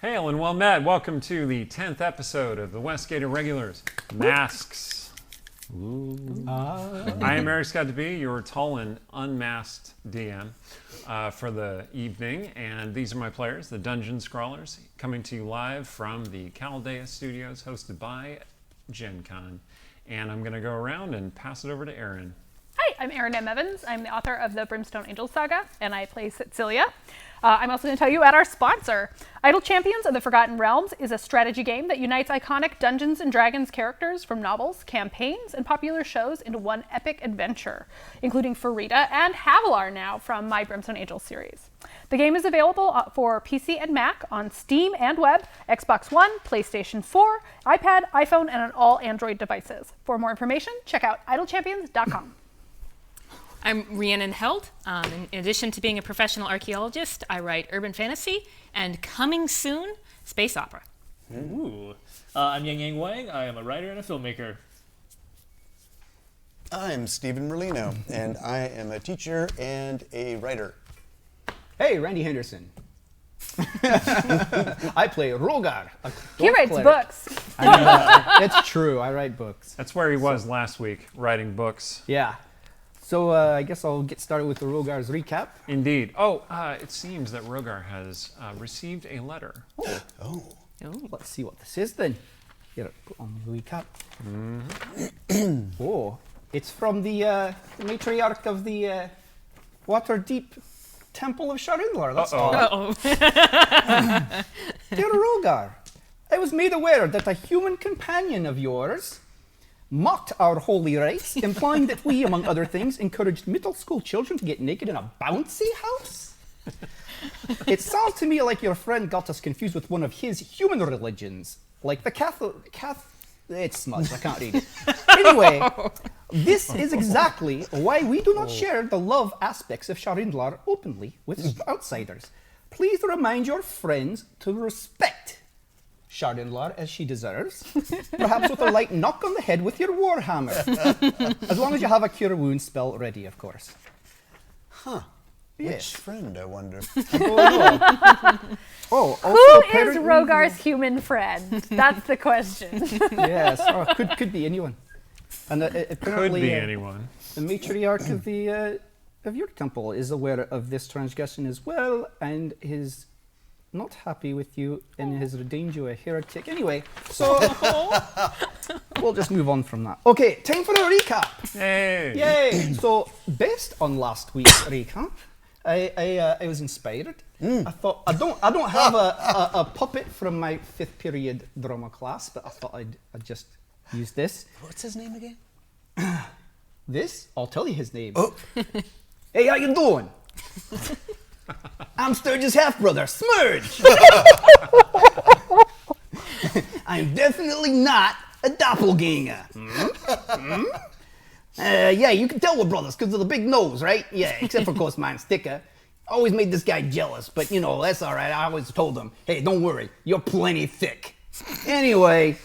Hail and well met. Welcome to the 10th episode of the Westgate Irregulars. Masks. I am Eric Scott DeB, your tall and unmasked DM for the evening. And these are my players, the Dungeon Scrawlers, coming to you live from the Chaldea Studios, hosted by Gen Con. And I'm going to go around and pass it over to Erin. Hi, I'm Erin M. Evans. I'm the author of the Brimstone Angels Saga, and I play Cecilia. I'm also going to tell you about our sponsor. Idle Champions of the Forgotten Realms is a strategy game that unites iconic Dungeons & Dragons characters from novels, campaigns, and popular shows into one epic adventure, including Farida and Havilar now from my Brimstone Angels series. The game is available for PC and Mac on Steam and web, Xbox One, PlayStation 4, iPad, iPhone, and on all Android devices. For more information, check out idlechampions.com. I'm Rhiannon Held. In addition to being a professional archaeologist, I write urban fantasy and, coming soon, space opera. Ooh. I'm Yang Yang Wang. I am a writer and a filmmaker. I'm Stephen Merlino, and I am a teacher and a writer. Hey, Randy Henderson. I play Rogar. He writes books. It's true, I write books. That's where he was last week, writing books. Yeah. So I guess I'll get started with the Rogar's recap. Indeed. Oh, it seems that Rogar has received a letter. Oh. Let's see what this is then. Here, put on the recap. Oh, it's from the matriarch of the Waterdeep Temple of Sharindlar. That's all. Dear Rogar, I was made aware that a human companion of yours mocked our holy rites, implying that we, among other things, encouraged middle school children to get naked in a bouncy house? It sounds to me like your friend got us confused with one of his human religions, like the it's smudged, I can't read it. Anyway, this is exactly why we do not share the love aspects of Sharindlar openly with outsiders. Please remind your friends to respect Sharindlar as she deserves, perhaps with a light knock on the head with your warhammer. As long as you have a cure wound spell ready, of course. Huh. Yes. Which friend, I wonder? Also, Who is Rogar's human friend? That's the question. Yes, could be anyone. And apparently, Could be anyone. the matriarch of the of your temple is aware of this transgression as well, and is not happy with you and has ordained you a heretic. Anyway, so we'll just move on from that. Okay, time for a recap. Hey! Yay! So, based on last week's recap, I was inspired. I thought I don't have a puppet from my 5th period drama class, but I thought I'd just use this. What's his name again? This? I'll tell you his name. Oh. Hey, how you doing? I'm Sturge's half-brother, Smurge. I'm definitely not a doppelganger. Yeah, you can tell we're brothers because of the big nose, right? Yeah, except for, of course, mine's thicker. Always made this guy jealous, but, you know, that's all right. I always told him, hey, don't worry, you're plenty thick. Anyway,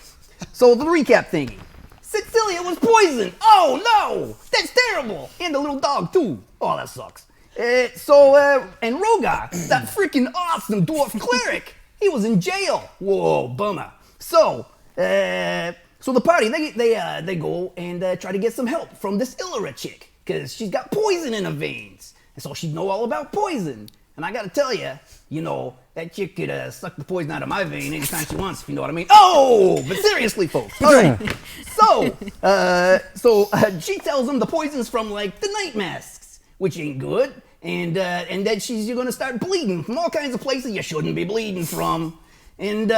so the recap thingy. Cecilia was poisoned. Oh, no, that's terrible. And the little dog, too. Oh, that sucks. And Rogar, that freaking awesome dwarf cleric, he was in jail. Whoa, bummer. So the party, they go and try to get some help from this Illyra chick, because she's got poison in her veins. And so she'd know all about poison. And I gotta tell you, you know, that chick could suck the poison out of my vein anytime she wants, if you know what I mean. Oh, but seriously, folks. All right. So she tells them the poison's from, like, the night masks, which ain't good. And that you're gonna start bleeding from all kinds of places you shouldn't be bleeding from. And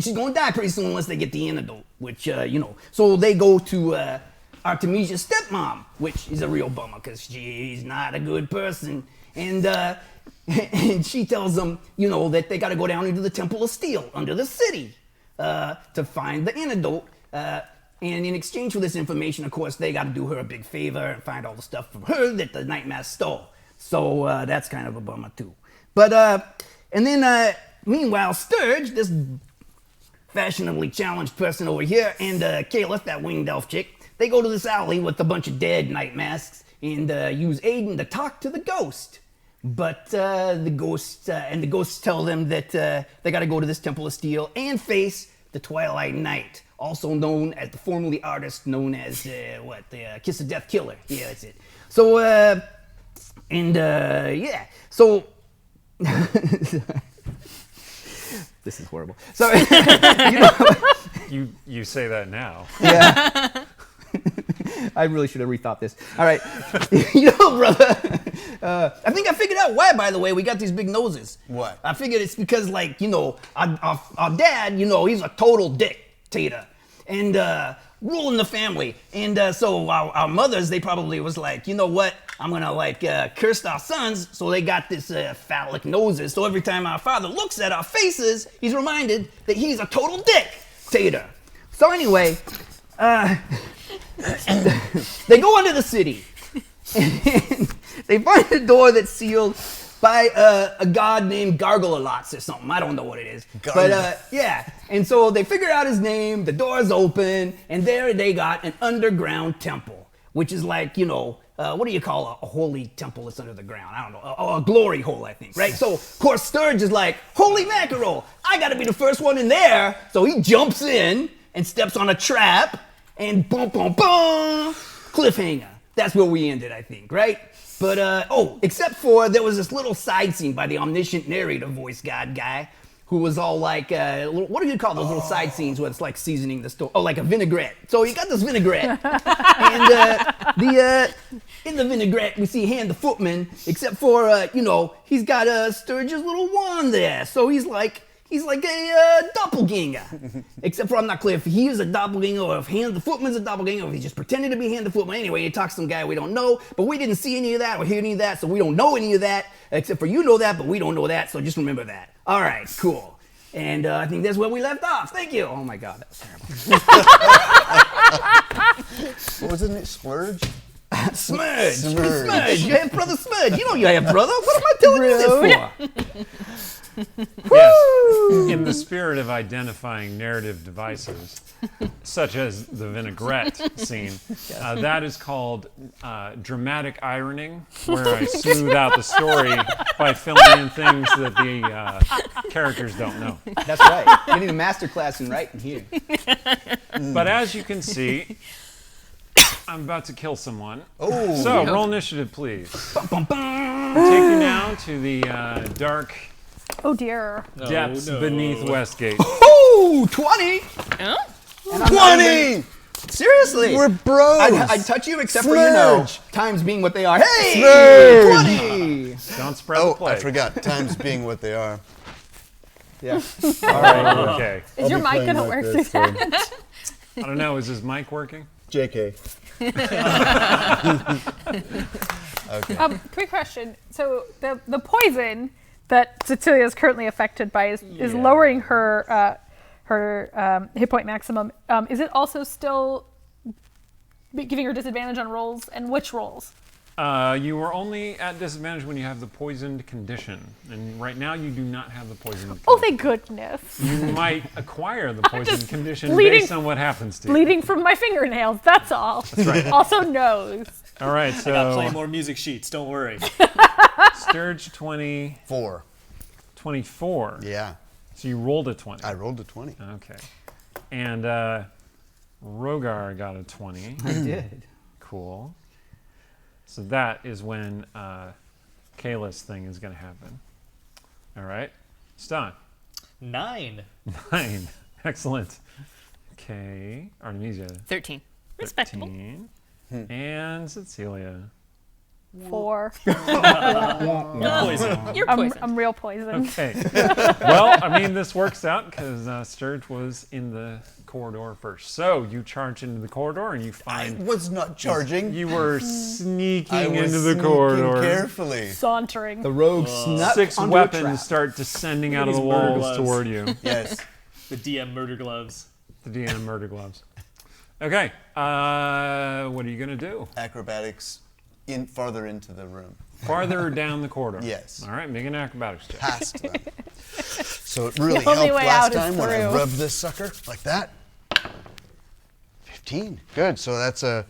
she's gonna die pretty soon unless they get the antidote, which, you know. So they go to Artemisia's stepmom, which is a real bummer because she's not a good person. And she tells them, you know, that they gotta go down into the Temple of Steel under the city to find the antidote. And in exchange for this information, of course, they got to do her a big favor and find all the stuff from her that the Night Mask stole. So that's kind of a bummer, too. But, and then, meanwhile, Sturge, this fashionably challenged person over here, and Caliph, that winged elf chick, they go to this alley with a bunch of dead Night Masks and use Aiden to talk to the ghost. But the ghosts tell them that they got to go to this Temple of Steel and face the Twilight Knight, also known as the formerly artist known as the Kiss of Death Killer. Yeah, that's it. So so this is horrible. So You say that now. yeah. I really should have rethought this. All right. Brother, I think I figured out why, by the way, we got these big noses. What? I figured it's because, our dad, he's a total dictator and ruling the family. And so our mothers, they probably was like, you know what? I'm going to, curse our sons, so they got this phallic noses. So every time our father looks at our faces, he's reminded that he's a total dictator. So anyway, they go into the city, and they find a door that's sealed by a god named Gargolalots or something. I don't know what it is. But yeah, and so they figure out his name, the door's open, and there they got an underground temple, which is what do you call a holy temple that's under the ground? I don't know, a glory hole, I think, right? So, of course, Sturge is like, holy mackerel, I gotta be the first one in there. So he jumps in and steps on a trap, and boom, boom, boom, cliffhanger. That's where we ended, I think, right? But, except for there was this little side scene by the omniscient narrator voice guy who was all like, what do you call those little side scenes where it's like seasoning the story? Oh, like a vinaigrette. So you got this vinaigrette. And in the vinaigrette, we see Han the Footman, except for, he's got Sturge's little wand there. So he's like a doppelganger. Except for I'm not clear if he is a doppelganger or if Han the Footman's a doppelganger or if he's just pretending to be Han the Footman. Anyway, he talks to some guy we don't know, but we didn't see any of that or hear any of that, so we don't know any of that. Except for you know that, but we don't know that, so just remember that. All right, cool. And I think that's where we left off. Thank you. Oh my God, that was terrible. What was it? Splurge? Smudge. You have brother Smudge. You know you have brother. What am I telling you this for? Yes. In the spirit of identifying narrative devices, such as the vinaigrette scene, that is called dramatic ironing, where I smooth out the story by filling in things that the characters don't know. That's right. Getting a master class in writing here. But as you can see, I'm about to kill someone. Oh. So roll initiative, please. Take you now to the dark Oh dear. depths beneath Westgate. Ooh, 20. Oh? And I'm 20! Seriously. We're bros! I'd touch you except Splurge. for, times being what they are. Hey! Splurge. 20! Don't spread the Oh, plague. I forgot. Times being what they are. Yeah. All right, okay. Is your mic gonna work through that? I don't know, is his mic working? JK. Okay. Quick question. So the poison that Cecilia is currently affected by is lowering her hit point maximum. Is it also still giving her disadvantage on rolls, and which rolls? You are only at disadvantage when you have the poisoned condition. And right now you do not have the poisoned condition. Oh, thank goodness. You might acquire the poisoned just condition bleeding- based on what happens to you. Bleeding from my fingernails, that's all. That's right. Also nose. All right, I got plenty so more music sheets. Don't worry. Sturge 20, 4. 24. Yeah. So you rolled a 20. I rolled a 20. Okay. And Rogar got a 20. I did. Cool. So that is when Kayla's thing is going to happen. All right. Stan. 9. 9. Excellent. Okay. Artemisia. 13. Respectable. 13. And Cecilia. 4. Poison. You're poisoned. I'm real poisoned. Okay. Well, I mean, this works out because Sturge was in the corridor first. So you charge into the corridor and you I find was not charging. you were sneaking I was into the sneaking corridor. carefully. Sauntering. The rogue snuck 6 onto a weapons trap. start descending out of These the murder walls gloves. toward you. Yes. The DM murder gloves. The DM murder gloves. Okay. What are you going to do? Acrobatics farther into the room. Farther down the corridor. Yes. All right. Make an acrobatics check. Past them. So it really The only helped way last out is time when I through. rubbed this sucker like that. 15. Good. So that's I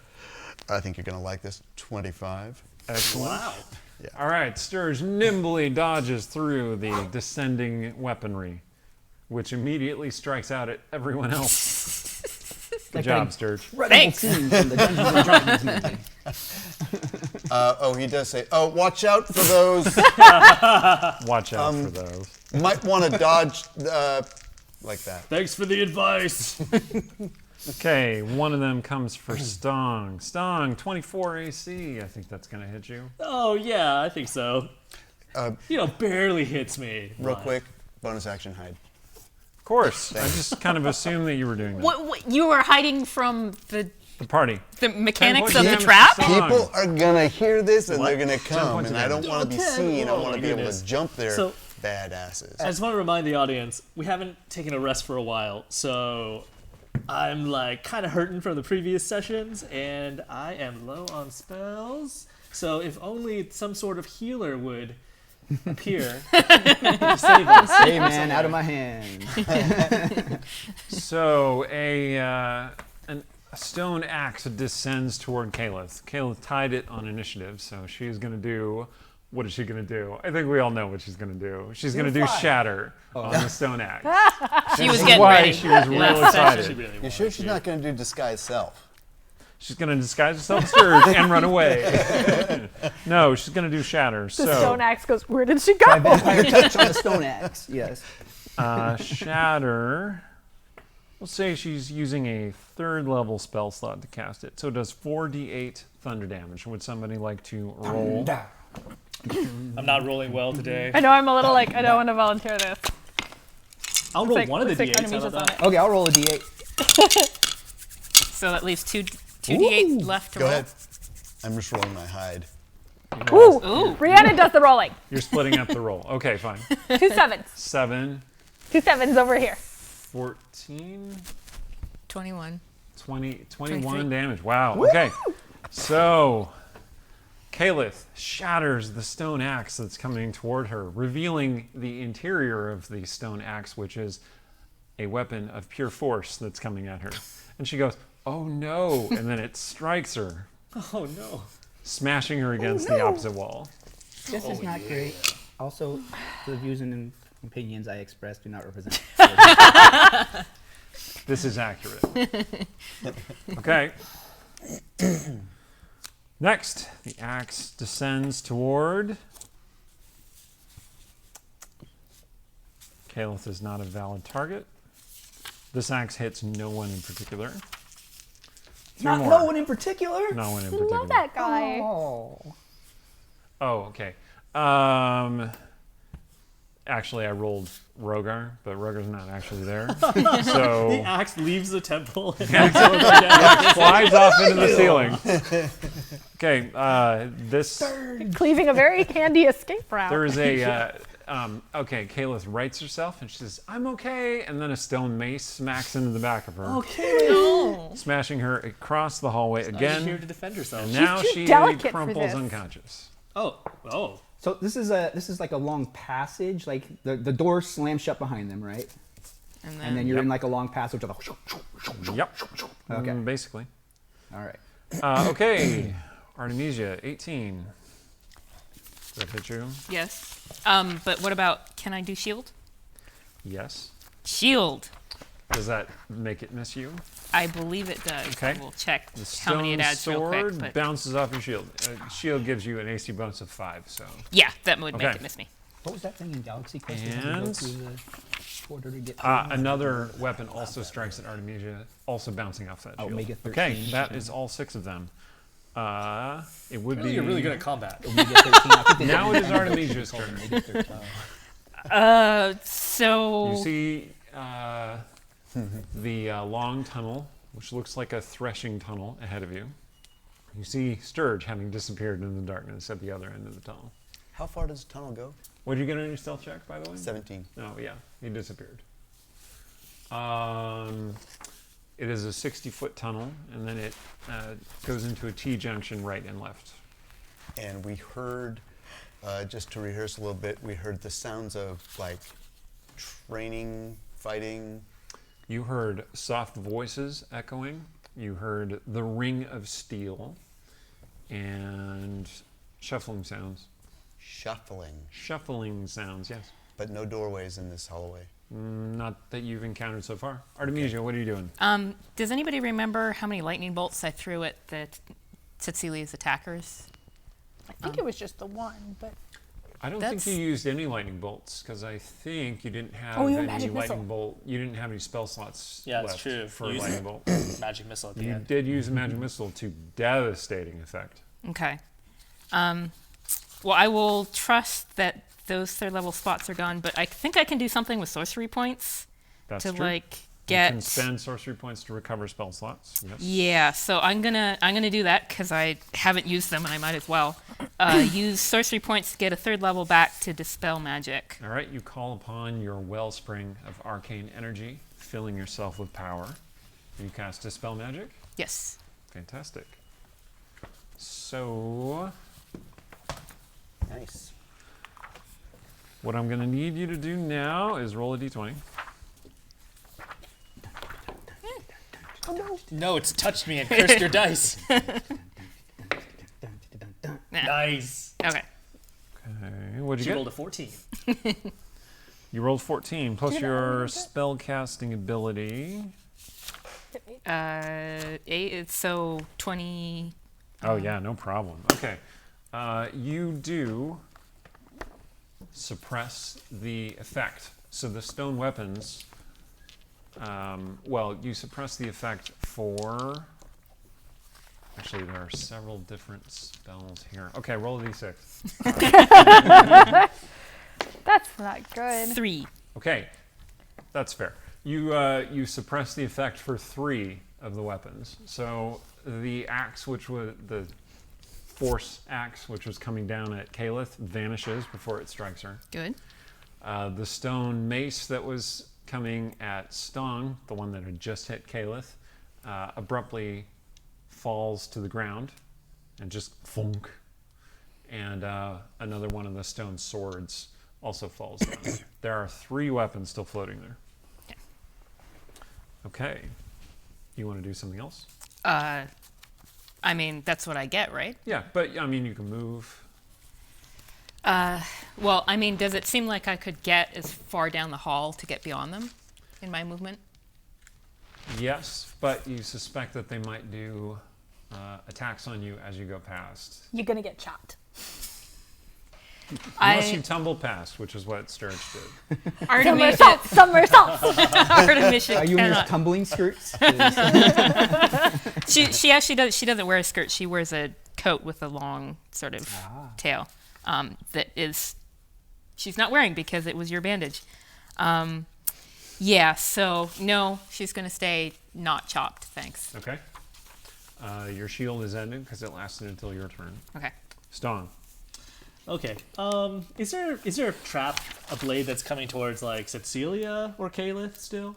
think you're going to like this. 25. Excellent. Wow. All right, Sturge nimbly dodges through the descending weaponry, which immediately strikes out at everyone else. Good job, Sturge. Thanks. Scene from the Dungeons and Dragons movie. He does say, "Oh, watch out for those. Watch out for those. Might want to dodge like that." Thanks for the advice. Okay, one of them comes for Stong. Stong, 24 AC. I think that's going to hit you. Oh, yeah, I think so. Barely hits me. Real but- quick, bonus action hide. Of course. I just kind of assumed that you were doing that. What you were hiding from the Party. mechanics 10 of the points trap? damage to Stong. People are gonna hear this and they're gonna come, points and of I don't damage. want to be Okay. seen. I Oh, want to my be able goodness. to jump their So- badasses. I just want to remind the audience, we haven't taken a rest for a while, so I'm like kind of hurting from the previous sessions, and I am low on spells. So if only some sort of healer would appear to save us. Hey man, out of my hand. So a stone axe descends toward Kalith. Kalith tied it on initiative, so she's going to do... What is she going to do? I think we all know what she's going to do. She's going to do shatter on the stone axe. She was That's getting why ready. she was real excited. You sure she's not gonna do disguise self? She's going to disguise herself as Sturge and run away. No, she's going to do shatter. The So stone axe goes, where did she go? My vampire touch on the stone axe. Yes. shatter. We'll say she's using a 3rd level spell slot to cast it. So it does 4d8 thunder damage. Would somebody like to roll? I'm not rolling well today. I know I'm a little like, I don't want to volunteer this. I'll roll Like, one of the looks like d8s. How Artemisia's about on that? it. Okay, I'll roll a d8. So that leaves two d8 left to Go roll. ahead. I'm just rolling my hide. Ooh, Ooh. Rhiannon does the rolling. You're splitting up the roll. Okay, fine. 2 sevens. 7, 2 sevens over here. 14, 21. 20, 21 23. damage. Wow. Okay. So, Kalith shatters the stone axe that's coming toward her, revealing the interior of the stone axe, which is a weapon of pure force that's coming at her. And she goes, "Oh no!" And then it strikes her, Oh no. smashing her against the opposite wall. This is not great. Also, the views and opinions I express do not represent. This is accurate. Okay. Next, the axe descends toward... Kalith is not a valid target. This axe hits no one in particular. Three Not more. no one in particular. No one in I particular. love that guy. Oh. Oh, okay. Actually, I rolled Rogar, but Rogar's not actually there. So The axe leaves the temple. And flies off into the ceiling. Okay, this... Cleaving a very handy escape route. There is a... okay, Kalith rights herself, and she says, "I'm okay," and then a stone mace smacks into the back of her, No. smashing her across the hallway She's again. here to defend herself. And now too she delicate for crumples this. unconscious. Oh. So this is like a long passage. Like the door slams shut behind them, right? And then you're in like a long passage of Yep. Okay. Basically. All right. Okay. Artemisia, 18. Does that hit you? Yes. But what about, can I do shield? Yes. Shield. Does that make it miss you? I believe it does. Okay. I will check The how many stone it adds real quick. sword But bounces off your shield. Shield gives you an AC bonus of 5, so... yeah, that would make Okay. it miss me. What was that thing in Galaxy Quest? You had to go And- through the order to get Another weapon also strikes at Artemisia, also bouncing off that shield. Omega 13. Okay, that is all 6 of them. It would be... You're really good at combat. Omega 13. I think they Now did it is that. Artemisia's turn. Omega 13. So You see the long tunnel, which looks like a threshing tunnel ahead of you. You see Sturge having disappeared in the darkness at the other end of the tunnel. How far does the tunnel go? What did you get on your stealth check, by the way? 17. Oh, yeah, he disappeared. It is a 60-foot tunnel, and then it goes into a T-junction right and left. And we heard, just to rehearse a little bit, we heard the sounds of like training, fighting. You heard soft voices echoing. You heard the ring of steel and shuffling sounds. Shuffling sounds, yes. But no doorways in this hallway. Not that you've encountered so far. Artemisia, what are you doing? Does anybody remember how many lightning bolts I threw at Cecilia's attackers? I think it was just the one, but I don't think you used any lightning bolts because I think you didn't have you had any magic missile. lightning bolt. You didn't have any spell slots Yeah, it's left true. for You used lightning bolt. Magic missile at the You end. did use a magic missile to devastating effect. Okay. Well, I will trust that those third level spots are gone, but I think I can do something with sorcery points That's to true. like You can get. spend sorcery points to recover spell slots. Yes. Yeah, so I'm gonna do that because I haven't used them and I might as well use sorcery points to get a third level back to dispel magic. All right, you call upon your wellspring of arcane energy, filling yourself with power. You cast Dispel Magic. Yes. Fantastic. So, Nice. what I'm going to need you to do now is roll a d20. No, it's touched me and cursed your dice. Nice. Okay. Okay, what'd She you rolled get? a 14. You rolled 14, plus Did I your roll it? spell casting ability. It's so 20. Oh, yeah, no problem. Okay. You do suppress the effect. So the stone weapons, you suppress the effect for... Actually, there are several different spells here. Okay, roll a d6. that's not good. 3. Okay, that's fair. You suppress the effect for 3 of the weapons. So the axe, which was the force axe, which was coming down at Calith, vanishes before it strikes her. Good. The stone mace that was coming at Stong, the one that had just hit Calith, abruptly falls to the ground and just thunk. And another one of the stone swords also falls down. There are 3 weapons still floating there. Okay. You want to do something else? I mean, that's what I get, right? Yeah, but I mean, you can move. Well, I mean, does it seem like I could get as far down the hall to get beyond them in my movement? Yes, but you suspect that they might do attacks on you as you go past. You're gonna get chopped. Unless you tumble past, which is what Sturge did. Artemisia, Somersaults. Artemisia Are you in his cannot. tumbling skirts? She actually does. She doesn't wear a skirt. She wears a coat with a long sort of tail. That is, she's not wearing because it was your bandage. Yeah. So no, she's gonna stay not chopped. Thanks. Okay. Your shield is ended because it lasted until your turn. Okay. Stong. Okay. Is there a trap, a blade that's coming towards like Cecilia or Calith still?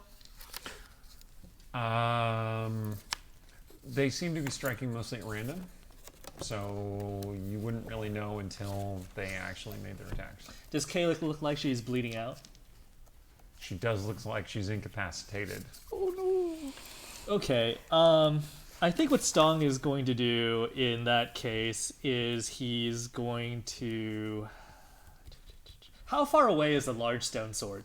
They seem to be striking mostly at random, so you wouldn't really know until they actually made their attacks. Does Calith look like she's bleeding out? She does look like she's incapacitated. Okay. I think what Stong is going to do in that case is he's going to... How far away is the large stone sword?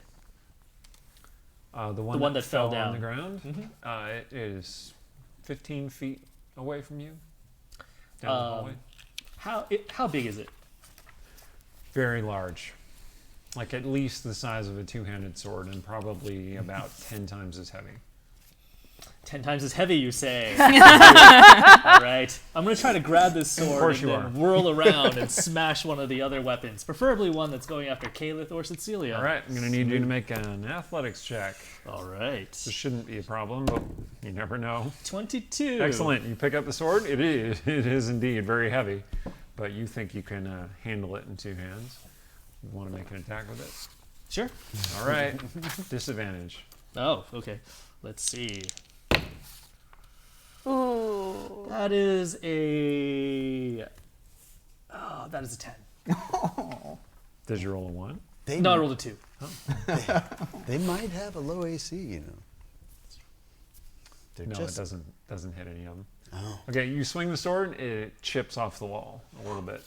The one that fell on down. the ground, it is 15 feet away from you, down the hallway. How big is it? Very large. Like at least the size of a two-handed sword and probably about 10 times as heavy. 10 times as heavy, you say. All right. I'm going to try to grab this sword course and you then are. whirl around and smash one of the other weapons, preferably one that's going after Calith or Cecilia. All right, I'm going to need you to make an athletics check. All right. This shouldn't be a problem, but you never know. 22. Excellent. You pick up the sword. It is indeed very heavy, but you think you can handle it in 2 hands. You want to make an attack with it? Sure. All right. Disadvantage. Oh, okay. Let's see. Ooh. That is a... Oh, that is a 10. Did you roll a 1? No, I rolled a 2. They might have a low AC, you know. They're No, just, it doesn't hit any of them. Oh. Okay, you swing the sword, it chips off the wall a little bit.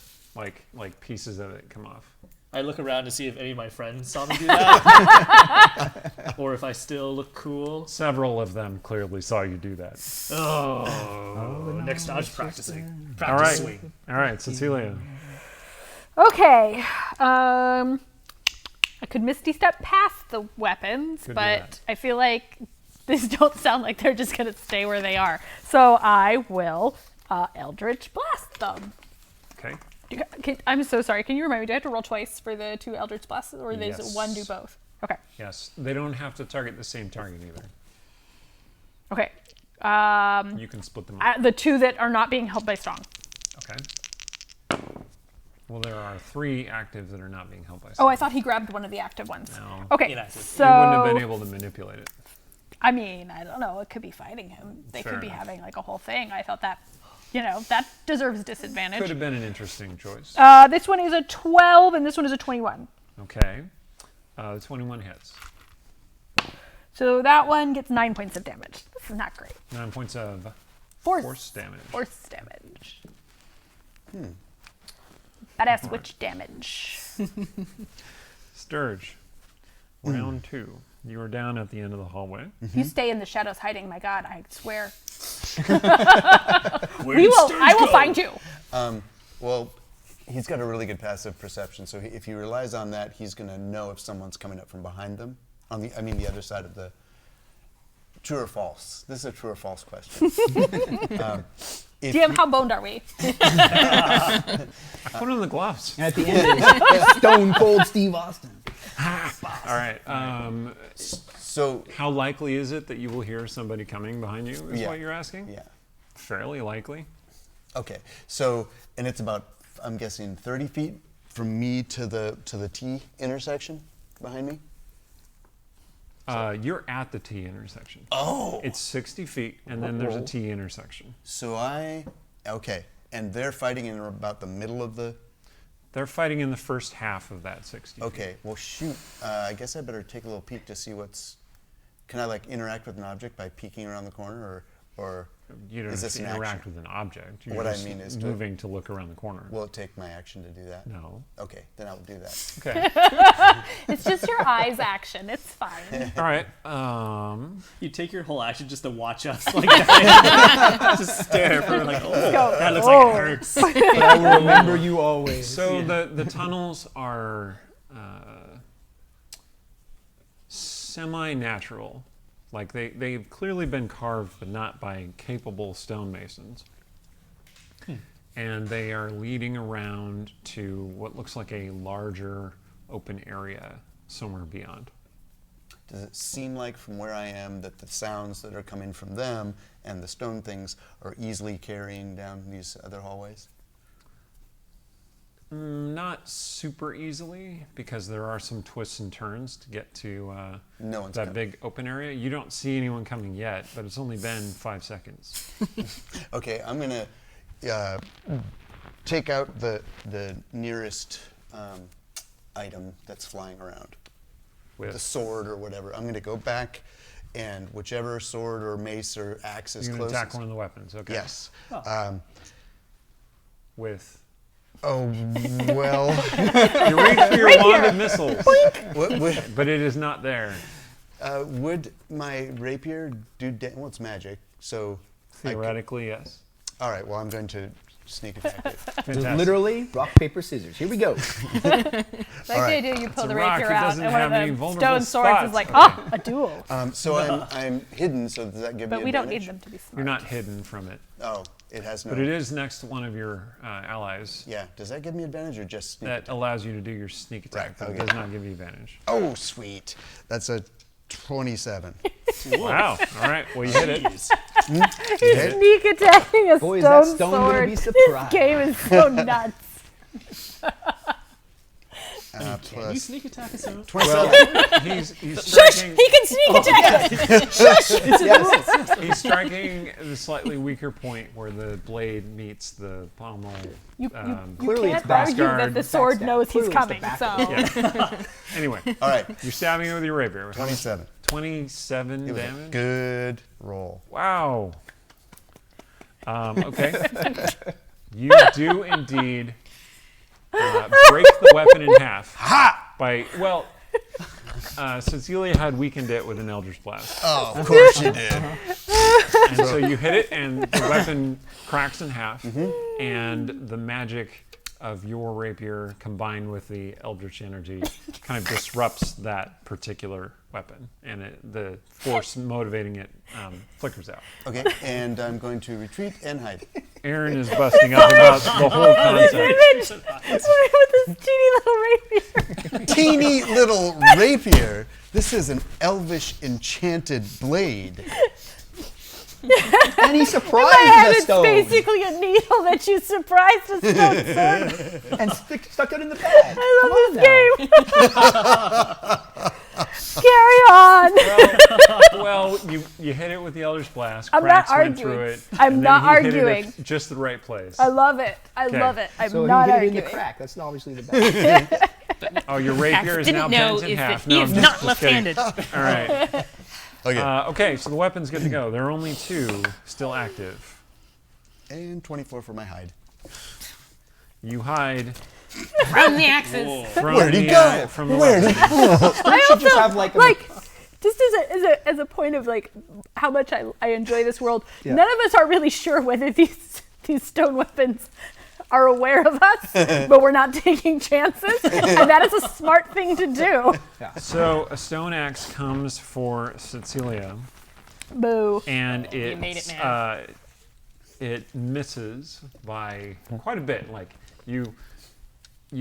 like pieces of it come off. I look around to see if any of my friends saw me do that, or if I still look cool. Several of them clearly saw you do that. Next time, I was practicing. All Practice right, swing. all right, Cecilia. Okay. I could Misty Step past the weapons, Could do but that. I feel like these don't sound like they're just going to stay where they are. So I will Eldritch Blast them. Okay. I'm so sorry. Can you remind me? Do I have to roll twice for the 2 Eldritch Blasts, or does Yes. one do both? Okay. Yes, they don't have to target the same target either. Okay. You can split them up. The 2 that are not being held by Stong. Okay. Well, there are 3 actives that are not being held by. Oh, I thought he grabbed one of the active ones. No. Okay. Inactive. So You wouldn't have been able to manipulate it. I mean, I don't know. It could be fighting him. They Fair could be enough. having like a whole thing. I thought that, that deserves disadvantage. Could have been an interesting choice. This one is a 12 and this one is a 21. Okay. 21 hits. So that one gets 9 points of damage. This is not great. 9 points of Force damage. Force damage. Badass witch damage. Sturge. Round 2. You are down at the end of the hallway. If you stay in the shadows hiding, my God, I swear. Where did Sturge I will go? find you. Well, he's got a really good passive perception, so if he relies on that, he's going to know if someone's coming up from behind them. The other side of the... True or false? This is a true or false question. DM, how boned are we? Put on the gloves. And at the end, it's Stone Cold Steve Austin. All right. So, How likely is it that you will hear somebody coming behind you, is Yeah. what you're asking? yeah. Fairly likely. Okay. So, and it's about, I'm guessing, 30 feet from me to the T intersection behind me? You're at the T intersection. Oh! It's 60 feet, and then there's a T intersection. So okay. And they're fighting in about the middle of the... They're fighting in the first half of that 60 feet. Okay, well shoot, I guess I better take a little peek to see what's... Can I interact with an object by peeking around the corner, or You don't is have this to an interact action? with an object. You're What I just mean is to- moving to look around the corner. Will it take my action to do that? No. Okay, then I'll do that. Okay. It's just your eyes action. It's fine. All right. You take your whole action just to watch us like that. Just stare for that looks like it hurts. But I will remember you always. So the tunnels are semi-natural. Like they've clearly been carved, but not by capable stonemasons. And they are leading around to what looks like a larger open area somewhere beyond. Does it seem like from where I am that the sounds that are coming from them and the stone things are easily carrying down these other hallways? Not super easily, because there are some twists and turns to get to No one's that coming. big open area. You don't see anyone coming yet, but it's only been 5 seconds. Okay, I'm gonna take out the nearest item that's flying around. With The sword or whatever. I'm gonna go back, and whichever sword or mace or axe is you're going to closest. attack one of the weapons, okay? Yes. With Oh well. you reach for your wand of missiles, would, but it is not there. would my rapier do? Well, it's magic, so. Theoretically, yes. All right. Well, I'm going to sneak attack it. Fantastic. Literally, rock, paper, scissors. Here we go. Like the right. idea you pull a the rock, rapier it out doesn't and one have any of the vulnerable stone swords spots. is like, Okay. a duel. So I'm hidden. So does that give But me we don't need advantage? them to be smart. You're not hidden from it, Oh, it has no. but it is next to one of your allies. Yeah. Does that give me advantage or just sneak? That allows you to do your sneak attack, Right, but it okay. does not give you advantage. Oh, sweet. That's a 27. Wow. All right. Well, you hit it. He's sneak attacking a Boy, is that stone stone gonna sword. be This surprised. game is so nuts. Can you Plus sneak attack us out? 27. He's Shush! striking. He can sneak attack. He's striking the slightly weaker point where the blade meets the pommel. You Clearly can't it's back- argue that the sword backstab. knows he's Clearly it's the coming. back So Yeah. Anyway, All right. you're stabbing it with your rapier. 27. 27 It was a damage. good roll. Wow. Okay. You do indeed break the weapon in half. Cecilia had weakened it with an Eldritch Blast. Oh, of course you did. And so you hit it, and the weapon cracks in half, and the magic of your rapier combined with the Eldritch energy kind of disrupts that particular weapon, and the force motivating it flickers out. Okay, and I'm going to retreat and hide. Aaron is busting up about the whole concept. With this teeny little rapier. Teeny little rapier. This is an elvish enchanted blade. And he In surprised my head, the it's stone basically a needle that you surprised a stone sword. and stuck it in the bag. I love Come this game. Carry on. Well, you hit it with the Eldritch Blast. I'm not cracks went through arguing. it. I'm and not then he hit it arguing. at just the right place. I love it. I Okay. love it. I'm So not he hit it arguing. in the crack. That's obviously the best. Oh, your rapier is now didn't know bent in is half. that he No, is I'm not just kidding. left-handed. All right. Okay, Okay, so the weapon's good to go. There are only 2 still active. and 24 for my hide. You hide From the axes. from Where'd he the, go? from the Where'd weapon. he go? I should also just have like a just as a point of like how much I enjoy this world. Yeah. None of us are really sure whether these stone weapons are aware of us, but we're not taking chances, and that is a smart thing to do. So a stone axe comes for Cecilia, Boo. and You made it mad. it misses by quite a bit. Like you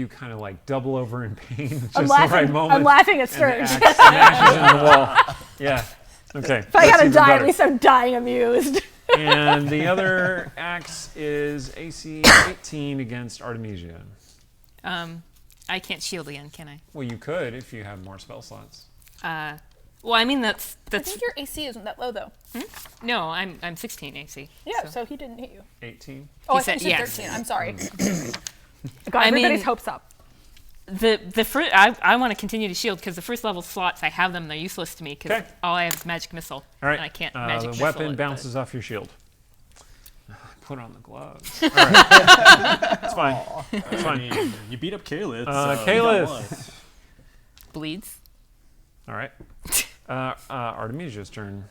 kind of like double over in pain just I'm the right laughing. moment. I'm laughing at and the Sturge. axe smashes into the wall. Yeah. Okay. If I gotta even die, better. at least I'm dying amused. And the other axe is AC 18 against Artemisia. I can't shield again, can I? Well, you could if you have more spell slots. Well, I mean that's I think your AC isn't that low though. no. I'm 16 AC. Yeah, so he didn't hit you. 18. Oh, I said think you said yes. 13. I'm sorry. Got I everybody's mean- hopes up. The first I want to continue to shield because the first level slots I have them. They're useless to me because Okay. all I have is magic missile. All right. And I can't magic the missile weapon it, bounces off your shield. Put on the gloves. All right. It's fine. It's fine. You beat up Caleb. Caleb. bleeds. All right. Artemisia's turn.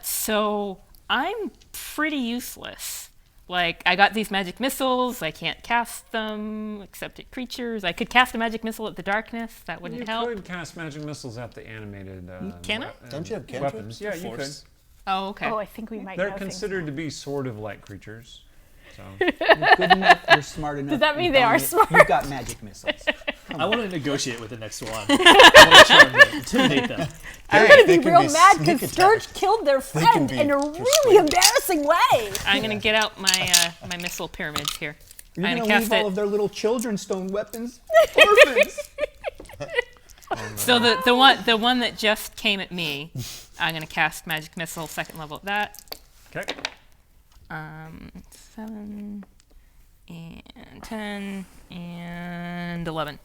So I'm pretty useless. Like, I got these magic missiles. I can't cast them except at creatures. I could cast a magic missile at the darkness. That wouldn't You help. could cast magic missiles at the animated Can I? Don't you have cantrips? weapons. Yeah, you could. Force. Oh, okay. Oh, I think we might They're know things. considered to be sort of like creatures. So You're good enough. You're smart enough. Does that mean you've they done are it. smart? You've got magic missiles. I want to negotiate with the next one. I want to try and intimidate them. I'm gonna They be can real be mad sneak because attacks. Sturge killed their can friend be in a really persuaded. embarrassing way. I'm gonna get out my my missile pyramids here. You're I'm gonna gonna leave cast all it. of their little children's stone weapons orphans. So the one that just came at me, I'm gonna cast magic missile second level at that. okay. 7 and 10 and 11.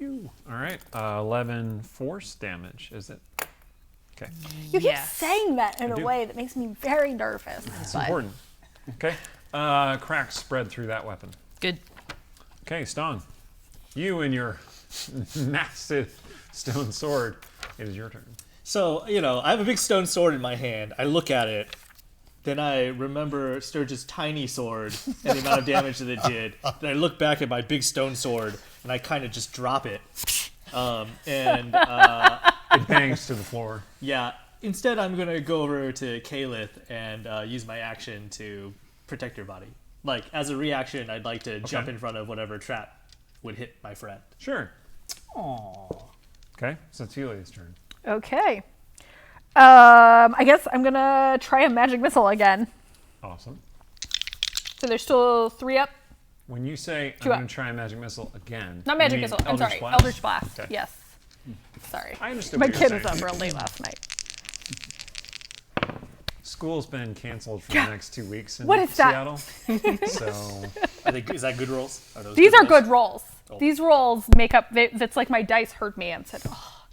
All right. 11 force damage. Is it? Okay. You keep Yes. saying that in a do. way that makes me very nervous. It's but- important. Okay. Cracks spread through that weapon. Good. Okay, Stong. You and your massive stone sword. It is your turn. So, I have a big stone sword in my hand. I look at it. Then I remember Sturge's tiny sword and the amount of damage that it did. Then I look back at my big stone sword and I kind of just drop it. It bangs to the floor. Yeah, instead I'm going to go over to Caleb and use my action to protect your body. Like, as a reaction, I'd like to jump in front of whatever trap would hit my friend. Sure. Okay, Cecilia's turn. Okay. I guess I'm gonna try a magic missile again. Awesome. So there's still 3 up. When you say Two I'm up. going to try a magic missile again, Not you magic mean missile. I'm Eldritch sorry. Blast? Eldritch Blast. Okay. Yes. Sorry. I understood My what kid you're was saying. up real late last night. School's been canceled for the next 2 weeks in What is that? Seattle. So Is that good rolls? Those These are rolls? good rolls. Oh. These rolls make up. That's like my dice heard me and said, "Oh,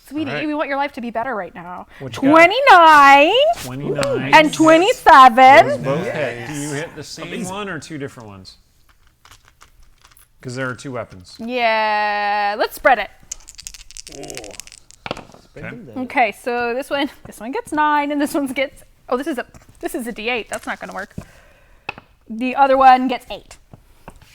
sweetie, All right. we want your life to be better right now." What you got? 29 29 and 27. both hit. Do you hit the same one or 2 different ones? Because there are 2 weapons. Yeah, let's spread it. Okay. Okay, so this one gets 9, and this one gets. Oh, this is a D8. That's not going to work. The other one gets 8.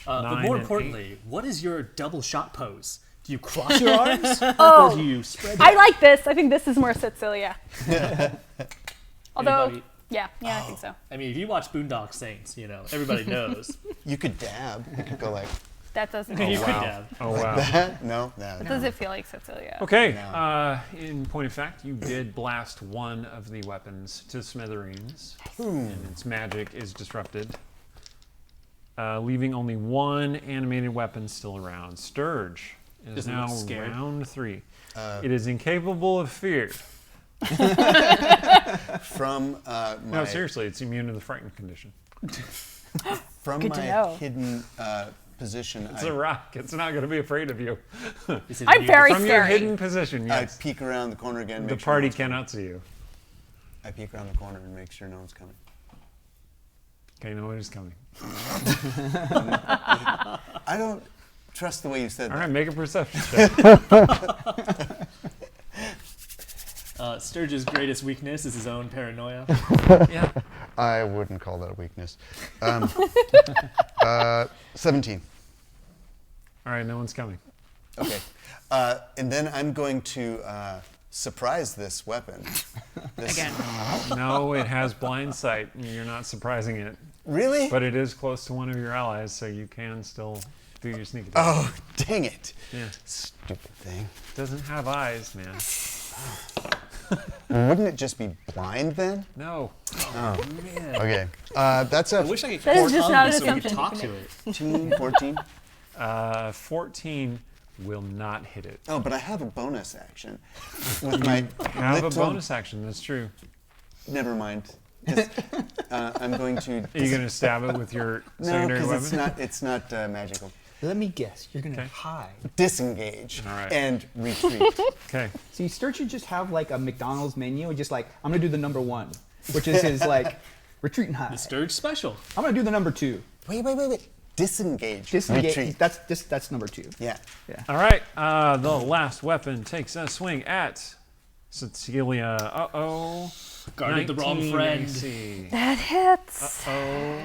But 9 more and importantly, what is your double shot pose? Do you cross your arms? Oh. Or do you spread I like this. I think this is more Cecilia. Although, Anybody- yeah, I think so. I mean, if you watch Boondock Saints, everybody knows. You could dab. You could go like That doesn't. You could Wow. dab. Oh, wow. that. No, no. Does it feel like Cecilia? Okay, in point of fact, you did blast one of the weapons to smithereens, and its magic is disrupted, leaving only one animated weapon still around. Sturge is Does it now look scared? round 3. It is incapable of fear. From my No, seriously, it's immune to the frightened condition. from Good to my know. hidden position, It's a rock. It's not going to be afraid of you. Is it I'm you? very From your scary. hidden position, I yes. peek around the corner again. The make sure party no one's coming. cannot see you. I peek around the corner and make sure no one's coming. Okay, no one is coming. I don't trust the way you said All that. right, make a perception check. Sturge's greatest weakness is his own paranoia. Yeah. I wouldn't call that a weakness. 17. All right, no one's coming. Okay. And then I'm going to surprise this weapon. Again. No, it has blind sight. You're not surprising it. Really? But it is close to one of your allies, so you can still do your sneak attack. Oh, dang it. Yeah. Stupid thing. It doesn't have eyes, man. Wouldn't it just be blind then? No. Okay. That's I a wish I could That is core just tongue not an so we could assumption talk you to can it. 14. 14 will not hit it. Oh, but I have a bonus action. With my Have a little- bonus action, that's true. Never mind. 'Cause, I'm going to. Are you going to stab it with your No, secondary because weapon? it's not magical. Let me guess. You're gonna Okay. hide. Disengage All right. and retreat. Okay. See, Sturge should just have like a McDonald's menu, and just like I'm gonna do the number 1, which is his like retreat and hide. The Sturge special. I'm gonna do the number 2. Wait. Disengage. Disengage. Retreat. That's number 2. Yeah. All right. The last weapon takes a swing at Cecilia. Uh-oh. Guarded the wrong 19 friend. AC. That hits. Oh.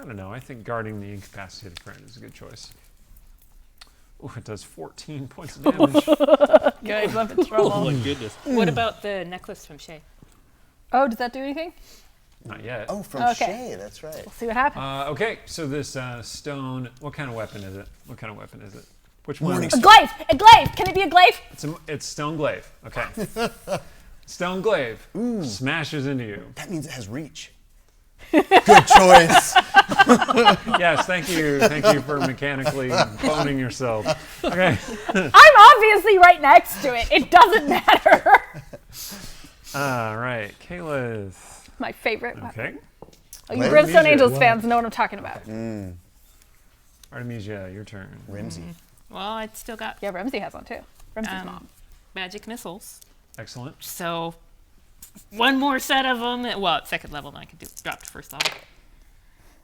I don't know. I think guarding the incapacitated friend is a good choice. Oh, it does 14 points of damage. Good, I'm in Oh trouble. my goodness. What about the necklace from Shay? Oh, does that do anything? Not yet. Oh, from Okay. Shay. That's right. We'll see what happens. Okay, so this stone, what kind of weapon is it? What kind of weapon is it? Which one? Morning A glaive! A glaive! Can it be a glaive? It's stone glaive. Okay. Stone glaive smashes into you. That means it has reach. Good choice. Yes, thank you. Thank you for mechanically boning yourself. Okay. I'm obviously right next to it. It doesn't matter. All right, Kayla. My favorite weapon. Okay. Oh, you Glaive? Brimstone Artemisia. Angels fans know what I'm talking about. Artemisia, your turn. Rimsey. Well, I still got Yeah, Ramsey has one too. Ramsey's Um, mom. magic missiles. Excellent. So one more set of them. Well, at second level, then I can drop to first level.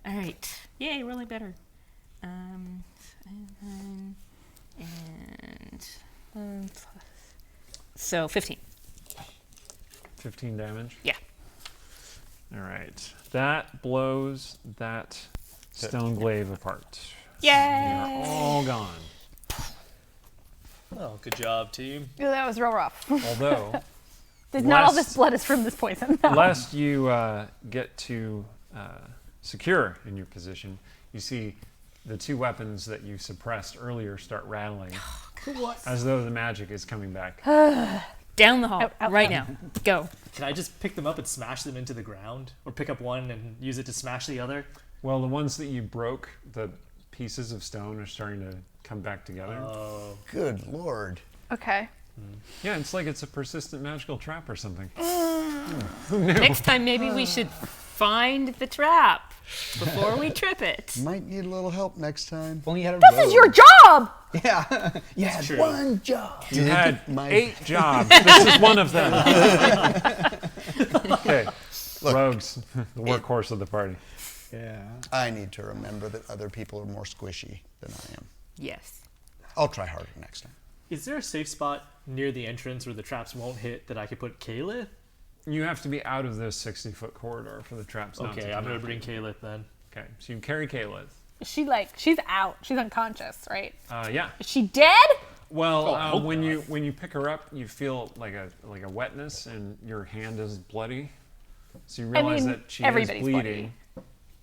All right. Yay, really better. So 15. 15 damage. Yeah. All right. That blows that stone glaive apart. Yay! They're all gone. Oh, good job, team. Yeah, that was real rough. Although, Not all Lest- this blood is from this poison. No. lest you get to secure in your position, you see the 2 weapons that you suppressed earlier start rattling as though the magic is coming back. Down the hall, Out, out, right out. now. Go. Can I just pick them up and smash them into the ground? Or pick up one and use it to smash the other? Well, the ones that you broke, the pieces of stone are starting to come back together. Oh. Good lord. Okay. Yeah, it's like it's a persistent magical trap or something. Next time, maybe we should find the trap before we trip it. Might need a little help next time. Only had a This is your job! Yeah. You had true. one job. You Did had my- 8 jobs. This is one of them. Okay. Look. Rogues, the workhorse of the party. Yeah. I need to remember that other people are more squishy than I am. Yes. I'll try harder next time. Is there a safe spot near the entrance where the traps won't hit that I could put Kalith? You have to be out of this 60-foot corridor for the traps not to Okay, come I'm gonna out. bring Kalith then. Okay, so you carry Kalith. She's out. She's unconscious, right? Yeah. Is she dead? Well, I hope when not. you pick her up, you feel like a wetness, and your hand is bloody. So you realize mean, that she is everybody's bleeding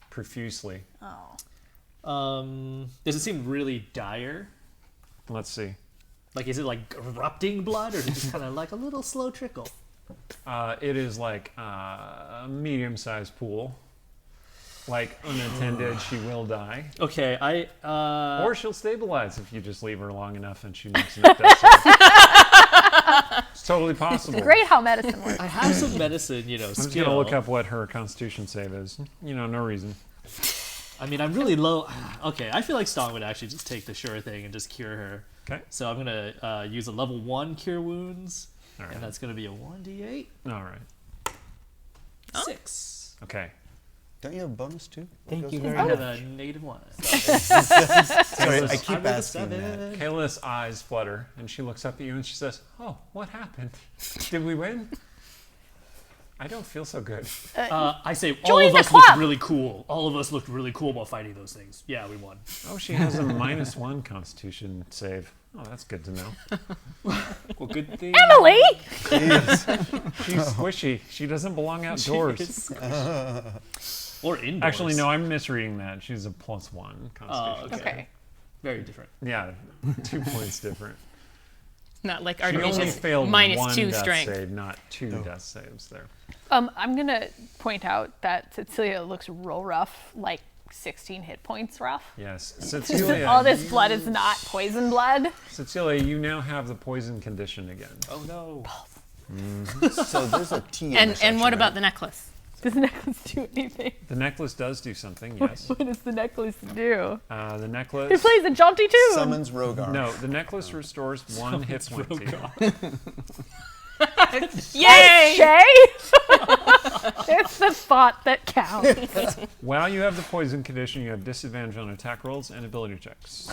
profusely. Oh. Does it seem really dire? Let's see. Like, is it like erupting blood, or is it just kind of like a little slow trickle? It is like a medium-sized pool. Like unattended, she will die, Okay, or she'll stabilize if you just leave her long enough and she makes enough death saves. It's totally possible. Great how medicine works. I have some medicine, I'm just skill. gonna look up what her Constitution save is. No reason. I mean, I'm really low. Okay, I feel like Stong would actually just take the sure thing and just cure her. Okay. So I'm gonna use a level 1 cure wounds, All right. and that's gonna be a 1d8. All right. 6. Okay. Don't you have a bonus too? Thank you I very have much. a -1. Sorry, I I keep rolled a asking that. 7. Kayla's eyes flutter, and she looks up at you and she says, "Oh, what happened? Did we win?" I don't feel so good. I say all Join of the us looked club! really cool. All of us looked really cool while fighting those things. Yeah, we won. Oh, she has a -1 Constitution save. Oh, that's good to know. Well, good thing. Emily! She's squishy. She doesn't belong outdoors. Or indoors. Actually, no, I'm misreading that. She's a +1 Constitution. Oh, okay. Okay. Very different. Yeah, 2 points different. Not like She only Artemisia's failed minus one 2 death strength. save, not 2 death saves there. I'm gonna point out that Cecilia looks real rough, like 16 hit points rough. Yes, Cecilia. All this blood is not poison blood. Cecilia, you now have the poison condition again. Oh no. So there's a T. And what about the necklace? Does the necklace do anything? The necklace does do something, yes. What does the necklace do? The It necklace. plays a jaunty tune. Summons Rogar? No, the necklace restores 1 hit point to you. Yay! Shay? It's the thought that counts. While you have the poison condition, you have disadvantage on attack rolls and ability checks.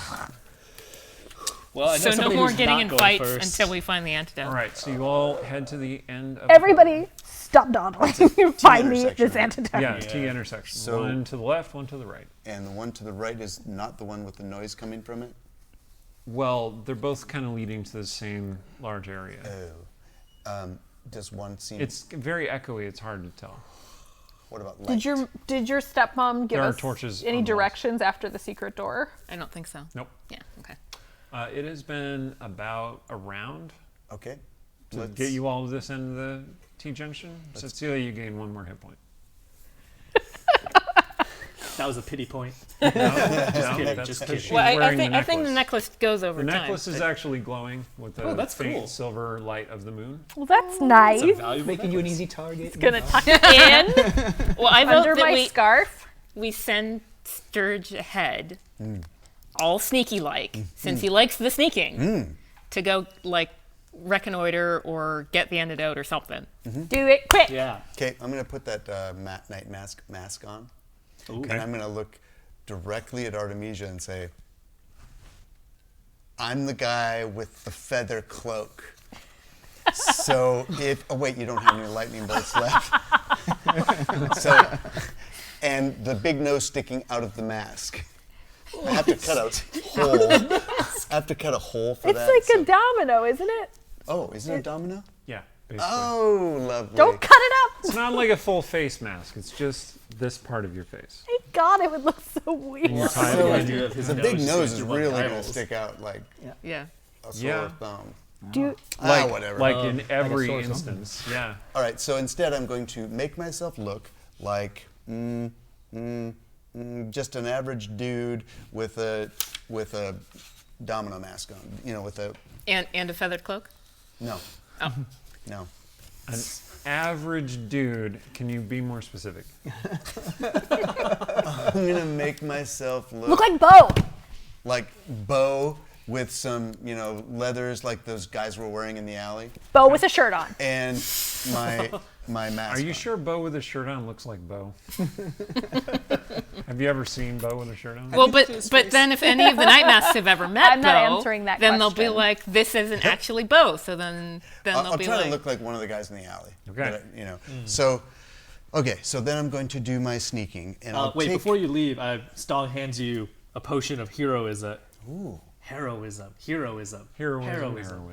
Well, I know So no somebody more who's getting not in going fights first. until we find the antidote. All right, so you all head to the end of Everybody, stop dawdling. Find me at this intersection, antidote. Yeah, T intersection. So- one to the left, one to the right. And the one to the right is not the one with the noise coming from it? Well, they're both kind of leading to the same large area. Oh. Does one seem... It's very echoey. It's hard to tell. What about light? Did your stepmom give There are us torches any on the walls. directions after the secret door? I don't think so. Nope. Yeah, okay. It has been about a round Okay. to Let's- get you all to this end of the T junction. Cecilia, you gain 1 more hit point. That was a pity point. No, kidding, that's just 'cause kidding. she's Well, I wearing think the necklace goes over The time. necklace is actually glowing with the Oh, that's faint cool. silver light of the moon. Well, that's nice. It's a valuable Making you an necklace. easy target. Gonna tuck it in Well, I vote under that my scarf. we send Sturge ahead, all sneaky-like, since he likes the sneaking, to go, like, reconnoiter or get the antidote or something. Do it quick. Yeah. Okay, I'm going to put that night mask on. Ooh. And I'm going to look directly at Artemisia and say, I'm the guy with the feather cloak. So if... Oh, wait, you don't have any lightning bolts left. So, and the big nose sticking out of the mask. I have to cut a hole. I have to cut a hole for It's that. like so- a domino, isn't it? Oh, isn't it a domino? Yeah, basically. Oh, lovely. Don't cut it up. It's not like a full face mask. It's just this part of your face. My God, it would look so weird. And you tie it The behind idea you. of his The big just nose going is through one of really the going to eyeballs. stick out like Yeah. a sore Yeah. thumb. Do Whatever. Like in every sore thumb. instance. Yeah. All right, so instead I'm going to make myself look like just an average dude with a domino mask on. You know, with a And a feathered cloak? no, Oh. no. An average dude. Can you be more specific? I'm gonna make myself look look like Bo. like Bo with some, leathers like those guys were wearing in the alley, Bo with a shirt on. and my mask. Are you on. sure Bo with a shirt on looks like Bo? Have you ever seen Bo with a shirt on? Well, but then if any of the Night Masks have ever met I'm not Bo, answering that then they'll be question. like, this isn't actually Bo. So then I'll they'll be try like, to look like one of the guys in the alley. Okay. So, okay. So then I'm going to do my sneaking, and I'll Wait, take. before you leave, Stong hands you a potion of heroism. Ooh. Heroism. Heroism.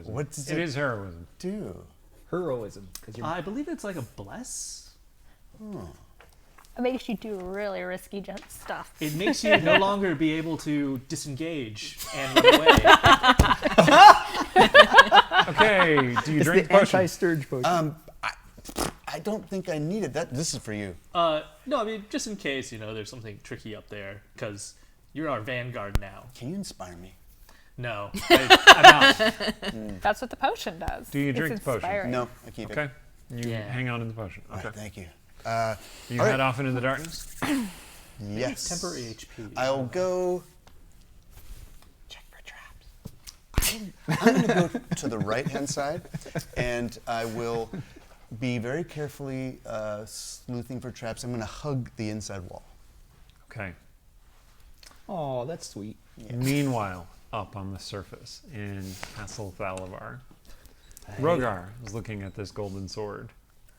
What does It is heroism. do? Heroism. 'Cause you're I believe it's like a bless. It makes you do really risky stuff. It makes you no longer be able to disengage and run away. Okay, do you it's drink the the potion? anti-sturge potion. I don't think I needed that. This is for you. No, I mean, just in case, there's something tricky up there, because you're our vanguard now. Can you inspire me? No, I'm out. That's what the potion does. Do you drink It's the potion? inspiring. No, I keep it. Okay, you Yeah. hang on to the potion. All Okay, right, thank you. you all head right. off into the darkness. Yes. Temporary HP. I'll go. Check for traps. I'm going to go to the right-hand side, and I will be very carefully sleuthing for traps. I'm going to hug the inside wall. Okay. Oh, that's sweet. Meanwhile, up on the surface in Castle Thalavar, Rogar is looking at this golden sword,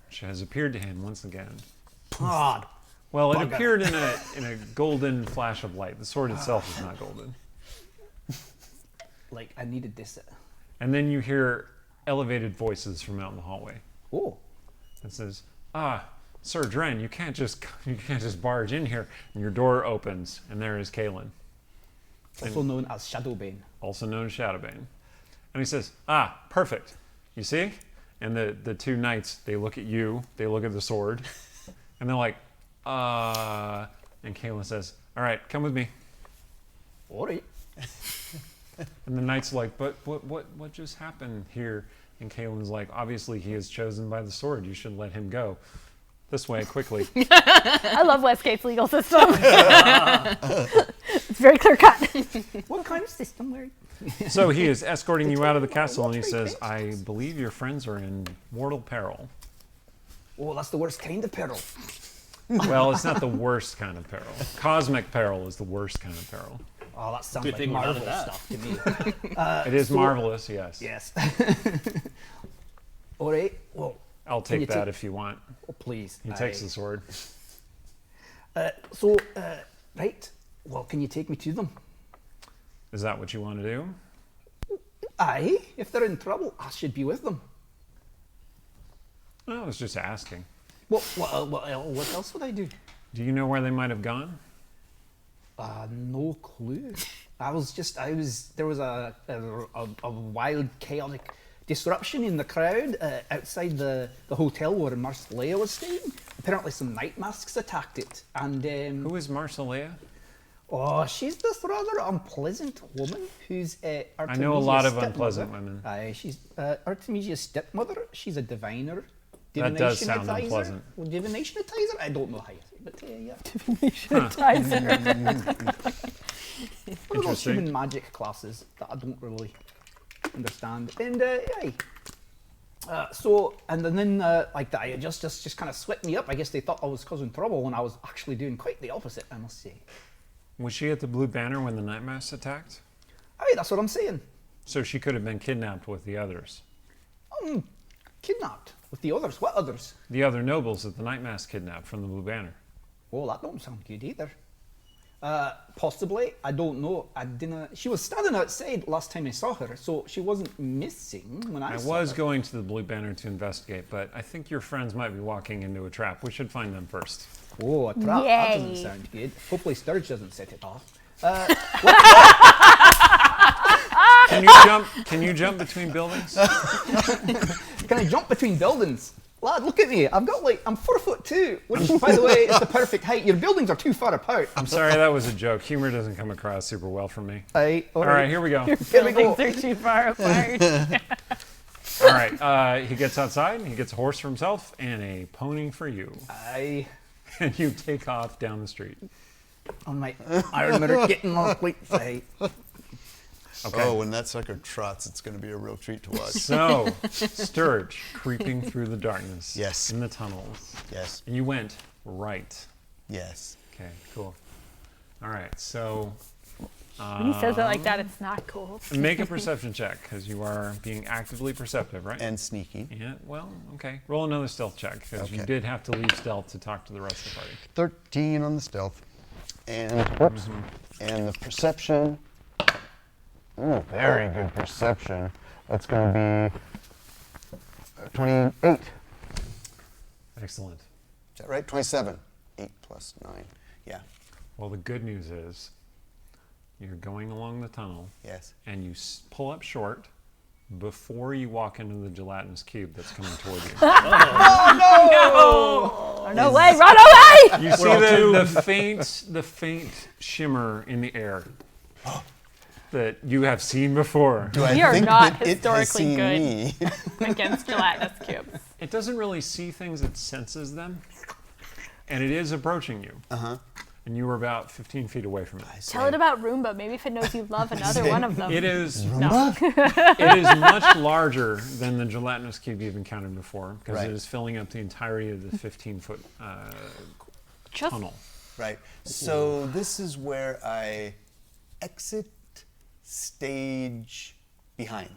which has appeared to him once again. God. Well, it Bugger. appeared in a golden flash of light. The sword itself is not golden. Like, I needed this. And then you hear elevated voices from out in the hallway. Oh. It says, Sir Dren, you can't just barge in here. And your door opens, and there is Kaelin, Also known as Shadowbane. also known as Shadowbane. And he says, perfect. You see? And the two knights, they look at you, they look at the sword, and they're like, and Kaelin says, all right, come with me. All right. And the knight's like, but what just happened here? And Kaelin's like, obviously he is chosen by the sword. You should let him go. This way, quickly. I love Westgate's legal system. It's very clear cut. What kind of system, Larry? So he is escorting you out of the castle, and he says, I believe your friends are in mortal peril. Oh, that's the worst kind of peril. Well, it's not the worst kind of peril. Cosmic peril is the worst kind of peril. Oh, that sounds Good like thing we're not Marvel at that. stuff to me. It is marvelous, yes. Yes. All right. Well, I'll Can you take that take- if you want. oh, please. He takes the sword. Right. Well, can you take me to them? Is that what you want to do? Aye. If they're in trouble, I should be with them. I was just asking. What else would I do? Do you know where they might have gone? No clue. There was a wild, chaotic disruption in the crowd outside the hotel where Marcelea was staying. Apparently some night masks attacked it. And, Who is Marcelea? oh, she's this rather unpleasant woman who's I know a lot of Artemisia's unpleasant stepmother. women. Aye, she's Artemisia's stepmother. She's a diviner. That does sound Divinationizer? unpleasant. Well, divinationitizer? I don't know how you say it, but yeah. One of those Interesting. human magic classes that I don't really understand. And yeah. And then like that, it just kind of swept me up. I guess they thought I was causing trouble when I was actually doing quite the opposite, I must say. Was she at the Blue Banner when the Night Mass attacked? Aye, that's what I'm saying. So she could have been kidnapped with the others. Kidnapped with the others. What others? The other nobles that the Night Mass kidnapped from the Blue Banner. Oh, that don't sound good either. Possibly, I don't know. I didn't. She was standing outside last time I saw her, so she wasn't missing when I I saw was her. going to the Blue Banner to investigate, but I think your friends might be walking into a trap. We should find them first. Oh, a trap. That doesn't Yay. sound good. Hopefully Sturge doesn't set it off. Can you jump between buildings? Can I jump between buildings? Lad, look at me. I'm 4'2", which, by the way, is the perfect height. Your buildings are too far apart. I'm sorry, that was a joke. Humor doesn't come across super well for me. Aye, All right, here we go. Here we go. Buildings are too far apart. All right, he gets outside, he gets a horse for himself, and a pony for you. Aye. And you take off down the street. On my iron mirror getting on quite tight. Okay. Oh, when that sucker trots, it's going to be a real treat to watch. So, Sturge, creeping through the darkness. Yes. In the tunnels. Yes. And you went right. Yes. Okay, cool. All right, so When he says it like that, it's not cool. make a perception check, because you are being actively perceptive, right? And sneaky. Yeah, well, okay. Roll another stealth check, because you Okay. did have to leave stealth to talk to the rest of the party. 13 on the stealth. And, whoops. And the perception. Ooh, very good perception. That's going to be 28. Excellent. Is that right? 27. 8 plus 9. Yeah. Well, the good news is you're going along the tunnel, Yes. and you pull up short before you walk into the gelatinous cube that's coming toward you. Run away! Run away! You see the faint shimmer in the air that you have seen before. Do I We are think not that it has historically seen good. me? Against gelatinous cubes. It doesn't really see things, it senses them. And it is approaching you. Uh-huh. And you were about 15 feet away from it. Tell it about Roomba. Maybe if it knows you love another one of them. It is No. it is much larger than the gelatinous cube you've encountered before, because Right. it is filling up the entirety of the 15-foot Just tunnel. Right. So this is where I exit stage behind.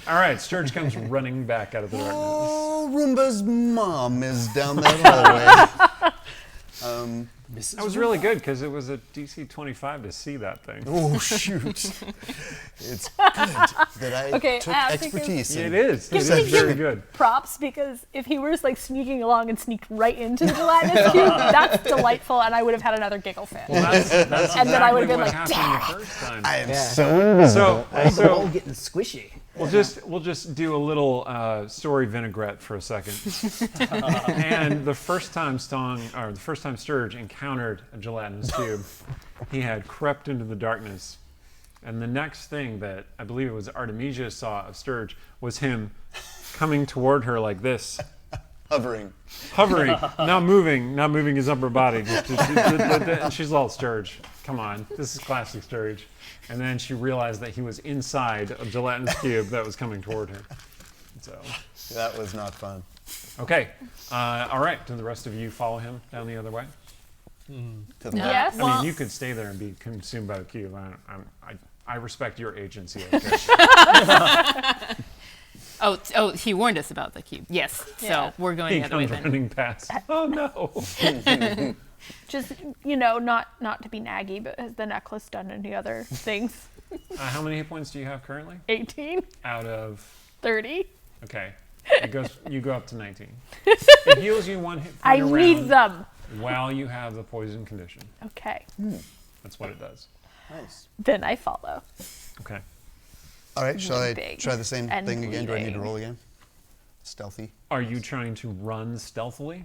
All right, Sturge comes running back out of the darkness. Oh, Roomba's mom is down that hallway. That was really good, because it was a DC 25 to see that thing. Oh, shoot. It's good that I Okay, took I have to give- expertise. It in is. It Give is me very your- good. props, because if he was like sneaking along and sneaked right into the gelatinous cube, that's delightful, and I would have had another giggle fit. That's And then I would exactly have what been like, happened the first time. I am Yeah. so invisible. So All getting squishy. we'll just do a little story vinaigrette for a second. And the first time Sturge encountered a gelatinous cube, he had crept into the darkness. And the next thing that I believe it was Artemisia saw of Sturge was him coming toward her like this, hovering. not moving his upper body. And she's all, Sturge, come on, this is classic Sturge. And then she realized that he was inside a gelatinous cube that was coming toward her. So, That was not fun. okay, all right. Do the rest of you follow him down the other way? To the Yes. I mean, you could stay there and be consumed by the cube. I respect your agency. Okay. Oh, he warned us about the cube. Yes. Yeah. So we're going He the other way comes then. running past. Oh no! Just, not to be naggy, but has the necklace done any other things? How many hit points do you have currently? 18, Out of 30. okay, you go up to 19. It heals you one hit I point a need round them. while you have the poison condition. Okay. That's what it does. Nice. Then I follow. Okay. All right, shall I Big try the same and thing again? Do I need to bleeding. roll again? Stealthy. Are you trying to run stealthily?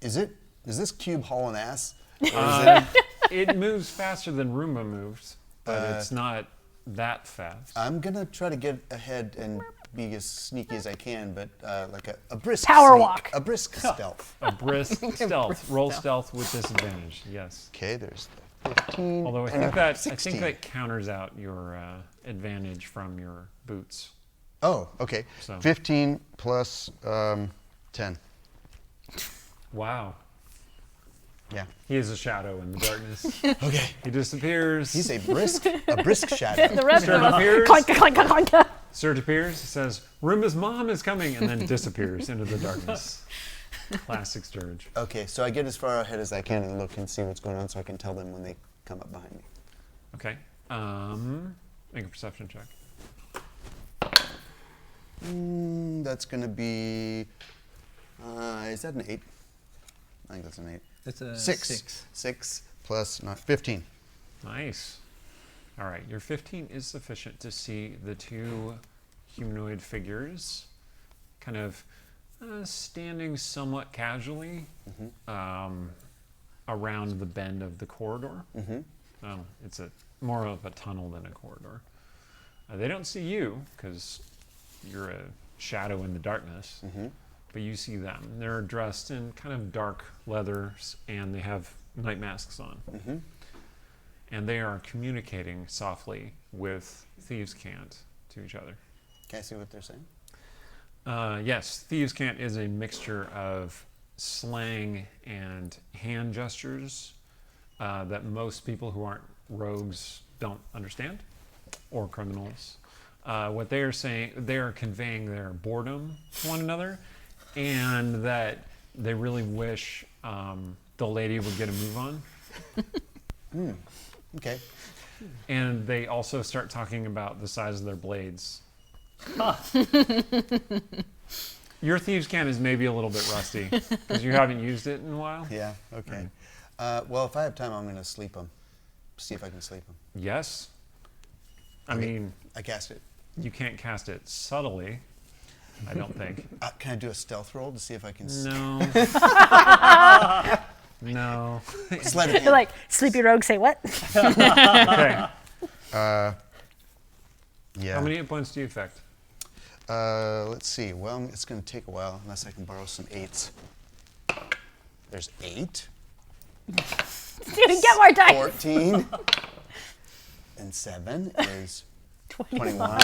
Is this cube hauling ass? Or is It moves faster than Roomba moves, but it's not that fast. I'm gonna try to get ahead and be as sneaky as I can, but like a brisk Power sneak, walk. a brisk stealth. A brisk stealth. Roll stealth with disadvantage. Yes. Okay, there's the 15. Although I and think a that 16. counters out your advantage from your boots. Oh, okay. So. 15 plus 10. Wow. Yeah. He is a shadow in the darkness. Okay. He disappears. He's a brisk shadow. The rest of us, appears. clank, clank, clank. Sturge appears, says, Roomba's mom is coming, and then disappears into the darkness. Classic Sturge. Okay, so I get as far ahead as I can and look and see what's going on, so I can tell them when they come up behind me. Okay. Make a perception check. That's gonna be. Is that an 8? I think that's an 8. That's a 6. 6 plus 9. 15. Nice. All right, your 15 is sufficient to see the two humanoid figures kind of standing somewhat casually around the bend of the corridor. Oh, it's more of a tunnel than a corridor. They don't see you because you're a shadow in the darkness, but you see them. They're dressed in kind of dark leathers and they have night masks on. and they are communicating softly with thieves' cant to each other. Can I see what they're saying? Yes, thieves' cant is a mixture of slang and hand gestures that most people who aren't rogues don't understand, or criminals. What they are saying, they are conveying their boredom to one another, and that they really wish the lady would get a move on. Okay. And they also start talking about the size of their blades. Your thieves' cant is maybe a little bit rusty because you haven't used it in a while. Yeah, okay. Well, if I have time, I'm going to sleep them. See if I can sleep them. Yes. I Okay. mean, I cast it. you can't cast it subtly, I don't think. Can I do a stealth roll to see if I can No. No. sleight of hand? You're like, sleepy rogue, say what? Okay. Yeah. How many hit points do you affect? Let's see. Well, it's going to take a while unless I can borrow some 8s. There's 8. Dude, get more dice. 14. And 7 is 21.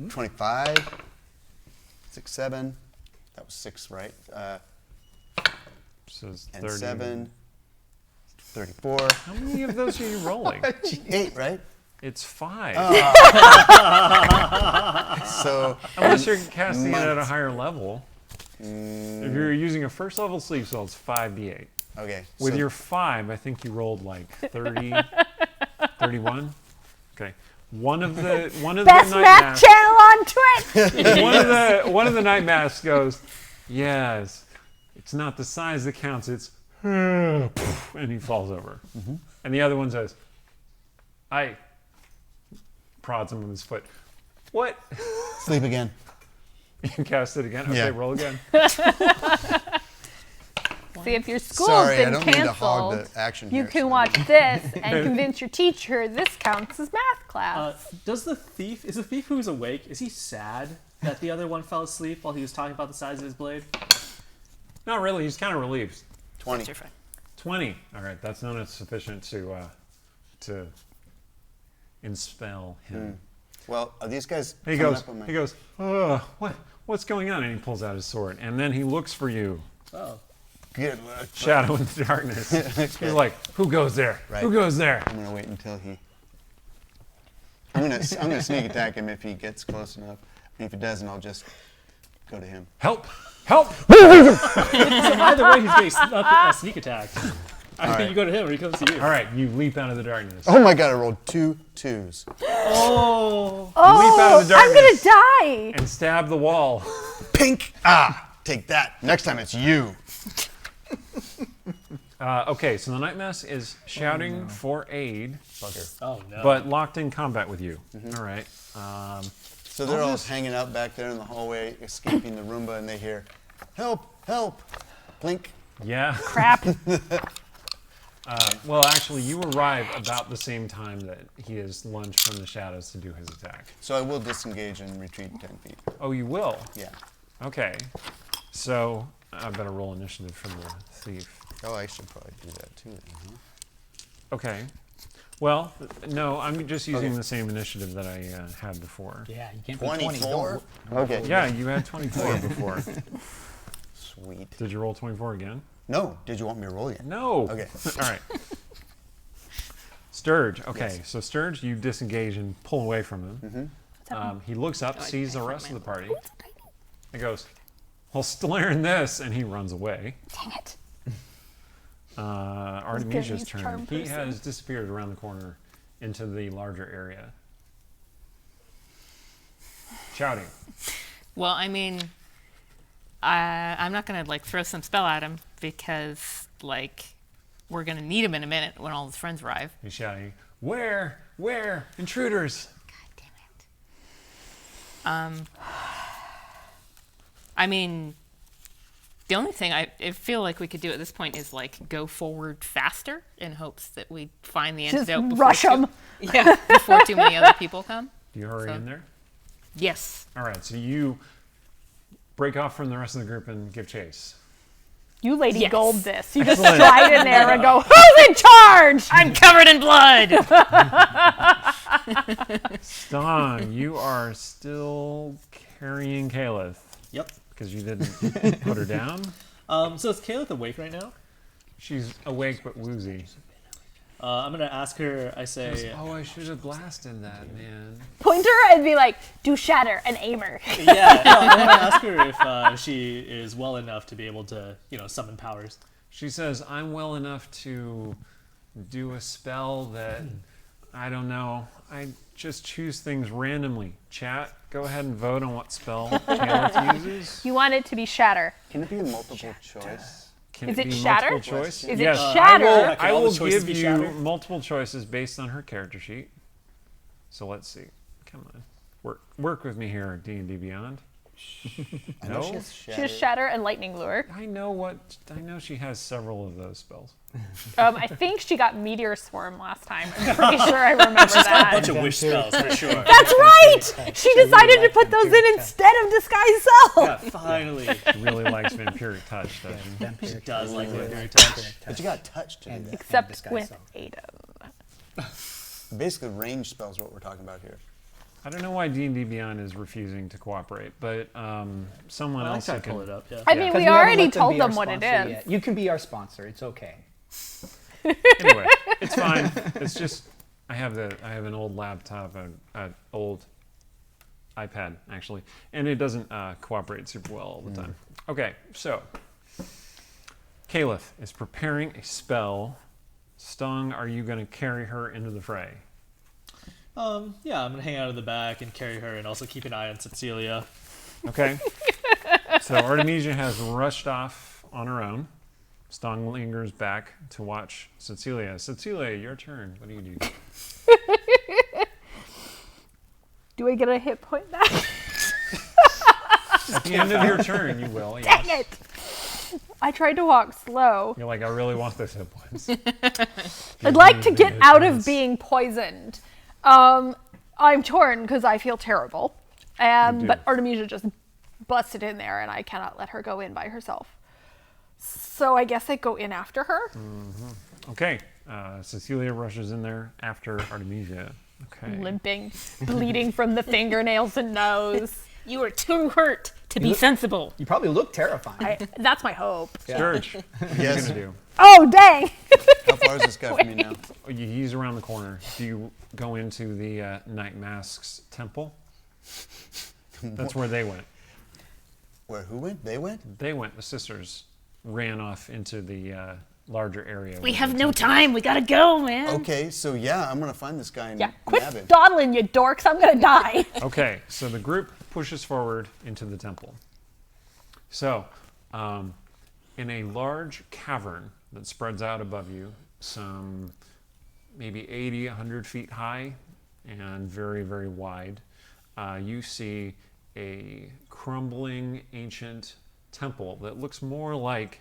25. 6, 7. That was 6, right? So it's And 30. 7. 34. How many of those are you rolling? 8, right? It's 5. So, Unless you're casting it at a months. higher level. If you're using a first level sleep spell, it's 5d8. okay. With so your 5, I think you rolled like 30, 31. Okay. One of the Best night math masks, channel on Twitch. one of the night masks goes, yes, it's not the size that counts, it's and he falls over. And the other one says, I prods him with his foot. What? sleep again. You can cast it again? Okay, Yeah. roll again. See, if your school's Sorry, I been don't mean to hog canceled, the action you here. can watch this and convince your teacher this counts as math class. Is the thief who's awake, is he sad that the other one fell asleep while he was talking about the size of his blade? Not really, he's kind of relieved. 20. You're fine. 20. All right, that's not sufficient to enspell him. Well, are these guys He coming goes, up on my... he goes, what's going on? And he pulls out his sword, and then he looks for you, Oh. Good luck. shadow in the darkness. He's like, who goes there? Right. Who goes there? I'm gonna wait until he. I'm gonna sneak attack him if he gets close enough. And if he doesn't, I'll just go to him. Help! Help! So either way, he's getting sneak attacked. I think you go to him or he comes to you. All right, you leap out of the darkness. Oh my god! I rolled 2 2s. Oh. leap out of the I'm gonna darkness. die. And stab the wall. Pink. Ah! Take that. Next time it's you. Okay, so the Night Mass is shouting for aid, Bugger. Oh no. but locked in combat with you. All right. So they're all hanging out back there in the hallway, escaping the Roomba, and they hear, "Help! Help!" Blink. Yeah. Crap. Well, actually, you arrive about the same time that he has lunged from the shadows to do his attack. So I will disengage and retreat 10 feet. Oh, you will? Yeah. Okay. So I better roll initiative for the thief. Oh, I should probably do that too. Then, huh? Okay. Well, no, I'm just using Okay. the same initiative that I had before. Yeah, you can't be 24. 20. Okay. Yeah, you had 24 before. Sweet. Did you roll 24 again? No. Did you want me to roll again? No. Okay. All right. Sturge. Okay, Yes. so Sturge, you disengage and pull away from him. He looks up, I sees the found rest of my the party, and goes, "Well, still learn this," and he runs away. Dang it. Artemisia's his turn. charm He person. has disappeared around the corner into the larger area. Shouting. Well, I mean, I'm not gonna like throw some spell at him because like we're gonna need him in a minute when all his friends arrive. He's shouting, Where? Intruders! God damn it. I mean, the only thing I feel like we could do at this point is like go forward faster in hopes that we find the Just antidote before rush them. Yeah, before too many other people come. Do you hurry So- in there? Yes. All right, so you break off from the rest of the group and give chase. You Lady Yes. Gold this. You just stride in there and go, who's in charge? I'm covered in blood. Stong, you are still carrying Caliph Yep. because you didn't put her down. So is Caleb awake right now? She's awake but woozy. I'm gonna ask her. I say, Oh, I should have blasted that, man. Point her and be like, do shatter and aim her. yeah. No, I'm gonna ask her if she is well enough to be able to, summon powers. She says, I'm well enough to do a spell that, I don't know, I just choose things randomly. Chat, go ahead and vote on what spell Caliph uses. You want it to be shatter. Can it be a multiple choice? Can Is it it be shatter? multiple choice? Is Yes. it shatter? I all will the choices give be you shatter? multiple choices based on her character sheet. So let's see. Come on. Work with me here, D&D Beyond. I know No? She has shatter and lightning lure. I know she has several of those spells. I think she got meteor swarm last time. I'm pretty sure I remember A that. bunch of wish spells for sure. That's right! She decided to put those in instead of disguise self. Yeah, finally. She really likes Vampiric Touch, though. She does like Vampiric Touch. But you got touch to do that. Except with Ada. Basically, range spells what we're talking about here. I don't know why D&D Beyond is refusing to cooperate, but someone Well, I else try who to pull can... it up. Yeah. I mean, Because we haven't already let told be our them what it sponsor is. yet. You can be our sponsor. It's okay. Anyway, it's fine. It's just I have an old laptop, an old iPad actually, and it doesn't cooperate super well all the time. Okay, so Caliph is preparing a spell. Stong, are you going to carry her into the fray? Yeah, I'm gonna hang out in the back and carry her, and also keep an eye on Cecilia. Okay. So Artemisia has rushed off on her own. Stong lingers back to watch Cecilia. Cecilia, your turn. What do you do? Do I get a hit point back? At the end of your turn, you will. Dang Yes. it! I tried to walk slow. You're like, I really want those hit points. I'd like to get out of points. being poisoned. I'm torn because I feel terrible. do. But Artemisia just busted in there and I cannot let her go in by herself. So I guess I go in after her. Okay. Cecilia rushes in there after Artemisia. Okay. Limping, bleeding from the fingernails and nose. You are too hurt to be sensible. You probably look terrifying. That's my hope. Sturge, what are you Yes. going to do? Oh, dang! How far is this guy from me now? Oh, he's around the corner. Do you go into the Night Masks temple? That's where they went. Where? Who went? They went? They went. The sisters ran off into the larger area. We where have the no temple- time. We gotta go, man. Okay, so yeah, I'm gonna find this guy and Yeah, quit nab him. dawdling, you dorks. I'm gonna die. Okay, so the group pushes forward into the temple. So, in a large cavern that spreads out above you, some maybe 80, 100 feet high and very, very wide, you see a crumbling ancient temple that looks more like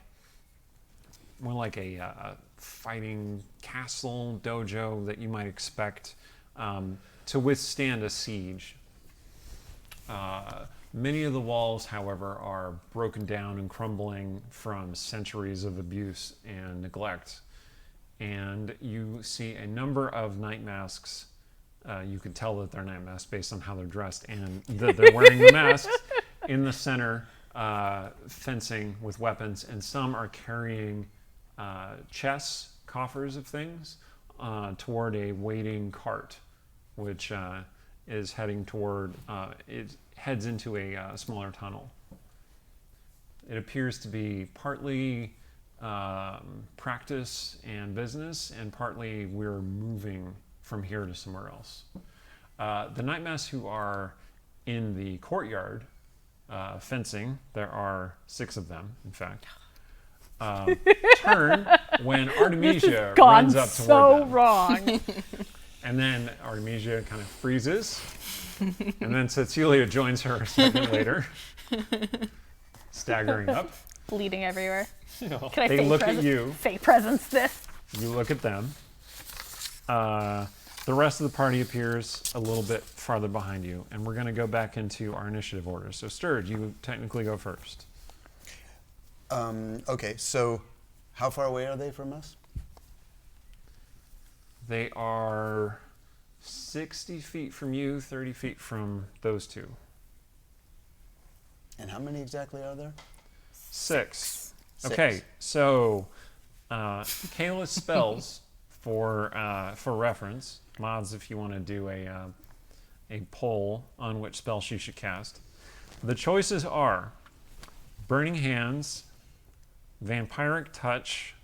a fighting castle dojo that you might expect to withstand a siege. Many of the walls, however, are broken down and crumbling from centuries of abuse and neglect. And you see a number of night masks. You can tell that they're night masks based on how they're dressed and that they're wearing the masks in the center, fencing with weapons, and some are carrying chests, coffers of things, toward a waiting cart, which is heading toward, it heads into a smaller tunnel. It appears to be partly practice and business, and partly we're moving from here to somewhere else. The night masks who are in the courtyard fencing, there are 6 of them, in fact, turn when Artemisia Gone runs up toward so them. wrong. And then Artemisia kind of freezes, and then Cecilia joins her a second later, staggering up. Bleeding everywhere. Can I They fake look at presence? you. Fake presence this. You look at them. The rest of the party appears a little bit farther behind you, and we're going to go back into our initiative order. So, Sturge, you technically go first. Okay, so how far away are they from us? They are 60 feet from you, 30 feet from those two. And how many exactly are there? 6. Six. Okay, so Kayla's spells for reference, mods if you want to do a poll on which spell she should cast. The choices are Burning Hands, Vampiric Touch,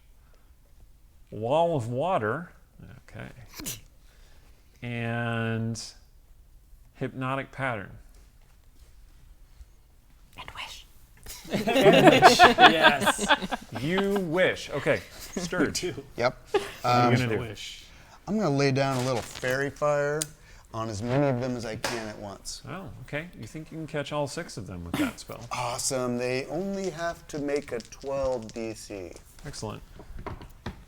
Wall of Water, okay, and Hypnotic Pattern. And wish. Yes. You wish. Okay, Sturge. Yep. What are you I gonna do? wish. I'm going to lay down a little fairy fire on as many of them as I can at once. Oh, okay. You think you can catch all 6 of them with that spell? Awesome. They only have to make a 12 DC. Excellent.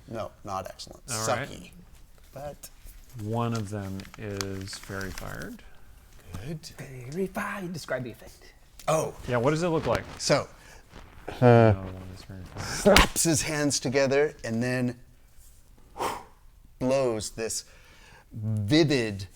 No, not excellent. All Sucky. right. But One of them is fairy fired. good. Very fine. Describe the effect. Oh, Yeah, what does it look like? so No, one is fairy fired. slaps his hands together and then blows this vivid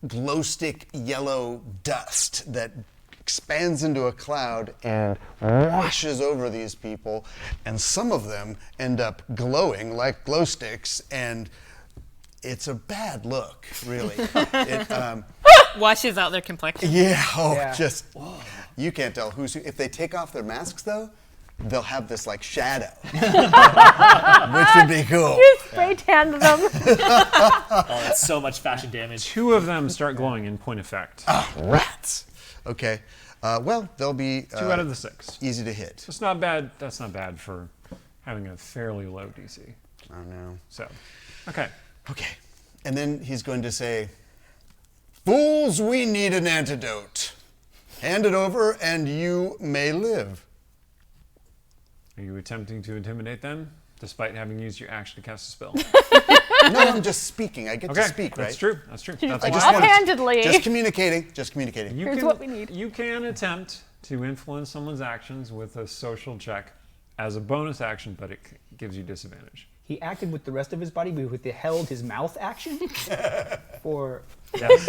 glow stick yellow dust that expands into a cloud and washes over these people, and some of them end up glowing like glow sticks, and it's a bad look, really. Washes out their complexion. Yeah. Just you can't tell who's who. If they take off their masks, though, they'll have this like shadow, which would be cool. You spray tanned them. Oh, that's so much fashion damage. 2 of them start glowing in point effect. Rats. Okay. Well, they'll be 2 out of the 6. easy to hit. That's not bad. That's not bad for having a fairly low DC. I don't know. So, okay. Okay. And then he's going to say, "Fools, we need an antidote. Hand it over and you may live." Are you attempting to intimidate them, despite having used your action to cast a spell? No, I'm just speaking. I get Okay, to speak, right? that's true. That's true. That's I why just wanted- Offhandedly. Just communicating. Just communicating. you Here's can, what we need. You can attempt to influence someone's actions with a social check as a bonus action, but it gives you disadvantage. He acted with the rest of his body, but withheld his mouth action for. Yes.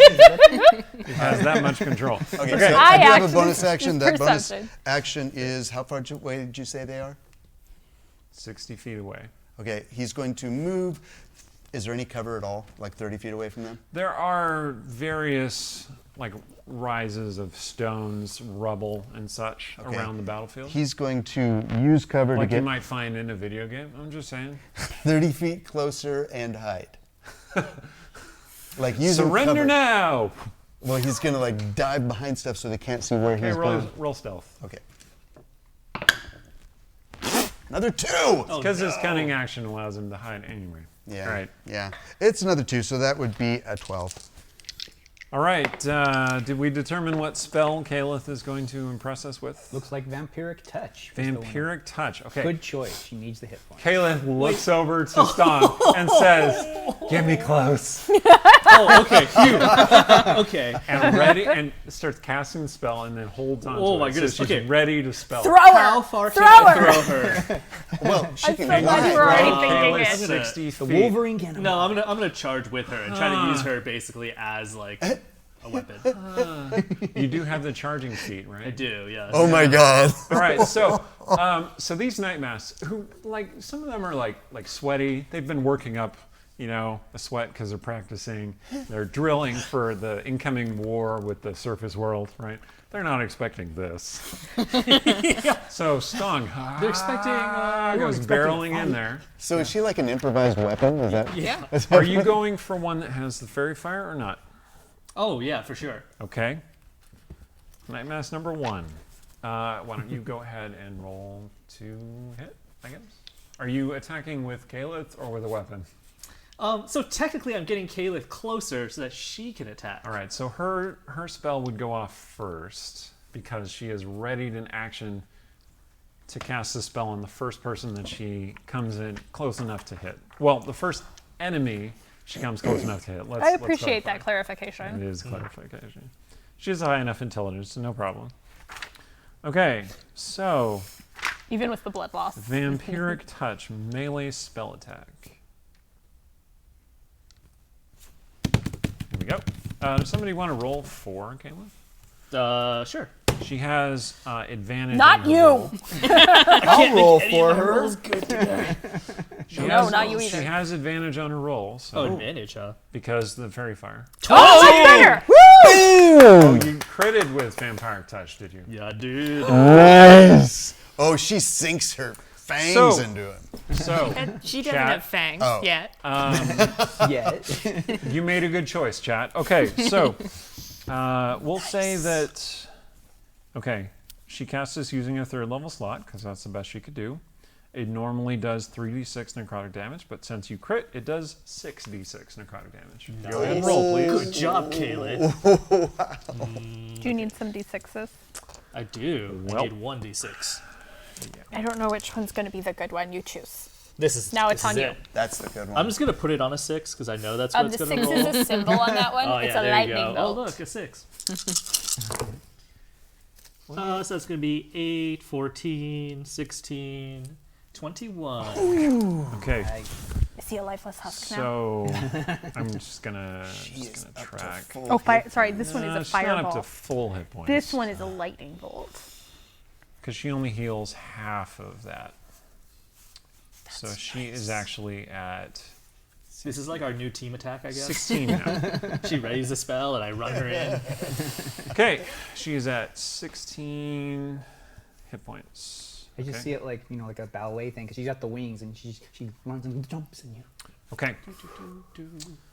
He has that much control. Okay, Okay. so I I do have a action bonus action. That bonus perception. action is, how far away did you say they are? 60 feet away. Okay, he's going to move. Is there any cover at all, like 30 feet away from them? There are various like rises of stones, rubble, and such Okay. around the battlefield. He's going to use cover Like to you get might find in a video game. I'm just saying. 30 feet closer and hide. Like using Surrender cover. now. Well, he's going to like dive behind stuff so they can't see where Okay, he's going. roll stealth. Okay. Another 2. Because his cunning action allows him to hide anyway. Yeah. All right. Yeah. It's another 2, so that would be a 12. All right. Did we determine what spell Caliph is going to impress us with? Looks like vampiric touch. was the one. Vampiric touch. Okay. Good choice. She needs the hit point. Caliph looks over to Stomp and says, "Get me close." Oh, okay. Phew. Okay. And ready, and starts casting the spell, and then holds on. Oh to my it. goodness, So she's okay. ready to spell. Throw her. How far Throw can I her. throw her? Well, she can so glad you were fly. already thinking Caliph it. 60 The feet. Wolverine can. No, I'm gonna charge with her and try to use her basically as like a weapon. You do have the charging feat, right? I do, yes. Oh my god. All right, so so these night masks, who like some of them are like sweaty. They've been working up, a sweat because they're practicing. They're drilling for the incoming war with the surface world, right? They're not expecting this. So Stong, They're expecting. goes barreling in there. So is she like an improvised weapon? Is that? Yeah. Are you going for one that has the fairy fire or not? Oh yeah, for sure. Okay. Night mask number 1. Why don't you go ahead and roll to hit, I guess? Are you attacking with Caliph or with a weapon? So technically, I'm getting Caliph closer so that she can attack. All right, so her spell would go off first because she is readied in action to cast the spell on the first person that she comes in close enough to hit. Well, the first enemy she comes close enough to hit. I appreciate that clarification. It is clarification. She has a high enough intelligence, so no problem. Okay, so Even with the blood loss. Vampiric touch, melee spell attack. Here we go. Does somebody want to roll for Caleb? Sure. She has advantage. Not on her you. roll. I'll roll for her. She No, has- not you She either. has advantage on her roll, so Oh, advantage, huh? because the fairy fire. Oh, much better. Oh, you critted with vampiric touch, did you? Yeah, dude. Nice. Oh, she sinks her fangs So- into him. So She doesn't Chat. have fangs Oh. yet. Yeah. you made a good choice, chat. Okay, so we'll say that. Okay, she casts this using a 3rd level slot because that's the best she could do. It normally does 3d6 necrotic damage, but since you crit, it does 6d6 necrotic damage. Go ahead and roll, please. Good job, Kaylee. Do you need some d6s? I do. Well. I need 1d6. I don't know which one's going to be the good one. You choose. This is Now this it's on is you. it. That's the good one. I'm just gonna put it on a 6 because I know that's what The it's 6 gonna roll. is a symbol on that one. Oh It's yeah, a there lightning you go. bolt. Oh look, a 6. So that's gonna be 8, 14, 16, 21. Okay, I see a lifeless husk now. so I'm just gonna She is up to track. full Oh, fire! hit Sorry, this one is a She's not up to fireball. full hit points. This one is a lightning bolt. Because she only heals half of that. So she is actually at This is like our new team attack, I guess. 16 now. She readies a spell and I run her in. Okay, she is at 16 hit points. I just Okay. see it like, you know, like a ballet thing, because she's got the wings and she runs and jumps in you. Okay,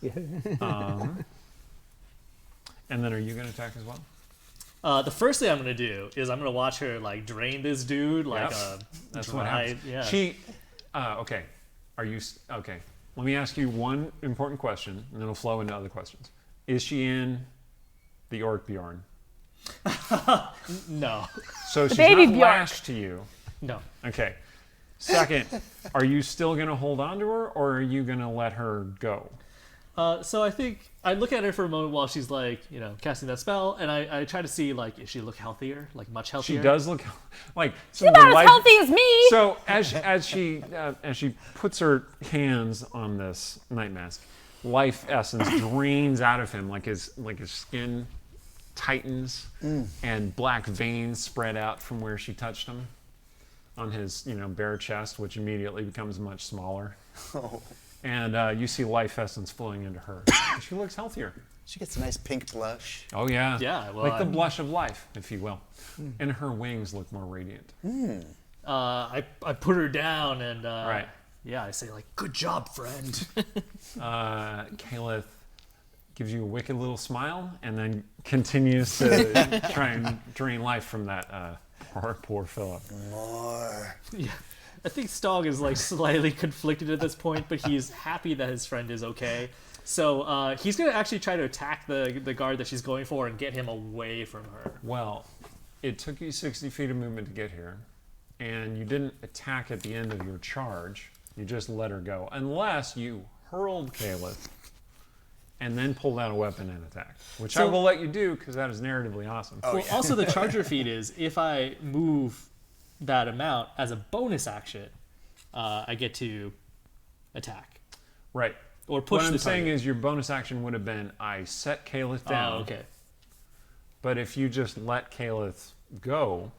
Yeah. and then are you going to attack as well? The first thing I'm gonna do is I'm gonna watch her like drain this dude like Yep. a That's dry, what happens. Yeah. She, okay. Are you, okay. Let me ask you one important question, and then it'll flow into other questions. Is she in the Orc Bjorn? No. So she's baby not Bjork. lashed to you. No. Okay. Second, are you still going to hold on to her, or are you going to let her go? So I think I look at her for a moment while she's like, you know, casting that spell, and I try to see like, if she look healthier, like much She healthier. does look like She's about as healthy as me. So as she puts her hands on this night mask, life essence drains out of him, like his skin tightens, and black veins spread out from where she touched him on his bare chest, which immediately becomes much smaller. Oh. And you see life essence flowing into her. She looks healthier. She gets a nice pink blush. Oh yeah. Yeah, well, like the I'm- blush of life, if you will. And her wings look more radiant. I put her down and Right. yeah, I say like, good job, friend. Caleth gives you a wicked little smile and then continues to try and drain life from that poor Philip. More. Yeah. I think Stog is like slightly conflicted at this point, but he's happy that his friend is okay. So he's gonna actually try to attack the guard that she's going for and get him away from her. Well, it took you 60 feet of movement to get here, and you didn't attack at the end of your charge. You just let her go, unless you hurled Caleth and then pulled out a weapon and attacked, which I So- will let you do because that is narratively awesome. Oh, Well, yeah. also the charger feat is if I move that amount as a bonus action, I get to attack Right. or push What I'm the saying target. is your bonus action would have been I set Caleth down. Oh, okay. But if you just let Caleth go,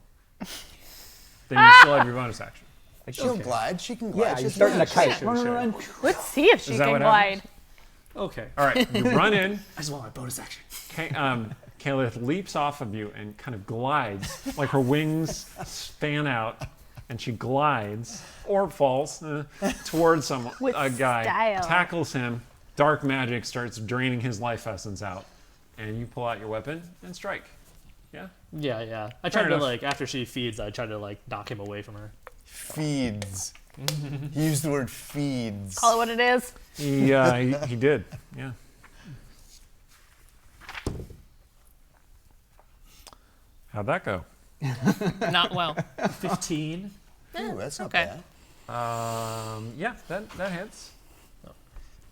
then you still have your bonus action. Like, She'll okay. glide. She can glide. Yeah, She's you're starting to nice. kite. Sure, Run, sure. run, run. Let's see if she Is that can what glide. happens? Okay. All right, you run in. I just want my bonus action. Caleth leaps off of you and kind of glides, like her wings fan out, and she glides or falls towards someone. With a guy style. tackles him. Dark magic starts draining his life essence out, and you pull out your weapon and strike. Yeah. Yeah, yeah. I Fair tried to enough. like after she feeds, I tried to like knock him away from her. Feeds. He used the word feeds. Call it what it is. He did. Yeah. How'd that go? Not well. 15. Ooh, that's not okay. bad. Yeah, that hits.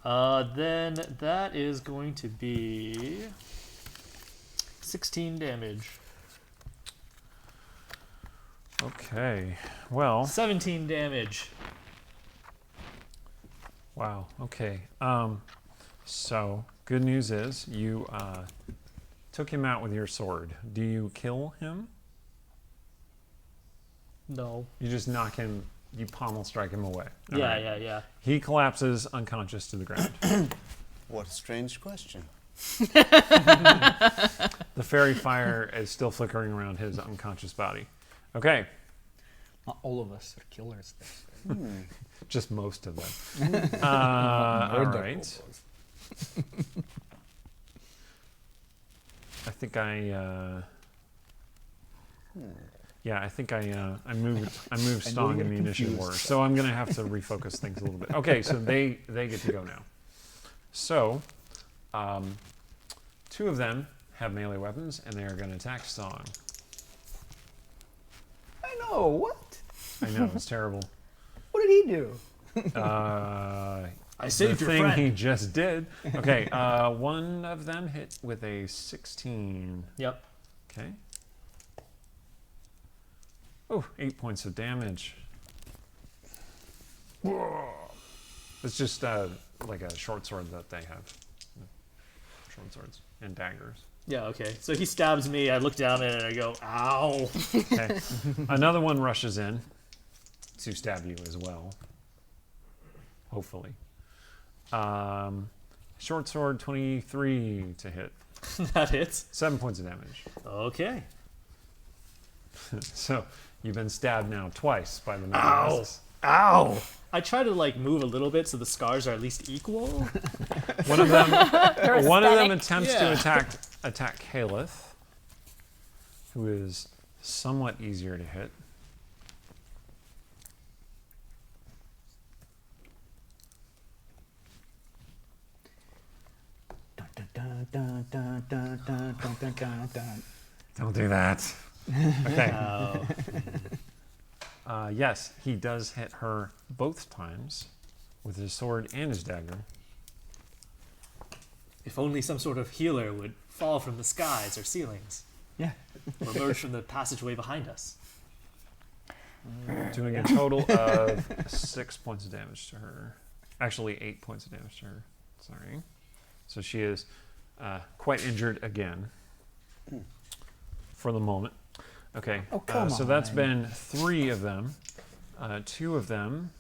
Then that is going to be 16 damage. Okay. Well, 17 damage. wow. Okay. So, good news is you took him out with your sword. Do you kill him? No. You just knock him, you pommel strike him away. All Yeah, right. yeah. He collapses unconscious to the ground. What a strange question. The fairy fire is still flickering around his unconscious body. Okay, Not all of us are killers. just most of them. All right. I think I moved Stong in the initiative order, so I'm gonna have to refocus things a little bit. Okay, so they get to go now. So, two of them have melee weapons, and they are going to attack Stong. I know. What? I know, it's terrible. What did he do? I The saved your thing friend. he just did. Okay, one of them hit with a 16. Yep. Okay. Oh, 8 points of damage. Whoa. It's just like a short sword that they have. Short swords and daggers. Yeah, okay. So he stabs me, I look down at it, and I go, ow. Okay. Another one rushes in to stab you as well. Hopefully. Short sword, 23 to hit. That hits. 7 points of damage. Okay. So you've been stabbed now twice by the Ow. Magus. Ow. I try to like move a little bit so the scars are at least equal. One of them aesthetic. attempts Yeah. to attack Caliph, who is somewhat easier to hit. Dun, dun, dun, dun, dun, dun, dun, dun, dun. Don't do that. Okay. Ow. Yes, he does hit her both times with his sword and his dagger. If only some sort of healer would fall from the skies or ceilings, Yeah. or emerge from the passageway behind us. Doing a total of 6 points of damage to her. Actually, 8 points of damage to her. Sorry. So she is quite injured again for the moment. Okay. Oh, come so that's on. been 3 of them. 2 of them,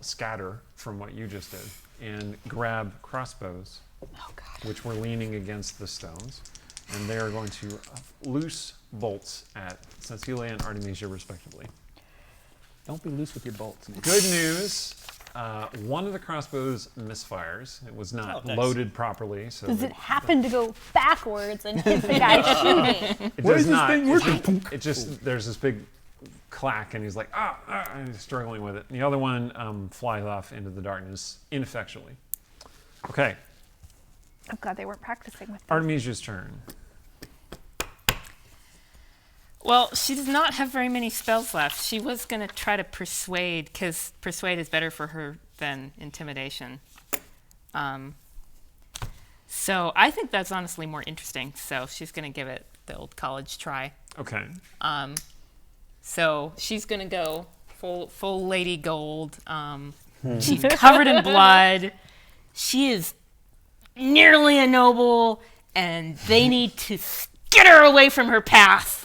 scatter from what you just did and grab crossbows, which were leaning against the stones. And they are going to loose bolts at Cecilia and Artemisia, respectively. Don't be loose with your bolts, man. Good news. One of the crossbows misfires. It was not Oh, nice. loaded properly, so Does it happen to go backwards and hit the guy shooting? it Why does is this not. thing working? It just there's this big clack, and he's like and he's struggling with it. And the other one flies off into the darkness ineffectually. Okay, Oh god, they weren't practicing with this. Artemisia's turn. Well, she does not have very many spells left. She was going to try to persuade, because persuade is better for her than intimidation. So I think that's honestly more interesting. So she's going to give it the old college try. Okay. So she's going to go full Lady Gold. She's covered in blood. She is nearly a noble, and they need to get her away from her path.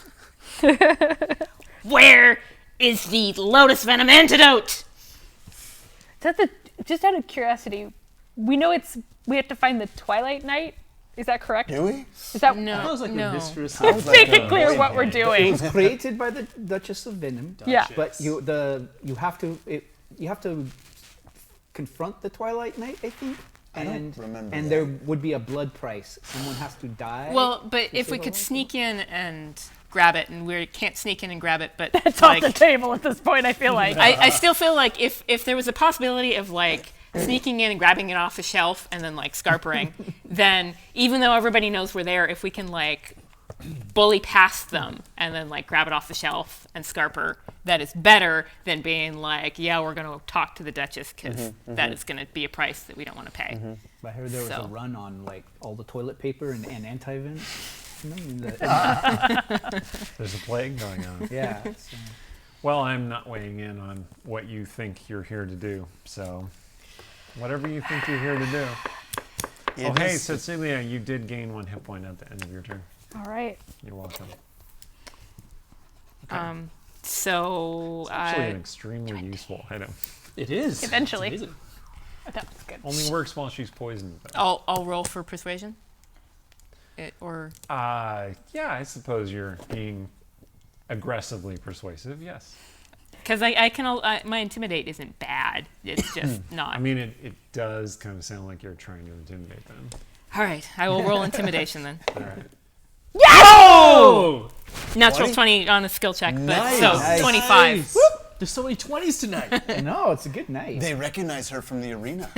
Where is the lotus venom antidote? Just out of curiosity, we know we have to find the Twilight Knight. Is that correct? Do we? Is that No, That was like no. the mistress. Let's make it clear what we're It doing. was created by the Duchess of Venom. Yeah. But you have to confront the Twilight Knight, I think. I don't And, remember and that. there would be a blood price. Someone has to die. Well, but to if we save could a life? sneak in and grab it, and we can't sneak in and grab it, but It's off the table at this point, I feel like. I still feel like if there was a possibility of like sneaking in and grabbing it off a shelf and then like scarpering, then even though everybody knows we're there, if we can like bully past them and then like grab it off the shelf and scarper, that is better than being like, yeah, we're going to talk to the Duchess because that is going to be a price that we don't want to pay. I heard there was So. a run on like all the toilet paper and anti-venom. catching them. There's a plague going on. Yeah. Well, I'm not weighing in on what you think you're here to do. So, whatever you think you're here to do. Hey, Cecilia, you did gain 1 hit point at the end of your turn. All right. You're welcome. So It's actually an extremely useful item. It is. Eventually. It's amazing. That was good. Only works while she's poisoned. Though. I'll roll for persuasion. Yeah, I suppose you're being aggressively persuasive. Yes. Because my intimidate isn't bad. It's just not. I mean, it does kind of sound like you're trying to intimidate them. All right, I will roll intimidation then. All right. Oh! Natural 20 on a skill check, but Nice. so Nice. 25. Nice. There's so many 20s tonight. No, it's a good night. They recognize her from the arena.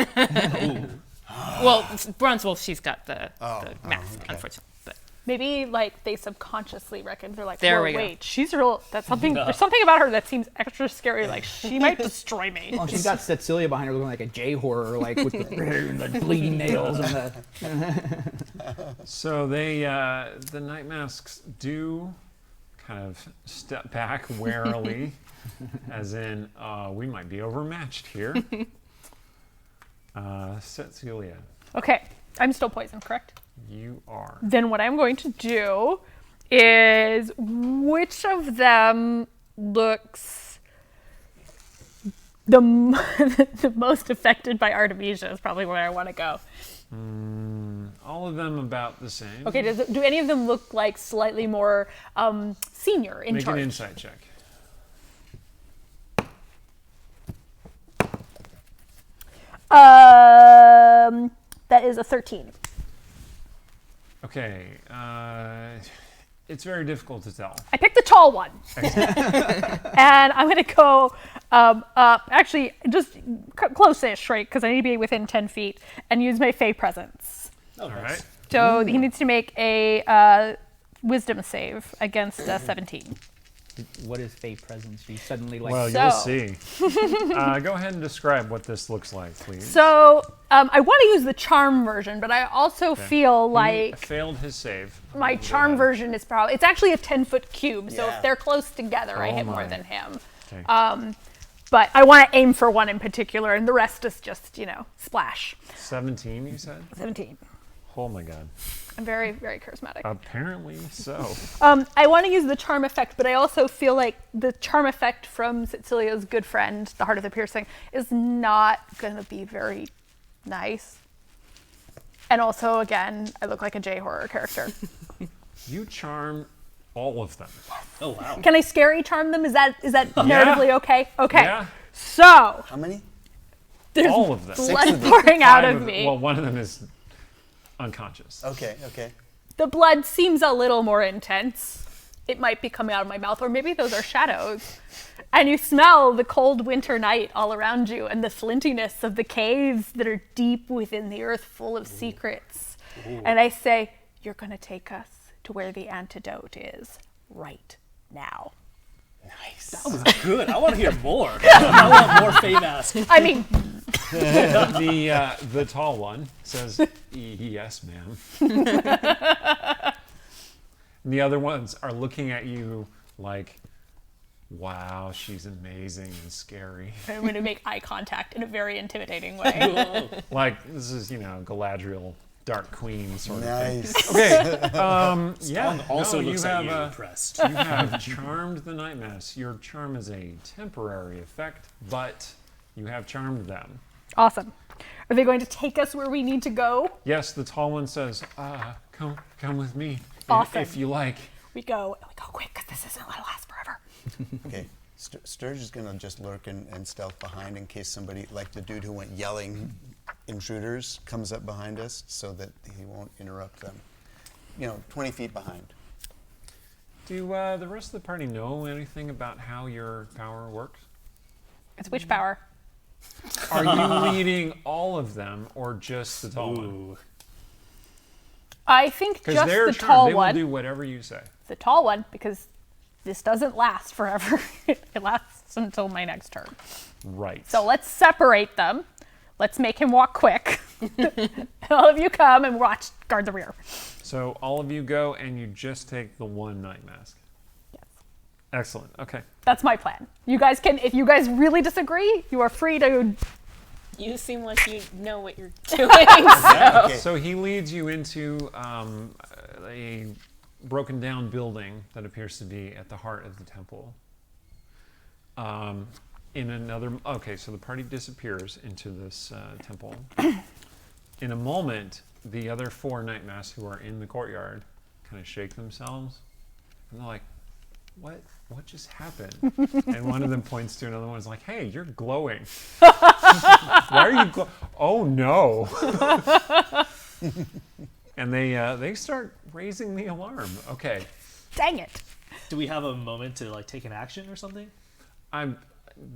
Well, Bronze Wolf, she's got the mask, okay. unfortunately. But Maybe like they subconsciously reckon they're like, There whoa, we go. wait, she's real. That's something. There's something about her that seems extra scary. Like she might destroy me. Oh, she's got Cecilia behind her looking like a J horror, like with the bleeding nails and the. So the night masks do kind of step back warily, as in we might be overmatched here. Cecilia, Okay, I'm still poisoned, correct? you are. Then what I'm going to do is which of them looks the most affected by Artemisia is probably where I want to go. All of them about the same. Okay, do any of them look like slightly more senior in Make charge? an insight check. That is a 13. Okay. It's very difficult to tell. I picked the tall one. And I'm going to go up, actually, just close-ish, right? Because I need to be within 10 feet and use my Fey Presence. Oh, All right. So he needs to make a wisdom save against 17. What is Fey presence? She suddenly like. Well, So- you'll see. Go ahead and describe what this looks like, please. So I want to use the charm version, but I also feel He like failed his save. my Go charm ahead. version is probably, it's actually a 10-foot cube. So Yeah. if they're close together, I Oh hit my. more than him. Okay. But I want to aim for one in particular, and the rest is just, splash. 17, you said? 17. Oh my god. I'm very, very charismatic. Apparently so. I want to use the charm effect, but I also feel like the charm effect from Cecilia's good friend, the Heart of the Piercing, is not going to be very nice. And also, again, I look like a J-horror character. You charm all of them. Oh, wow. Can I scary charm them? Is that narratively okay? Okay. Yeah. So, How many? there's All of them. blood of them. pouring out Five of me. Well, one of them is unconscious. Okay. The blood seems a little more intense. It might be coming out of my mouth, or maybe those are shadows. And you smell the cold winter night all around you and the flintiness of the caves that are deep within the earth full of secrets. And I say, you're going to take us to where the antidote is right now. Nice. That was good. I want to hear more. I want more Fey Mask. I mean, The tall one says, "Yes, ma'am." And the other ones are looking at you like, "Wow, she's amazing and scary." I'm going to make eye contact in a very intimidating way. Whoa. Like this is, Galadriel, Dark Queen sort of thing. Nice. Okay. Yeah. Also no, looks you at have you impressed. you have charmed the night mass. Your charm is a temporary effect, but you have charmed them. Awesome. Are they going to take us where we need to go? Yes, the tall one says, come with me, Awesome. if you like." We go quick, because this isn't going to last forever. Okay. Sturge is gonna just lurk and stealth behind in case somebody, like the dude who went yelling intruders, comes up behind us so that he won't interrupt them. 20 feet behind. Do the rest of the party know anything about how your power works? It's witch power. Are you leading all of them or just the tall one? Ooh. I think Because just they're the charmed. tall They will one. do whatever you say. The tall one, because this doesn't last forever. It lasts until my next turn. Right. So let's separate them. Let's make him walk quick. All of you come and guard the rear. So all of you go, and you just take the one night mask. Yes. Excellent. Okay. That's my plan. You guys can, if you guys really disagree, you are free to. You seem like you know what you're doing. So. Okay. So he leads you into a broken down building that appears to be at the heart of the temple. So the party disappears into this temple. In a moment, the other 4 night masks who are in the courtyard kind of shake themselves, and they're like, what just happened? And one of them points to another one, is like, hey, you're glowing. Why are you oh no. And they start raising the alarm. Okay. Dang it. Do we have a moment to like take an action or something?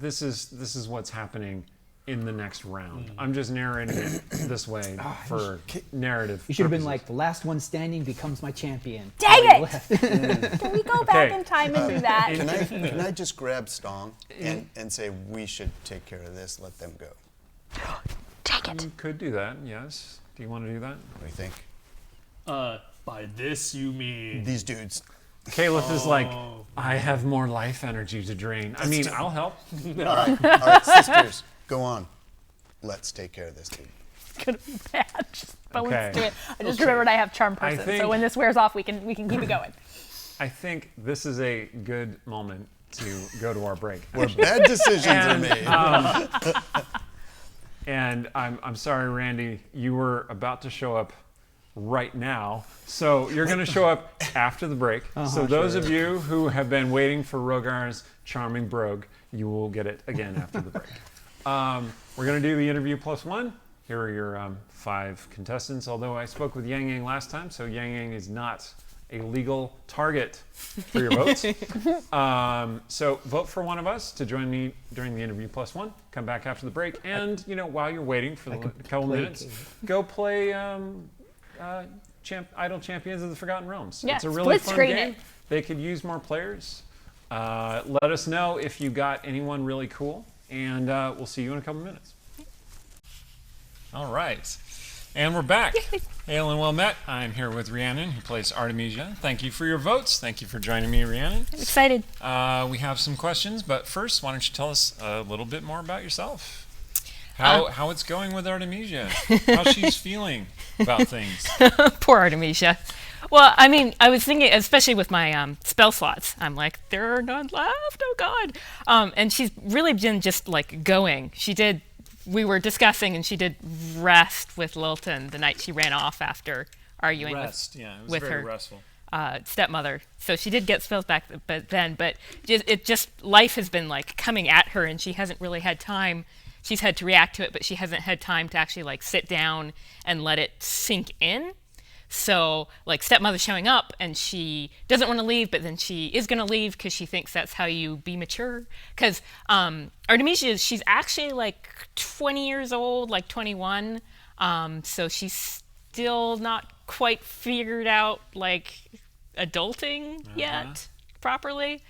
This is what's happening in the next round. I'm just narrating it this way for narrative. You should have been purposes. like, the last one standing becomes my champion. Dang Nobody it! left. Can we go back Okay. in time and do that? Can I just grab Stong and say we should take care of this? Let them go. Dang it. You could do that, yes. Do you want to do that? What do you think? By this you mean? These dudes. Caliph is like, I have more life energy to drain. I mean, I'll help. All right, sisters, go on. Let's take care of this dude. It's gonna be bad. But Okay. let's do it. I just remembered I have charm I person, think- so when this wears off, we can keep it going. I think this is a good moment to go to our break. Where bad decisions are made. And I'm sorry, Randy, you were about to show up right now. So you're going to show up after the break. So those of you who have been waiting for Rogar's charming brogue, you will get it again after the break. We're going to do the interview plus 1. Here are your 5 contestants, although I spoke with Yang Yang last time, so Yang Yang is not a legal target for your votes. So vote for one of us to join me during the interview plus 1. Come back after the break, and while you're waiting for the couple minutes, go play Idle Champions of the Forgotten Realms. Yeah, it's a really split fun screen game. it. They could use more players. Let us know if you got anyone really cool, and we'll see you in a couple minutes. All right. And we're back. Hail and well met. I'm here with Rhiannon, who plays Artemisia. Thank you for your votes. Thank you for joining me, Rhiannon. I'm excited. We have some questions, but first, why don't you tell us a little bit more about yourself? How it's going with Artemisia? How she's feeling about things? Poor Artemisia. Well, I mean, I was thinking, especially with my spell slots, I'm like, there are none left. Oh God. And she's really been just like going. We were discussing, and she did rest with Lilton the night she ran off after arguing Yeah, it was with very her restful. stepmother. So she did get spells back, but life has been like coming at her, and she hasn't really had time. She's had to react to it, but she hasn't had time to actually like sit down and let it sink in. So like stepmother showing up, and she doesn't want to leave, but then she is going to leave because she thinks that's how you be mature. Because Artemisia, she's actually like 20 years old, like 21. So she's still not quite figured out like adulting yet properly.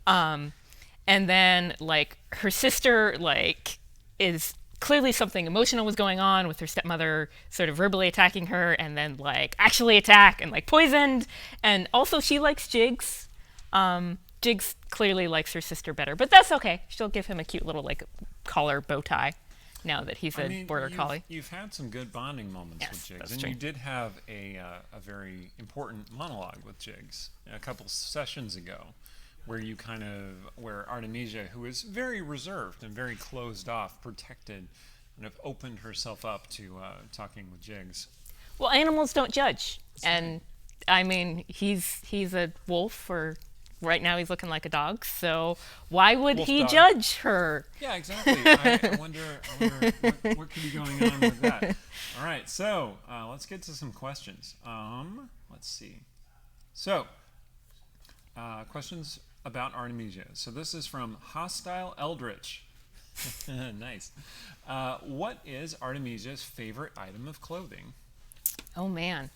And then like her sister like is clearly something emotional was going on with her stepmother sort of verbally attacking her, and then like actually attack and like poisoned. And also she likes Jigs. Jigs clearly likes her sister better, but that's okay. She'll give him a cute little like collar bow tie now that he's a border collie. You've had some good bonding moments Yes, with Jigs, that's and true. you did have a very important monologue with Jigs a couple sessions ago, where Artemisia, who is very reserved and very closed off, protected, and have opened herself up to talking with Jigs. Well, animals don't judge, and I mean he's a wolf, or right now he's looking like a dog. So why would Wolf he dog. judge her? Yeah, exactly. I wonder what could be going on with that. All right, so let's get to some questions. Let's see. So, questions about Artemisia. So this is from Hostile Eldritch. Nice. What is Artemisia's favorite item of clothing? Oh man.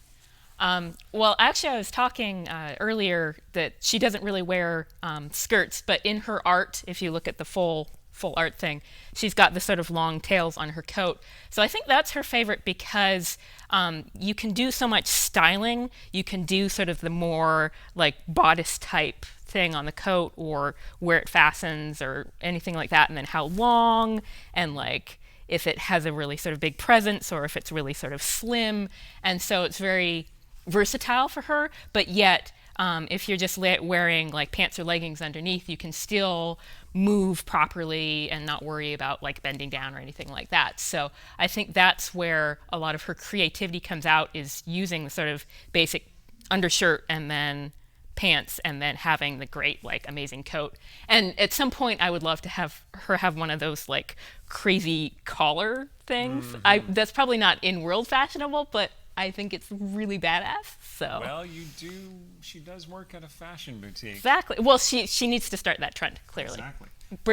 Well, actually, I was talking earlier that she doesn't really wear skirts, but in her art, if you look at the full full art thing. She's got the sort of long tails on her coat. So I think that's her favorite because you can do so much styling. You can do sort of the more like bodice type thing on the coat or where it fastens or anything like that, and then how long, and like if it has a really sort of big presence or if it's really sort of slim. And so it's very versatile for her, but yet if you're just wearing like pants or leggings underneath, you can still move properly and not worry about like bending down or anything like that. So I think that's where a lot of her creativity comes out, is using the sort of basic undershirt and then pants and then having the great like amazing coat. And at some point I would love to have her have one of those like crazy collar things. That's probably not in world fashionable, but I think it's really badass. So Well, she does work at a fashion boutique. exactly. Well, she needs to start that trend, clearly. Exactly.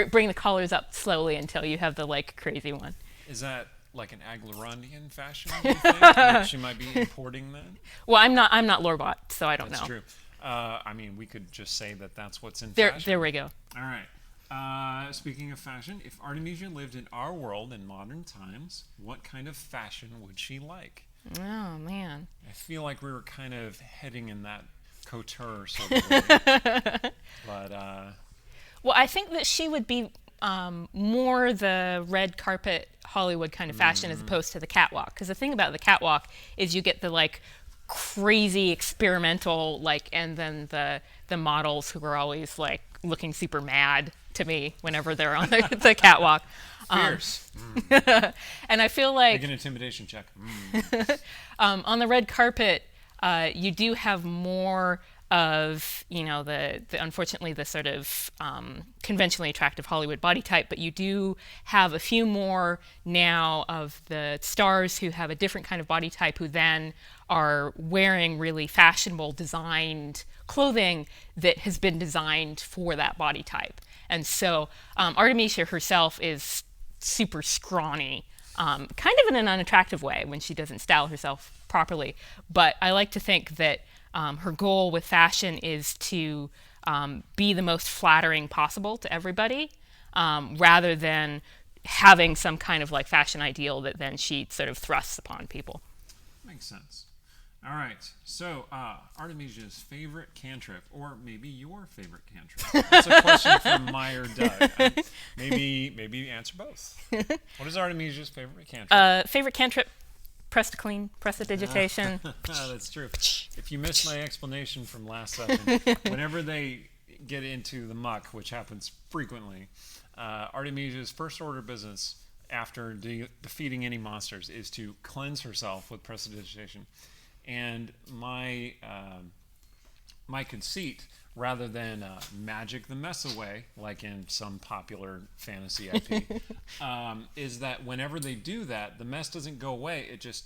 Bring the collars up slowly until you have the like crazy one. Is that like an Aglarondian fashion, do you think? That she might be importing that? Well, I'm not Lorebot, so I don't That's know. true. I mean, we could just say that that's what's in There fashion. we go. All right. Speaking of fashion, if Artemisia lived in our world in modern times, what kind of fashion would she like? Oh man. I feel like we were kind of heading in that couture sort of way. But, Well, I think that she would be more the red carpet Hollywood kind of fashion as opposed to the catwalk. Because the thing about the catwalk is you get the like crazy experimental like, and then the models who are always like looking super mad to me whenever they're on the catwalk. fierce. And I feel like Make an intimidation check. on the red carpet, you do have more of, you know, the unfortunately the sort of conventionally attractive Hollywood body type, but you do have a few more now of the stars who have a different kind of body type, who then are wearing really fashionable designed clothing that has been designed for that body type. And so Artemisia herself is super scrawny, kind of in an unattractive way when she doesn't style herself properly. But I like to think that her goal with fashion is to be the most flattering possible to everybody, rather than having some kind of like fashion ideal that then she sort of thrusts upon people. Makes sense. All right. So, Artemisia's favorite cantrip, or maybe your favorite cantrip. That's a question from Meyer Doug. Maybe answer both. What is Artemisia's favorite cantrip? Favorite cantrip: prestidigitation. That's true. If you missed my explanation from last session, whenever they get into the muck, which happens frequently, Artemisia's first order of business after defeating any monsters is to cleanse herself with prestidigitation. And my conceit, rather than magic the mess away, like in some popular fantasy IP, is that whenever they do that, the mess doesn't go away, it just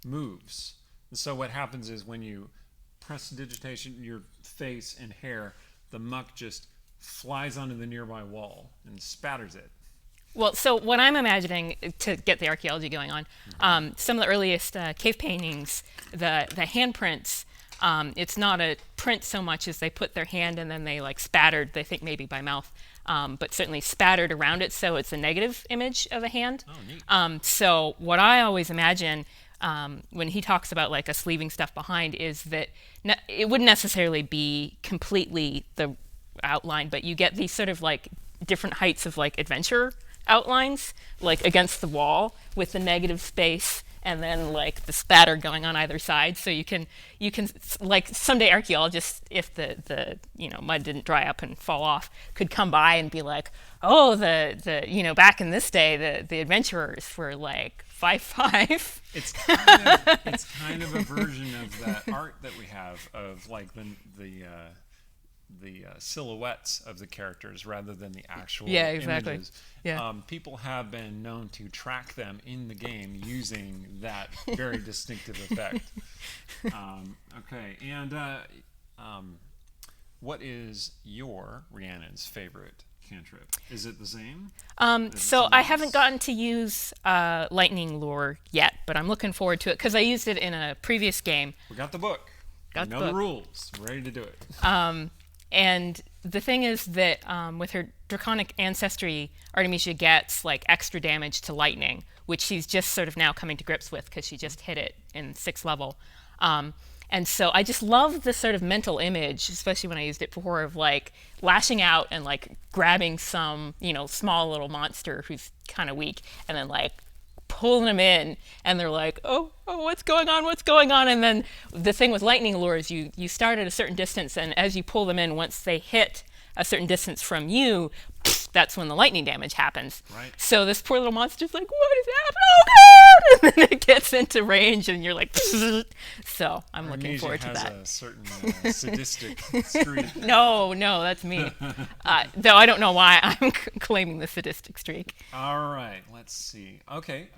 moves. And so what happens is when you prestidigitation your face and hair, the muck just flies onto the nearby wall and spatters it. Well, so what I'm imagining, to get the archaeology going on, some of the earliest cave paintings, the handprints, it's not a print so much as they put their hand and then they like spattered, they think maybe by mouth, but certainly spattered around it, so it's a negative image of a hand. Oh, neat. So what I always imagine when he talks about like us leaving stuff behind is that it wouldn't necessarily be completely the outline, but you get these sort of like different heights of like adventure outlines, like against the wall with the negative space and then like the spatter going on either side. So you can like someday archaeologists, if the mud didn't dry up and fall off, could come by and be like, oh, the back in this day the adventurers were like 5'5". It's kind of a version of that art that we have of like the silhouettes of the characters rather than the actual exactly. images. Yeah. People have been known to track them in the game using that very distinctive effect. Okay, and what is your Rhiannon's favorite cantrip? Is it the same? So I haven't gotten to use lightning lure yet, but I'm looking forward to it because I used it in a previous game. We got the book. Got we know the the book. rules. We're ready to do it. And the thing is that with her draconic ancestry, Artemisia gets like extra damage to lightning, which she's just sort of now coming to grips with because she just hit it in 6th level. And so I just love this sort of mental image, especially when I used it before, of like lashing out and like grabbing some, small little monster who's kind of weak, and then like pulling them in, and they're like, oh, what's going on? And then the thing with lightning lures, you start at a certain distance, and as you pull them in, once they hit a certain distance from you, that's when the lightning damage happens. Right. So this poor little monster's like, what is happening? Oh God! And then it gets into range, and you're like, so I'm looking forward to that. Has a certain sadistic streak. No, that's me. Though I don't know why I'm claiming the sadistic streak. All right, let's see. Okay,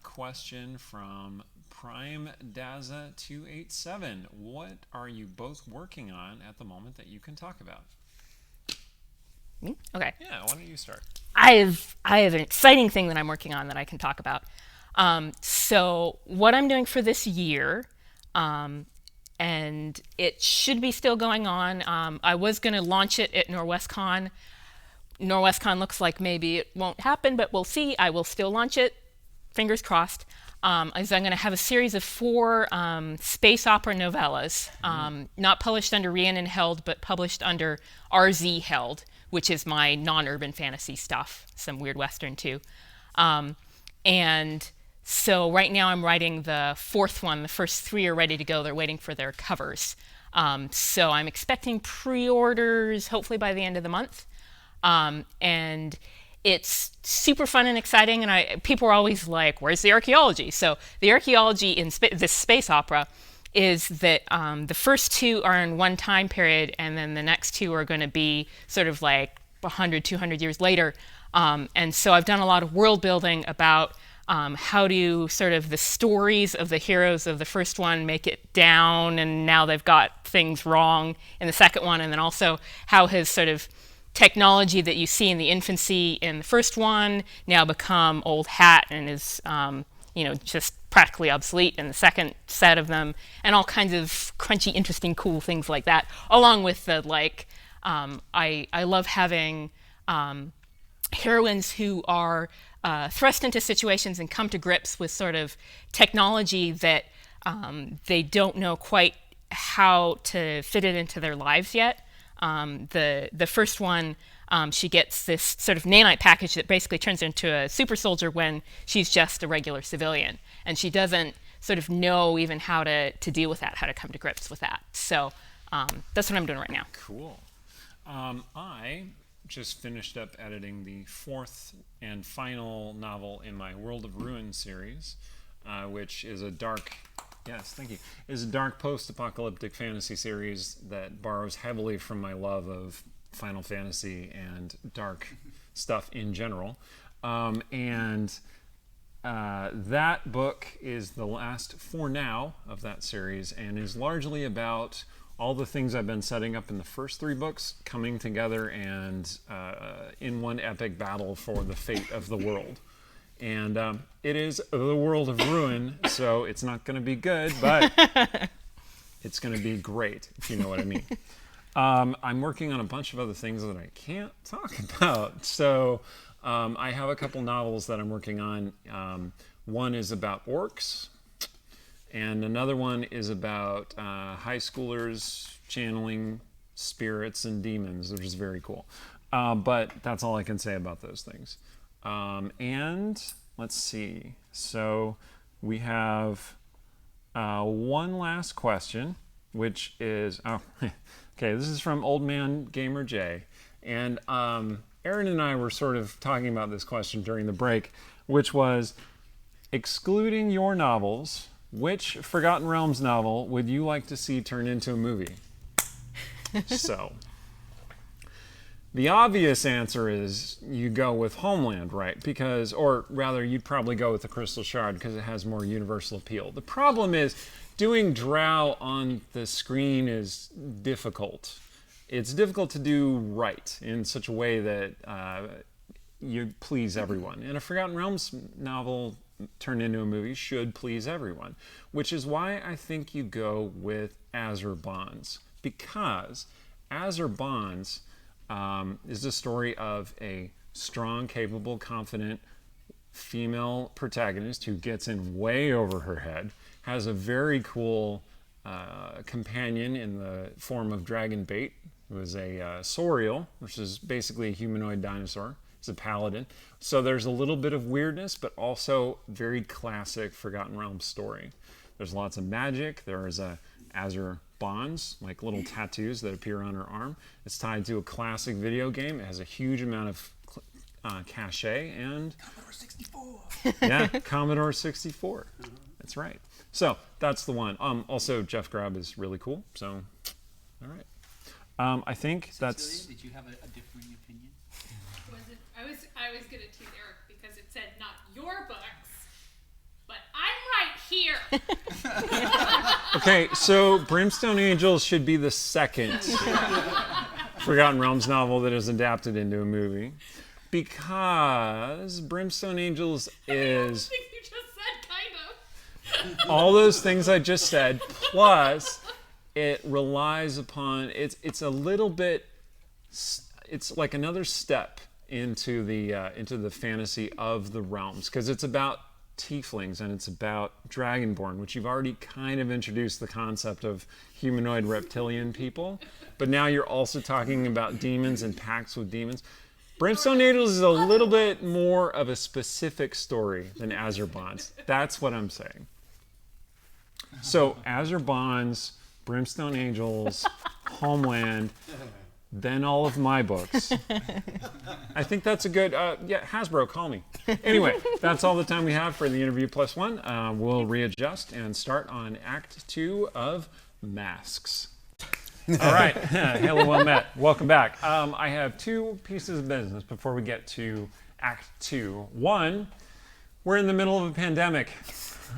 question from Prime Daza 287. What are you both working on at the moment that you can talk about? Okay. Yeah, why don't you start? I have an exciting thing that I'm working on that I can talk about. So what I'm doing for this year, and it should be still going on. I was going to launch it at NorwestCon. NorwestCon looks like maybe it won't happen, but we'll see. I will still launch it. Fingers crossed. Is I'm going to have a series of 4 space opera novellas, not published under Rhiannon Held, but published under RZ Held, which is my non-urban fantasy stuff, some weird Western too. And so right now I'm writing the 4th one. The first 3 are ready to go. They're waiting for their covers. So I'm expecting pre-orders hopefully by the end of the month. And it's super fun and exciting, and people are always like, where's the archaeology? So the archaeology in this space opera is that the first 2 are in one time period, and then the next 2 are going to be sort of like 100, 200 years later. And so I've done a lot of world building about how do sort of the stories of the heroes of the first one make it down, and now they've got things wrong in the second one, and then also how his sort of technology that you see in the infancy in the first one now become old hat and is just practically obsolete in the second set of them, and all kinds of crunchy, interesting, cool things like that, along with the I love having heroines who are thrust into situations and come to grips with sort of technology that they don't know quite how to fit it into their lives yet. The first one, she gets this sort of nanite package that basically turns her into a super soldier when she's just a regular civilian, and she doesn't sort of know even how to deal with that, how to come to grips with that. So that's what I'm doing right now. Cool. I just finished up editing the 4th and final novel in my World of Ruin series, which is a dark... Yes, thank you. Is a dark post-apocalyptic fantasy series that borrows heavily from my love of Final Fantasy and dark stuff in general. That book is the last, for now, of that series, and is largely about all the things I've been setting up in the first 3 books coming together and in one epic battle for the fate of the world. And it is the World of Ruin, so it's not going to be good, but it's going to be great, if you know what I mean. I'm working on a bunch of other things that I can't talk about. So I have a couple novels that I'm working on. One is about orcs, and another one is about high schoolers channeling spirits and demons, which is very cool. But that's all I can say about those things. And let's see. So we have one last question, which is, okay, this is from Old Man Gamer J. And Aaron and I were sort of talking about this question during the break, which was, excluding your novels, which Forgotten Realms novel would you like to see turned into a movie? So... the obvious answer is you go with Homeland, right? Because, or rather, you'd probably go with the Crystal Shard because it has more universal appeal. The problem is doing Drow on the screen is difficult. It's difficult to do right in such a way that you please everyone. And a Forgotten Realms novel turned into a movie should please everyone, which is why I think you go with Azure Bonds, because Azure Bonds is the story of a strong, capable, confident female protagonist who gets in way over her head, has a very cool companion in the form of Dragon Bait, who is a saurial, which is basically a humanoid dinosaur. He's a paladin. So there's a little bit of weirdness, but also very classic Forgotten Realms story. There's lots of magic. There is a Azure Bonds, like little tattoos that appear on her arm. It's tied to a classic video game. It has a huge amount of cachet and Commodore 64. yeah, Commodore 64. That's right. So that's the one. Also, Jeff Grubb is really cool. So, all right. I think that's. Cecilia, did you have a differing opinion? I was gonna tease Eric because it said not your books, but I'm right here. Okay, so Brimstone Angels should be the second Forgotten Realms novel that is adapted into a movie, because Brimstone Angels is I think you just said kind of. all those things I just said, plus it relies upon it's a little bit, it's like another step into the fantasy of the realms, because it's about tieflings and it's about dragonborn, which you've already kind of introduced the concept of humanoid reptilian people, but now you're also talking about demons and pacts with demons. Brimstone Angels is a little bit more of a specific story than Azure Bonds. That's what I'm saying. So Azure Bonds, Brimstone Angels, Homeland, then all of my books. I think that's a good, yeah, Hasbro, call me. Anyway, that's all the time we have for the interview plus one. We'll readjust and start on Act 2 of Masks. All right, hello, well met. Welcome back. I have two pieces of business before we get to Act 2. One, we're in the middle of a pandemic.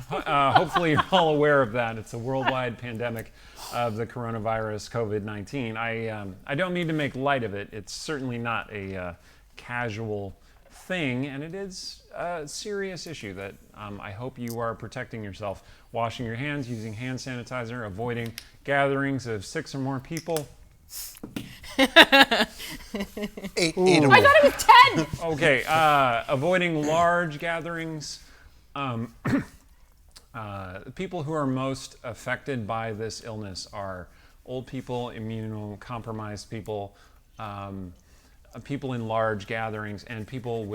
Hopefully you're all aware of that. It's a worldwide pandemic of the coronavirus, COVID-19. I don't mean to make light of it. It's certainly not a casual thing, and it is a serious issue that I hope you are protecting yourself, washing your hands, using hand sanitizer, avoiding gatherings of 6 or more people. Eight or I more. thought it was 10. Okay, avoiding large gatherings. People who are most affected by this illness are old people, immunocompromised people, people in large gatherings, and people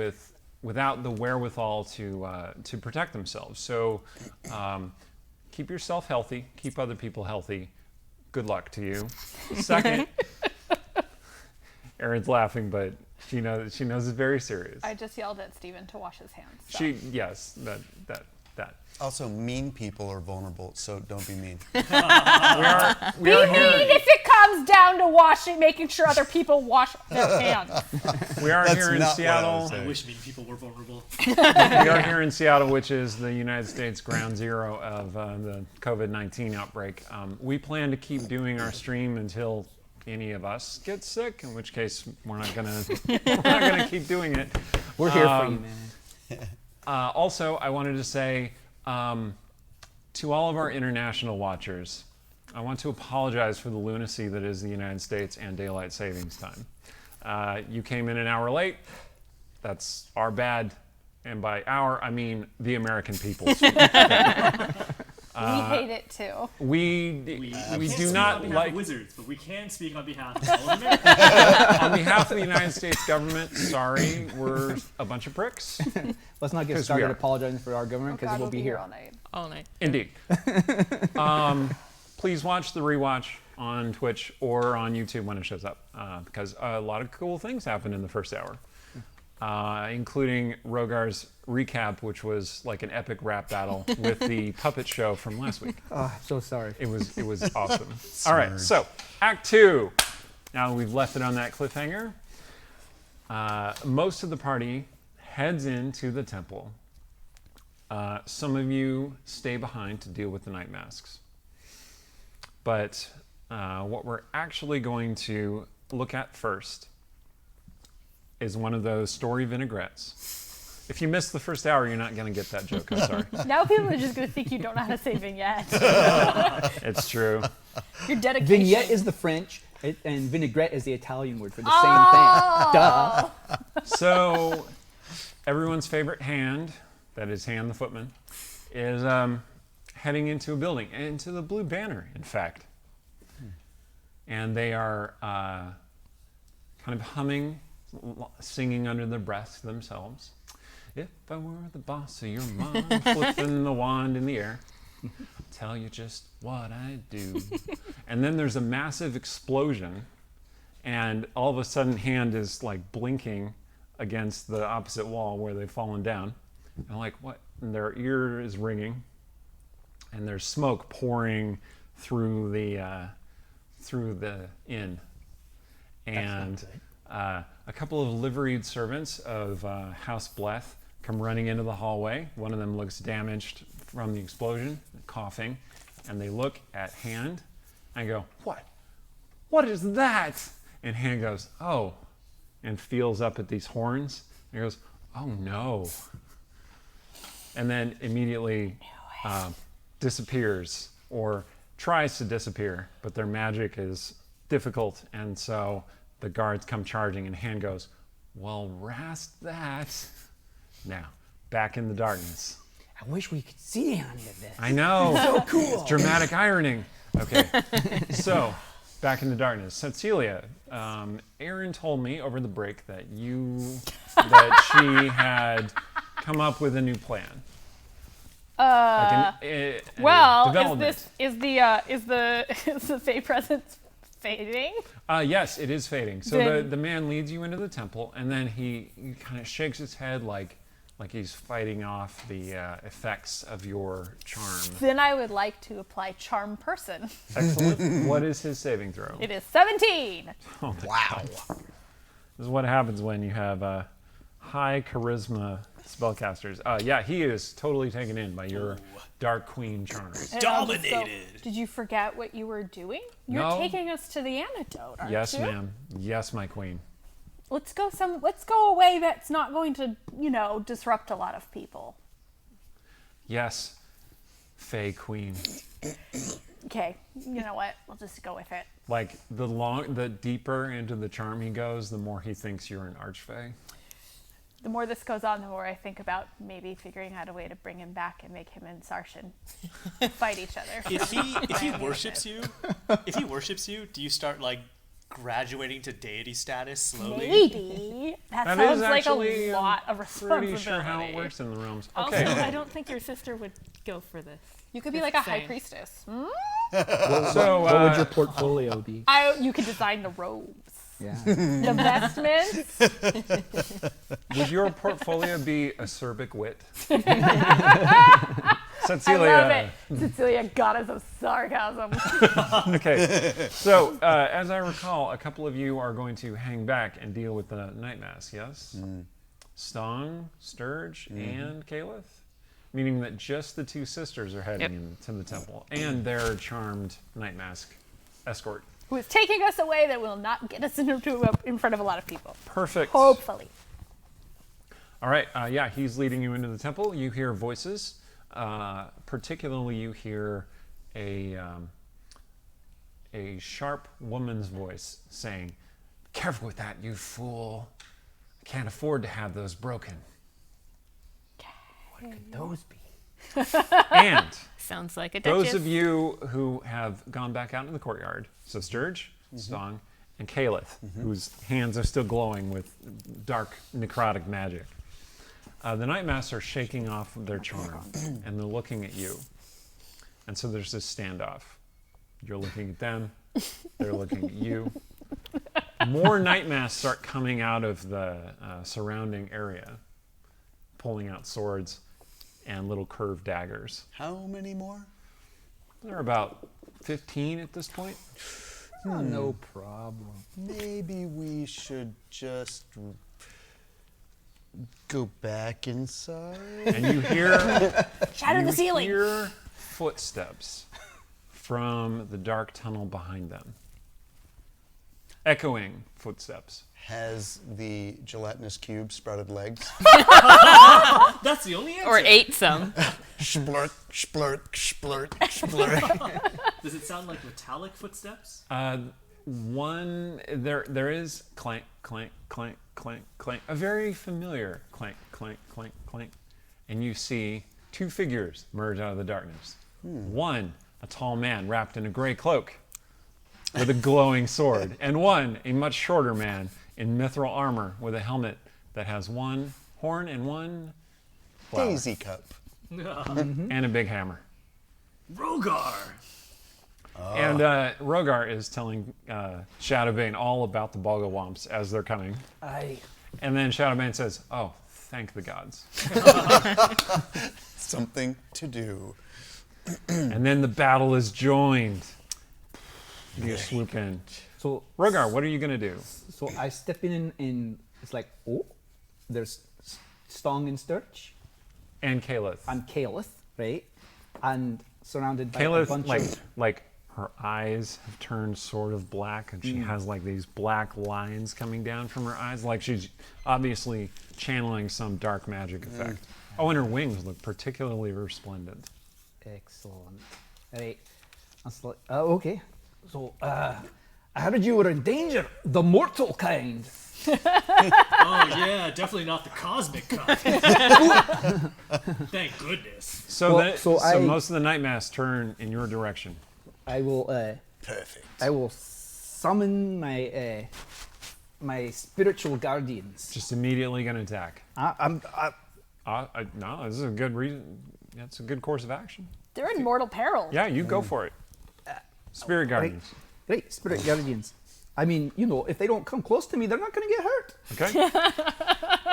without the wherewithal to protect themselves. So keep yourself healthy, keep other people healthy. Good luck to you. Second, Erin's laughing, but she knows it's very serious. I just yelled at Steven to wash his hands. So. Yes, that. Also, mean people are vulnerable, so don't be mean. We are Be here. mean if it comes down to making sure other people wash their hands. We are That's here in not what I Seattle. was saying. I wish mean people were vulnerable. We are here in Seattle, which is the United States ground zero of the COVID-19 outbreak. We plan to keep doing our stream until any of us get sick, in which case we're not gonna keep doing it. We're here for you, man. Also, I wanted to say to all of our international watchers, I want to apologize for the lunacy that is the United States and daylight savings time. You came in an hour late. That's our bad. And by our, I mean the American people's. We hate it too. We Can't do speak not on behalf like, of Wizards, but we can speak on behalf of all of America. on behalf of the United States government, sorry, we're a bunch of pricks. Let's not get 'Cause we started are. apologizing for our government because God, we'll be here. all night. All night. Indeed. Please watch the rewatch on Twitch or on YouTube when it shows up, because a lot of cool things happened in the first hour, including Rogar's recap, which was like an epic rap battle with the puppet show from last week. Oh, so sorry. It was awesome. All right, so Act 2. Now that we've left it on that cliffhanger, most of the party heads into the temple. Some of you stay behind to deal with the night masks. But what we're actually going to look at first is one of those story vinaigrettes. If you missed the first hour, you're not going to get that joke. I'm sorry. Now people are just going to think you don't know how to say vignettes. It's true. Your dedication. Vignette is the French, and vinaigrette is the Italian word for the same thing. Duh. So, everyone's favorite hand, that is Hand the Footman, is heading into a building, into the Blue Banner, in fact. And they are kind of humming, singing under their breath to themselves. If I were the boss of your mom, flipping the wand in the air, I'll tell you just what I do. And then there's a massive explosion, and all of a sudden Hand is like blinking against the opposite wall where they've fallen down. And like, what? And their ear is ringing, and there's smoke pouring through the inn. And a couple of liveried servants of House Bleth come running into the hallway. One of them looks damaged from the explosion, coughing, and they look at Hand and go, "What? What is that?" And Hand goes, "Oh," and feels up at these horns. And he goes, "Oh no." And then immediately disappears, or tries to disappear, but their magic is difficult, and so the guards come charging, and Hand goes, "Well, rast that." Now, back in the darkness. I wish we could see the end of this. I know. So cool. It's dramatic ironing. Okay. So, back in the darkness. Cecilia, Erin told me over the break that she had come up with a new plan. Development. Is the Fey presence fading? Yes, it is fading. So the man leads you into the temple, and then he kind of shakes his head like he's fighting off the effects of your charm. Then I would like to apply Charm Person. Excellent. What is his saving throw? It is 17. Oh my God. This is what happens when you have high charisma spellcasters. Yeah, he is totally taken in by your Dark Queen charms. Dominated. So, did you forget what you were doing? You're No. taking us to the antidote, aren't Yes, you? ma'am. Yes, my queen. Let's go a way that's not going to, disrupt a lot of people. Yes, Fey Queen. Okay, you know what? We'll just go with it. Like the deeper into the charm he goes, the more he thinks you're an archfey. The more this goes on, the more I think about maybe figuring out a way to bring him back and make him and Sarshan fight each other. If he worships you, do you start like graduating to deity status slowly? Maybe. That That sounds is like actually, a lot of responsibility. Pretty sure how it works in the realms. Also, Okay. I don't think your sister would go for this. You could be Just like a high saying. priestess. So What would your portfolio be? You could design the robes. Yeah. The vestments. would your portfolio be acerbic wit? I Cecilia. love it. Cecilia, goddess of sarcasm. Okay. So, as I recall, a couple of you are going to hang back and deal with the night mass, yes? Stong, Sturge, and Caliph? Meaning that just the two sisters are heading into the temple, and their charmed night mask escort. Who is taking us away that will not get us in front of a lot of people. Perfect. Hopefully. All right. Yeah, he's leading you into the temple. You hear voices. Particularly, you hear a sharp woman's voice saying, "Careful with that, you fool. I can't afford to have those broken." What could those be? And Sounds like a duchess. those of you who have gone back out into the courtyard, so Sturge, Stong, and Caliph, whose hands are still glowing with dark necrotic magic. The Night Master are shaking off their charm, and they're looking at you. And so there's this standoff. You're looking at them, they're looking at you. More Night Masks start coming out of the surrounding area, pulling out swords and little curved daggers. How many more? There are about 15 at this point. No problem. Maybe we should just go back inside. And you hear Shatter the ceiling. You hear footsteps from the dark tunnel behind them. Echoing footsteps. Has the gelatinous cube sprouted legs? That's the only answer. Or ate some. Splurt, splurt, splurt, splurt. Does it sound like metallic footsteps? There is clank, clank, clank, clank, clank. A very familiar clank, clank, clank, clank. And you see two figures merge out of the darkness. One, a tall man wrapped in a gray cloak with a glowing sword. And one, a much shorter man in mithril armor with a helmet that has one horn and one flower. Daisy cup. And a big hammer. Rogar! And Rogar is telling Shadowbane all about the Bogglewomps as they're coming. And then Shadowbane says, "Oh, thank the gods." Something to do. And then the battle is joined. You swoop in. So Rogar, what are you going to do? So I step in and it's like, oh, there's Stong and Sturge And Kaleth. and Kaleth, right? And surrounded by a Kaleth, bunch like, of... like her eyes have turned sort of black, and she has like these black lines coming down from her eyes, like she's obviously channeling some dark magic effect. Oh, and her wings look particularly resplendent. Excellent. Right. I was like, okay. So, I heard you were in danger. The mortal kind. Oh yeah, definitely not the cosmic kind. Thank goodness. So, Well, so most of the night mass turn in your direction. I will, Perfect. I will summon my, my spiritual guardians. Just immediately going to attack. I'm No, this is a good reason. That's a good course of action. They're in mortal peril. Yeah, you go for it. Spirit Guardians. Great, spirit guardians. I mean, you know, if they don't come close to me, they're not going to get hurt. Okay.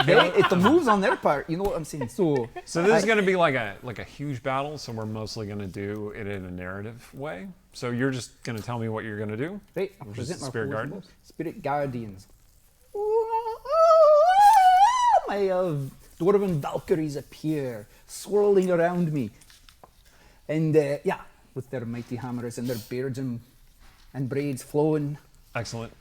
Okay? It's the moves on their part. You know what I'm saying? So This is going to be like a huge battle, so we're mostly going to do it in a narrative way. So you're just going to tell me what you're going to do? Right, I'll Which is present my Spirit full Guardians? force. Spirit guardians. My dwarven Valkyries appear, swirling around me. And yeah, with their mighty hammers and their beards and braids flowing. Excellent.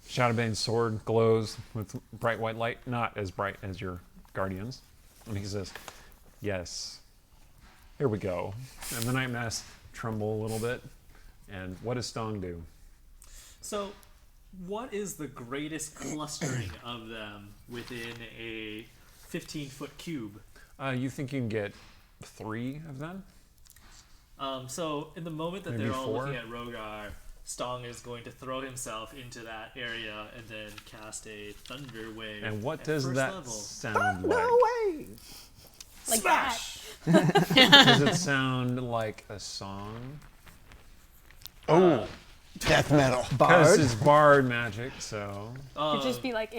Shadowbane's sword glows with bright white light, not as bright as your guardians. And he says, "Yes, here we go." And the night mass tremble a little bit. And what does Stong do? So, what is the greatest clustering of them within a 15-foot cube? You think you can get 3 of them? So, in the moment that Maybe they're all 4? looking at Rogar, Stong is going to throw himself into that area and then cast a thunder wave. And what at does first that level. sound like? No way! Like Smash! Does it sound like a song? Oh, death metal. Because it's bard magic, so... It'd just be like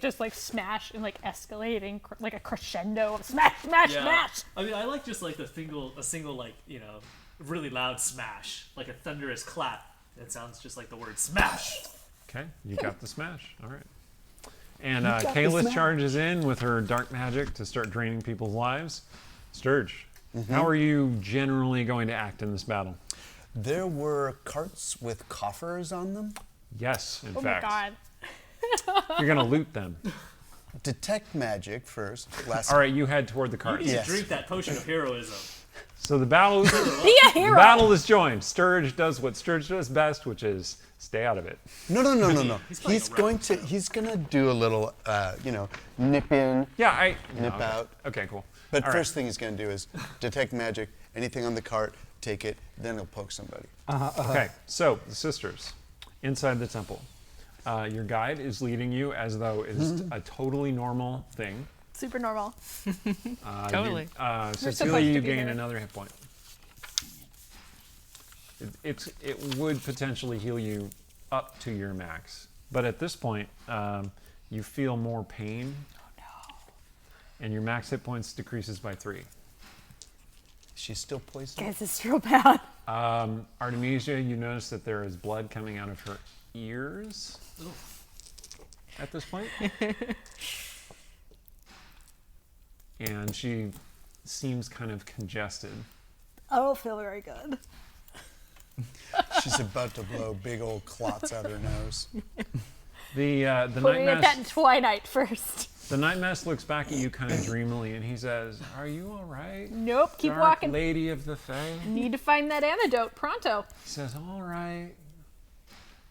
just like smash and like escalating like a crescendo of smash, smash, Yeah. smash. I mean, I like just like a single like, you know, really loud smash, like a thunderous clap. It sounds just like the word smash. Okay, you got the smash. All right. And got the Kaleth smash. charges in with her dark magic to start draining people's lives. Sturge, how are you generally going to act in this battle? There were carts with coffers on them. Yes, in Oh fact. my god. You're going to loot them. Detect magic first. All right, you head toward the carts. You need Yes. to drink that potion of heroism. So the battle, Be a hero. battle is joined. Sturge does what Sturge does best, which is stay out of it. No. playing a He's gonna do a little, nip in, Yeah, nip okay. out. Okay, cool. But All right. first thing he's gonna do is detect magic. Anything on the cart, take it. Then he'll poke somebody. Okay, so the sisters inside the temple. Your guide is leading you as though it is a totally normal thing. Super normal. Totally. Cecilia, supposed you to be gain there. another hit point. It would potentially heal you up to your max, but at this point, you feel more pain. Oh no! And your max hit points decreases by 3. She's still poisoned. Guys, it's real bad. Artemisia, you notice that there is blood coming out of her ears at this point. And she seems kind of congested. I don't feel very good. She's about to blow big old clots out her nose. The Put night me at that mass, Twilight first. The Night Mask looks back at you kind of dreamily, and he says, "Are you all right? Nope, keep Dark walking. Lady of the Fae?" Need to find that antidote pronto. He says, "All right.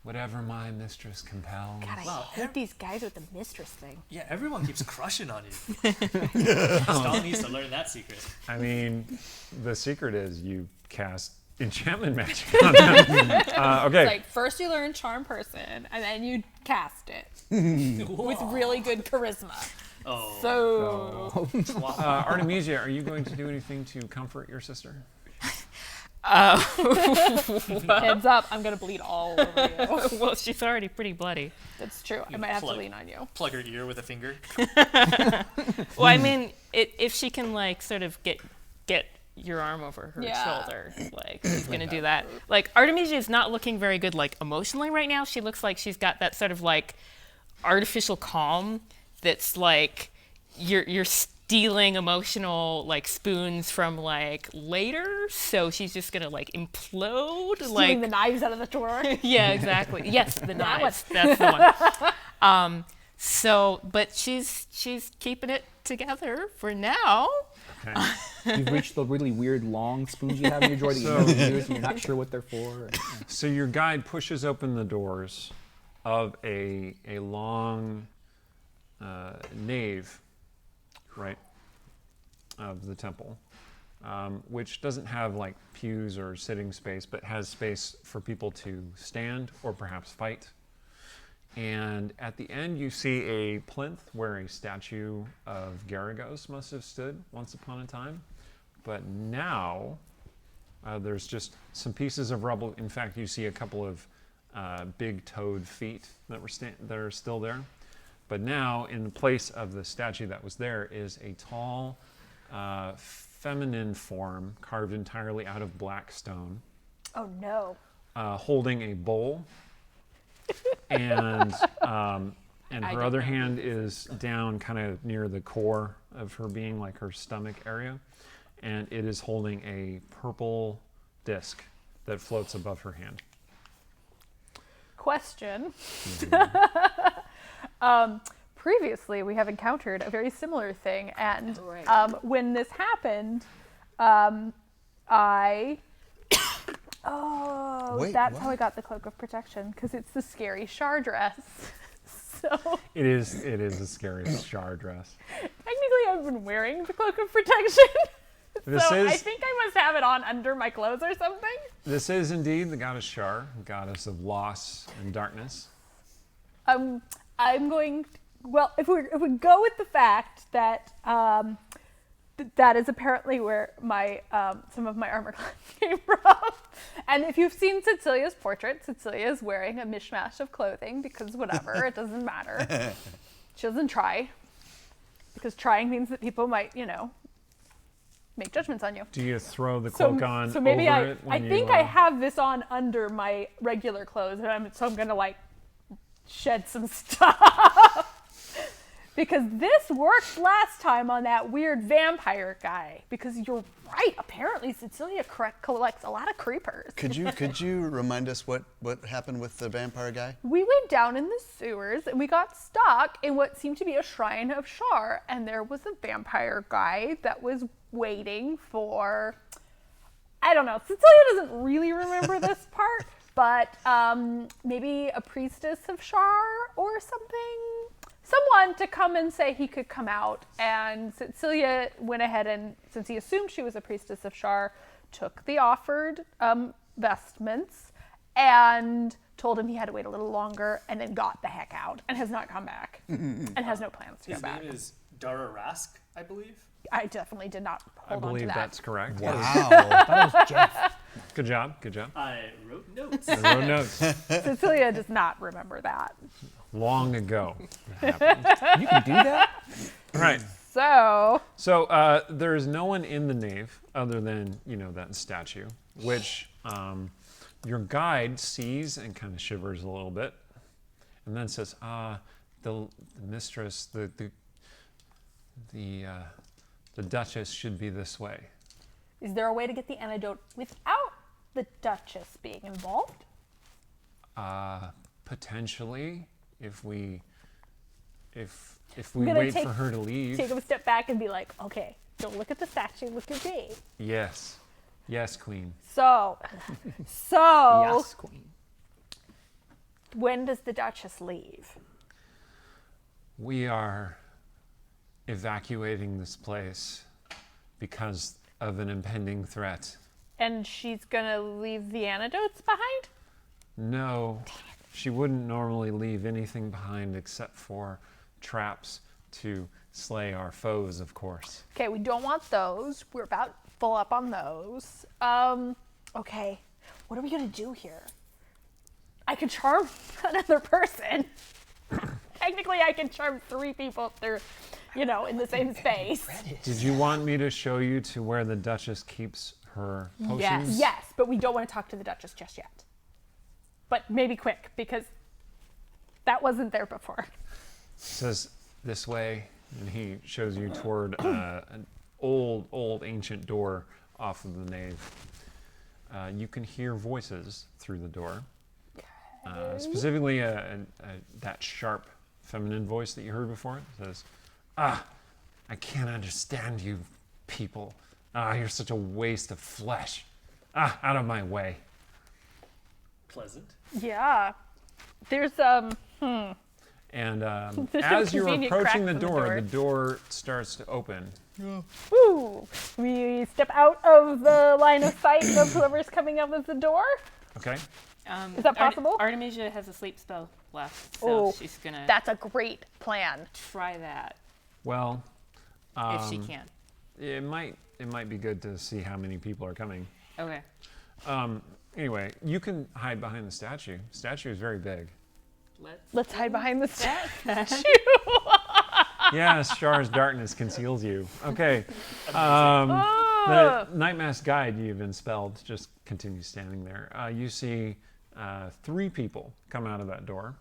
Whatever my mistress compels." God, I Wow. hate these guys with the mistress thing. Yeah, everyone keeps crushing on you. Stahl needs to learn that secret. I mean, the secret is you cast enchantment magic on them. Okay. Like, first you learn charm person, and then you cast it with really good charisma. Oh. So, Artemisia, are you going to do anything to comfort your sister? heads up, I'm gonna bleed all over you. Well, she's already pretty bloody. That's true. I might have to plug. lean on you. Plug her ear with a finger. Well, I mean, if she can like sort of get your arm over her Yeah. shoulder, like she's gonna do that. Like Artemisia is not looking very good, like emotionally right now. She looks like she's got that sort of like artificial calm that's like you're stealing emotional like spoons from like later, so she's just gonna like implode. Stealing like the knives out of the drawer. yeah, exactly. Yes, the That knives. That's the one. So, but she's keeping it together for now. Okay. You've reached the really weird long spoons you have in your drawer that you never use and you're not sure what they're for. So your guide pushes open the doors of a long nave, right, of the temple, which doesn't have like pews or sitting space, but has space for people to stand or perhaps fight. And at the end, you see a plinth where a statue of Garagos must have stood once upon a time. But now, there's just some pieces of rubble. In fact, you see a couple of big toed feet that are still there. But now, in the place of the statue that was there, is a tall, feminine form carved entirely out of black stone, Oh no. holding a bowl. And I her don't other know. hand is down kind of near the core of her being, like her stomach area. And it is holding a purple disc that floats above her hand. Question. Previously, we have encountered a very similar thing, and when this happened, Wait, that's what? how I got the cloak of protection, because it's the scary Shar dress. So It is a scary Shar dress. technically, I've been wearing the cloak of protection. This So I is think I must have it on under my clothes or something. this is indeed the goddess Shar, goddess of loss and darkness. I'm going. Well, if we go with the fact that that is apparently where my some of my armor class came from, and if you've seen Cecilia's portrait, Cecilia is wearing a mishmash of clothing because whatever, it doesn't matter. She doesn't try, because trying means that people might, make judgments on you. Do you throw the cloak on so maybe over it when I you, think I have this on under my regular clothes, and so I'm gonna like shed some stuff because this worked last time on that weird vampire guy. Because you're right, apparently Cecilia collects a lot of creepers. Could you remind us what happened with the vampire guy? We went down in the sewers and we got stuck in what seemed to be a shrine of Shar, and there was a vampire guy that was waiting for, I don't know, Cecilia doesn't really remember this part, but maybe a priestess of Shar or something, someone to come and say he could come out. And Cecilia went ahead and, since he assumed she was a priestess of Shar, took the offered vestments and told him he had to wait a little longer, and then got the heck out and has not come back and has no plans to His go back. name is Dara Rask, I believe. I definitely did not I hold on to believe that. that's correct. Wow. That was Jeff. Good job. I wrote notes. I wrote notes Cecilia does not remember that. long ago. It happened. You can do that? All right. So, There is no one in the nave other than, that statue, which your guide sees and kind of shivers a little bit, and then says, the mistress, the Duchess should be this way. is there a way to get the antidote without the Duchess being involved? Potentially, if if we gonna wait take- for her to leave. Take a step back and be like, okay, don't look at the statue, look at me. Yes. Yes, Queen. So, Yes, queen. when does the Duchess leave? We are evacuating this place because of an impending threat. And she's gonna leave the antidotes behind? No, she wouldn't normally leave anything behind except for traps to slay our foes, of course. Okay, we don't want those. We're about full up on those. Okay, what are we gonna do here? I could charm another person. Technically, I can charm 3 people if they're, in the same space. Did you want me to show you to where the Duchess keeps her potions? Yes, but we don't want to talk to the Duchess just yet. But maybe quick, because that wasn't there before. Says this way, and he shows you toward an old ancient door off of the nave. You can hear voices through the door. Specifically, that sharp feminine voice that you heard before. It says, I can't understand you people. You're such a waste of flesh. Out of my way. Pleasant. Yeah. There's, And There's as a you're convenient approaching crack the in the door, door. the door starts to open. Ooh, we step out of the line of sight of whoever's coming out of the door. Okay? Is that possible? Artemisia has a sleep spell left, so Oh, she's gonna That's a great plan. try that Well, if she can. it might be good to see how many people are coming. Okay. Anyway, you can hide behind the statue. Statue is very big. Let's hide behind the statue. Yes, Char's darkness conceals you. Okay. Oh. The Night Mask guide you've been spelled just continues standing there. You see 3 people come out of that door.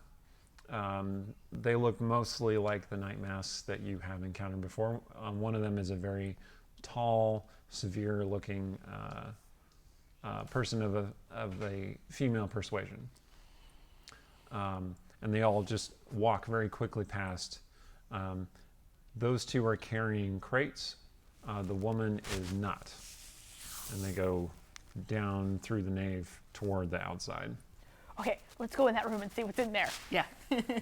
They look mostly like the Night Masks that you have encountered before. One of them is a very tall, severe-looking person of a female persuasion. And they all just walk very quickly past. Those 2 are carrying crates. The woman is not. And they go down through the nave toward the outside. Okay, let's go in that room and see what's in there. Yeah.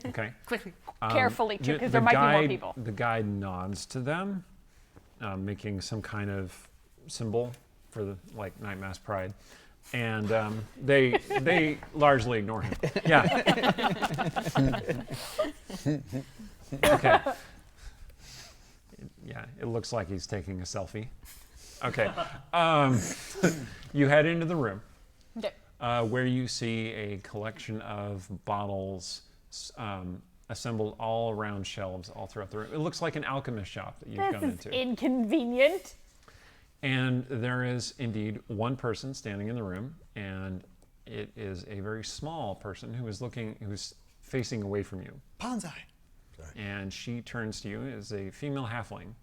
Okay? Quickly. Carefully, too, You- because the there might be more guide- people. The guide nods to them, making some kind of symbol for the Night Mask pride. And they largely ignore him. Yeah. Okay. Yeah, it looks like he's taking a selfie. Okay. You head into the room Okay. where you see a collection of bottles assembled all around shelves all throughout the room. It looks like an alchemist shop that you've This gone is into. inconvenient. And there is indeed one person standing in the room, and it is a very small person who's facing away from you. Bonsai. And she turns to you as a female halfling.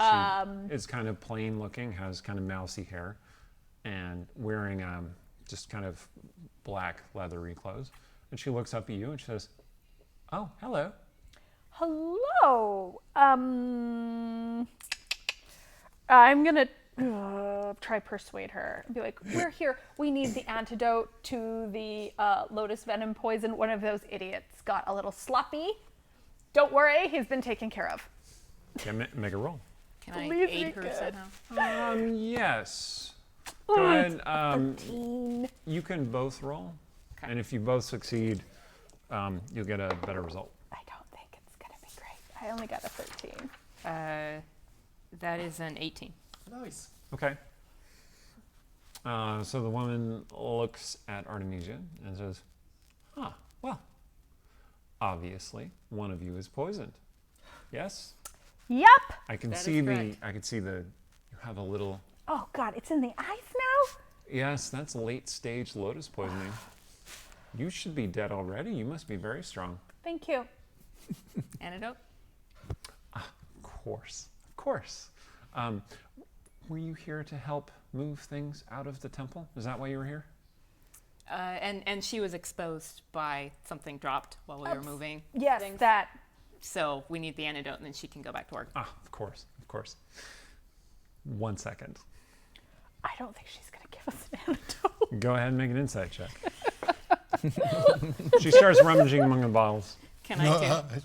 She is kind of plain looking, has kind of mousy hair, and wearing just kind of black leathery clothes. And she looks up at you and she says, "Oh, hello." Hello. I'm gonna try persuade her. Be like, we're here. We need the antidote to the lotus venom poison. One of those idiots got a little sloppy. Don't worry, he's been taken care of. Yeah, make a roll. Can I Please aid be her good. somehow? Yes. Go ahead. 13. You can both roll. Okay. And if you both succeed, you'll get a better result. I don't think it's gonna be great. I only got a 13. That is an 18. Nice. Okay. So the woman looks at Artemisia and says, well, obviously one of you is poisoned. Yes? Yep. I can That is see correct. you have a little, Oh God, it's in the eyes now. yes, that's late stage lotus poisoning. You should be dead already. You must be very strong. Thank you. Antidote? Of course. Of course. Were you here to help move things out of the temple? Is that why you were here? And she was exposed by something dropped while we were moving. Yes, things. that. So we need the antidote, and then she can go back to work. Ah, of course, of course. 1 second. I don't think she's going to give us an antidote. Go ahead and make an insight check. She starts rummaging among the bottles. Can I do?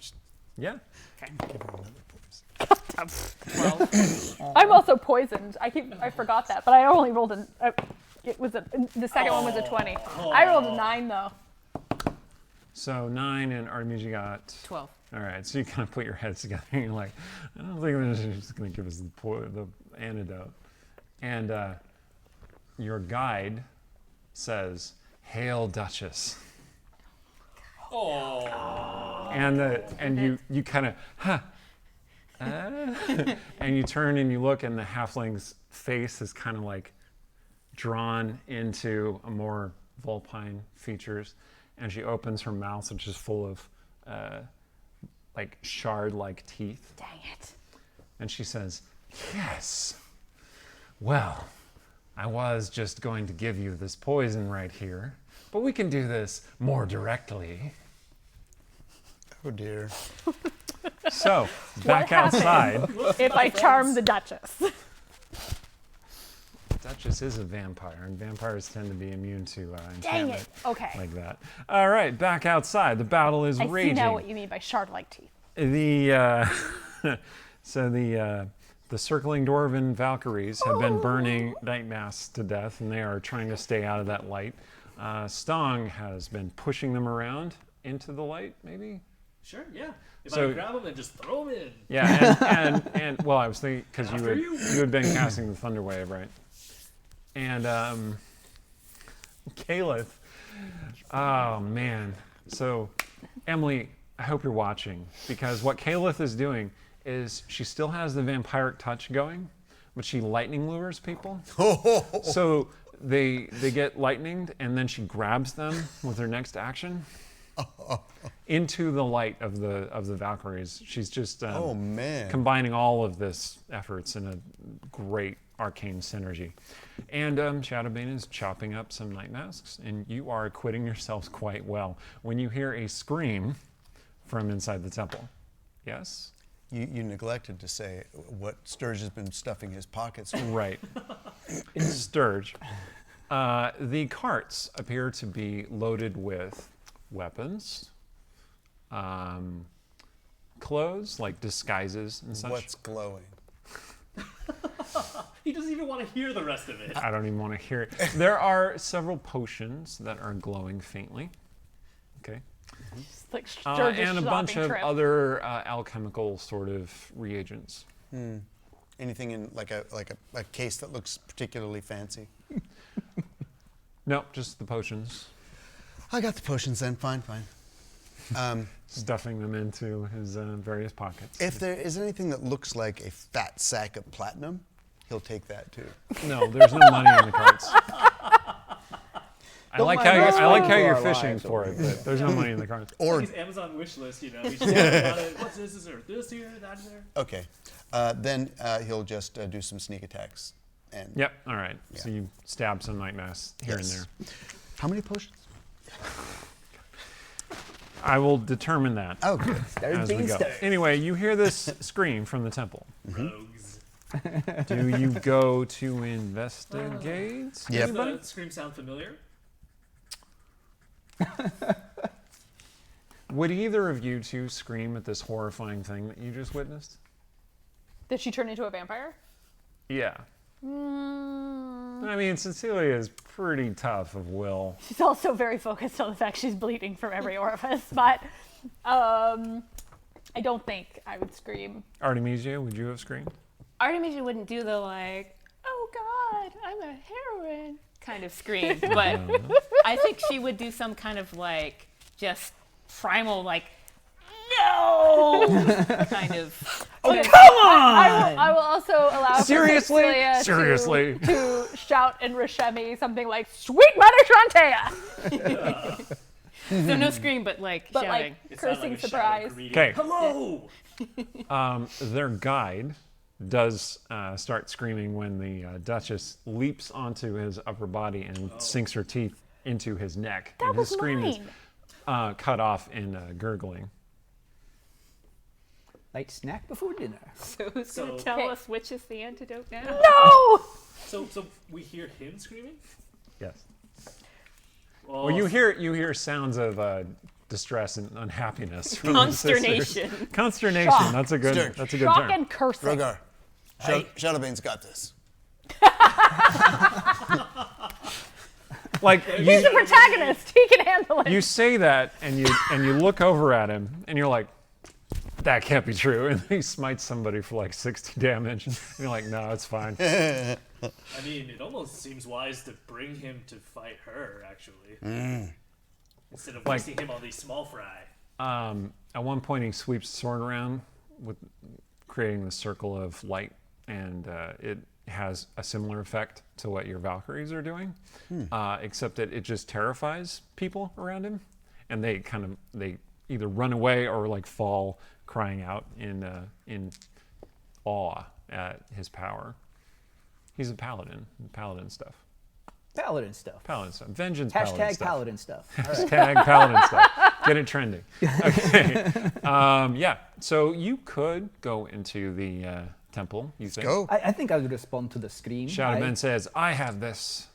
Yeah. Okay. Give her another poison. 12. I'm also poisoned. I forgot that, but I only rolled the second one was a 20. I rolled a 9 though. So 9, and Artemisia got 12. All right, so you kind of put your heads together and you're like, I don't think she's going to give us the antidote. And your guide says, "Hail, Duchess." Oh. And you kind of, and you turn and you look, and the halfling's face is kind of like drawn into a more vulpine features, and she opens her mouth, which is full of like shard-like teeth. Dang it. And she says, "Yes. Well, I was just going to give you this poison right here, but we can do this more directly." Oh dear. So, back happens? outside. If I charm the Duchess. Duchess is a vampire, and vampires tend to be immune to enchantment. Dang it. Okay. Like that. All right, back outside. The battle is I raging. see now what you mean by shard-like teeth. The the circling dwarven Valkyries have been burning night masks to death, and they are trying to stay out of that light. Stong has been pushing them around into the light, maybe. Sure, yeah. If So- I grab them and just throw them in. Yeah, and well, I was thinking because After you had been casting the Thunder Wave, right? And Caliph, oh man. So Emily, I hope you're watching, because what Caliph is doing is she still has the vampiric touch going, but she lightning lures people. So they get lightninged, and then she grabs them with her next action into the light of the Valkyries. She's just Oh man. combining all of this efforts in a great arcane synergy. And Shadowbane is chopping up some night masks, and you are acquitting yourselves quite well when you hear a scream from inside the temple. Yes? You neglected to say what Sturge has been stuffing his pockets with. Right. It's Sturge. The carts appear to be loaded with weapons, clothes, like disguises and such. What's glowing? He doesn't even want to hear the rest of it. I don't even want to hear it. There are several potions that are glowing faintly. Okay. Just like Sturgis And a bunch shopping of trip. other alchemical sort of reagents. Anything in like a case that looks particularly fancy? Nope, just the potions. I got the potions then. Fine. Stuffing them into his various pockets. If there is anything that looks like a fat sack of platinum, he'll take that too. No, there's no money in the carts. I like how you're fishing for it, but there's no money in the carts. Or His Amazon wish list, you know. He's just got it. What's this? Is there this here, that there? okay, then he'll just do some sneak attacks. And Yep, all right. Yeah. So you stab some night masks here Yes. and there. How many potions? I will determine that Oh, good. as we go. Anyway, you hear this scream from the temple. Rogues. Do you go to investigate? Yep. Does the scream sound familiar? Would either of you two scream at this horrifying thing that you just witnessed? Did she turn into a vampire? Yeah. I mean, Cecilia is pretty tough of will. She's also very focused on the fact she's bleeding from every orifice, but I don't think I would scream. Artemisia, would you have screamed? Artemisia wouldn't do the like, oh God, I'm a heroine kind of scream, but I think she would do some kind of like just primal like, no, kind of. Okay. Come on! I will also allow Seriously? for Cecilia Seriously. to shout in Rashemi something like, "Sweet Mother Shantea!" So no scream, but like But shouting. like cursing surprise. Okay. Hello! Their guide does start screaming when the Duchess leaps onto his upper body and sinks her teeth into his neck. That and his was scream mine. is cut off in gurgling. Light snack before dinner. So who's So- going to tell Okay. us which is the antidote now? No! So we hear him screaming? Yes. Oh, Well, you hear sounds of distress and unhappiness. From the sisters. Consternation. Consternation. Shock. That's a good. Stirred. That's a good Shock term. and cursing. Rogar, Shadowbane's got this. Like He's the protagonist. He can handle it. you say that, and you look over at him, and you're like, that can't be true. And he smites somebody for like 60 damage. And you're like, no, it's fine. I mean, it almost seems wise to bring him to fight her, actually. Instead of Like- wasting him on these small fry. At one point, he sweeps the sword around, with creating the circle of light, and it has a similar effect to what your Valkyries are doing, except that it just terrifies people around him, and they either run away or like fall crying out in awe at his power. He's a paladin stuff. Paladin stuff. Paladin stuff. Vengeance paladin Hashtag stuff. paladin stuff. All right. Hashtag paladin stuff. Get it trending. Okay. Yeah. So you could go into the temple, you think? Go. I think I would respond to the scream. Shadowman says, I have this.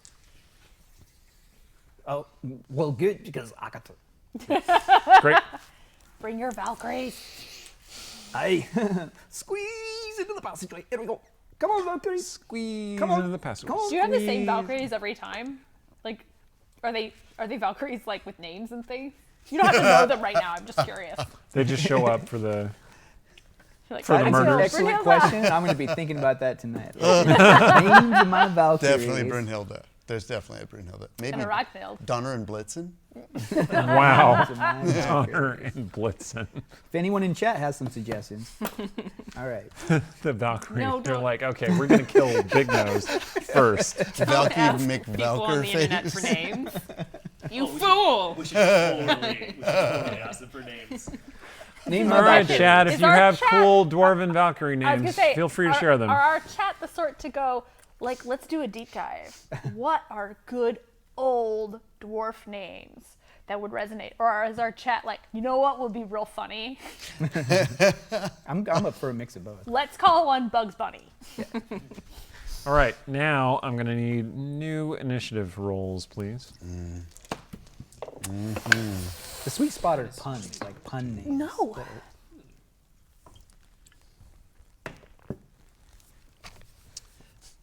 Oh, well, good, because I got to. Great. Bring your Valkyries. I squeeze into the passageway. Here we go. Come on, Valkyrie. Squeeze Come on. into the passage. Come on. Do you have the same Squeeze. Valkyries every time? Like, are they Valkyries like with names and things? You don't have to know them right now. I'm just curious. They just show up for the... You're like, For the "Brunhilde, murders. Excellent Brunhilde." question. I'm going to be thinking about that tonight. Names of my Valkyries. Definitely Brunhilde. There's definitely a Brunhilde. Maybe And a Ragnhild. Donner and Blitzen. Wow. Names of my Valkyries. Donner and Blitzen. If anyone in chat has some suggestions. All right. The Valkyrie. No, They're don't. like, okay, we're going to kill Big Nose first. Valkyrie Ask people McValker on the internet face. for names. You fool! We should totally ask them for names. Name my All right, Valkyrie. Chad, if Is you our have chat- cool Dwarven Valkyrie I was gonna names, say, feel free to are- share them. Are our chat the sort to go, like, let's do a deep dive? What are good old dwarf names that would resonate? Or is our chat like, you know what would be real funny? I'm up for a mix of both. Let's call one Bugs Bunny. All right, now I'm going to need new initiative rolls, please. The sweet spot are puns, like pun names. No.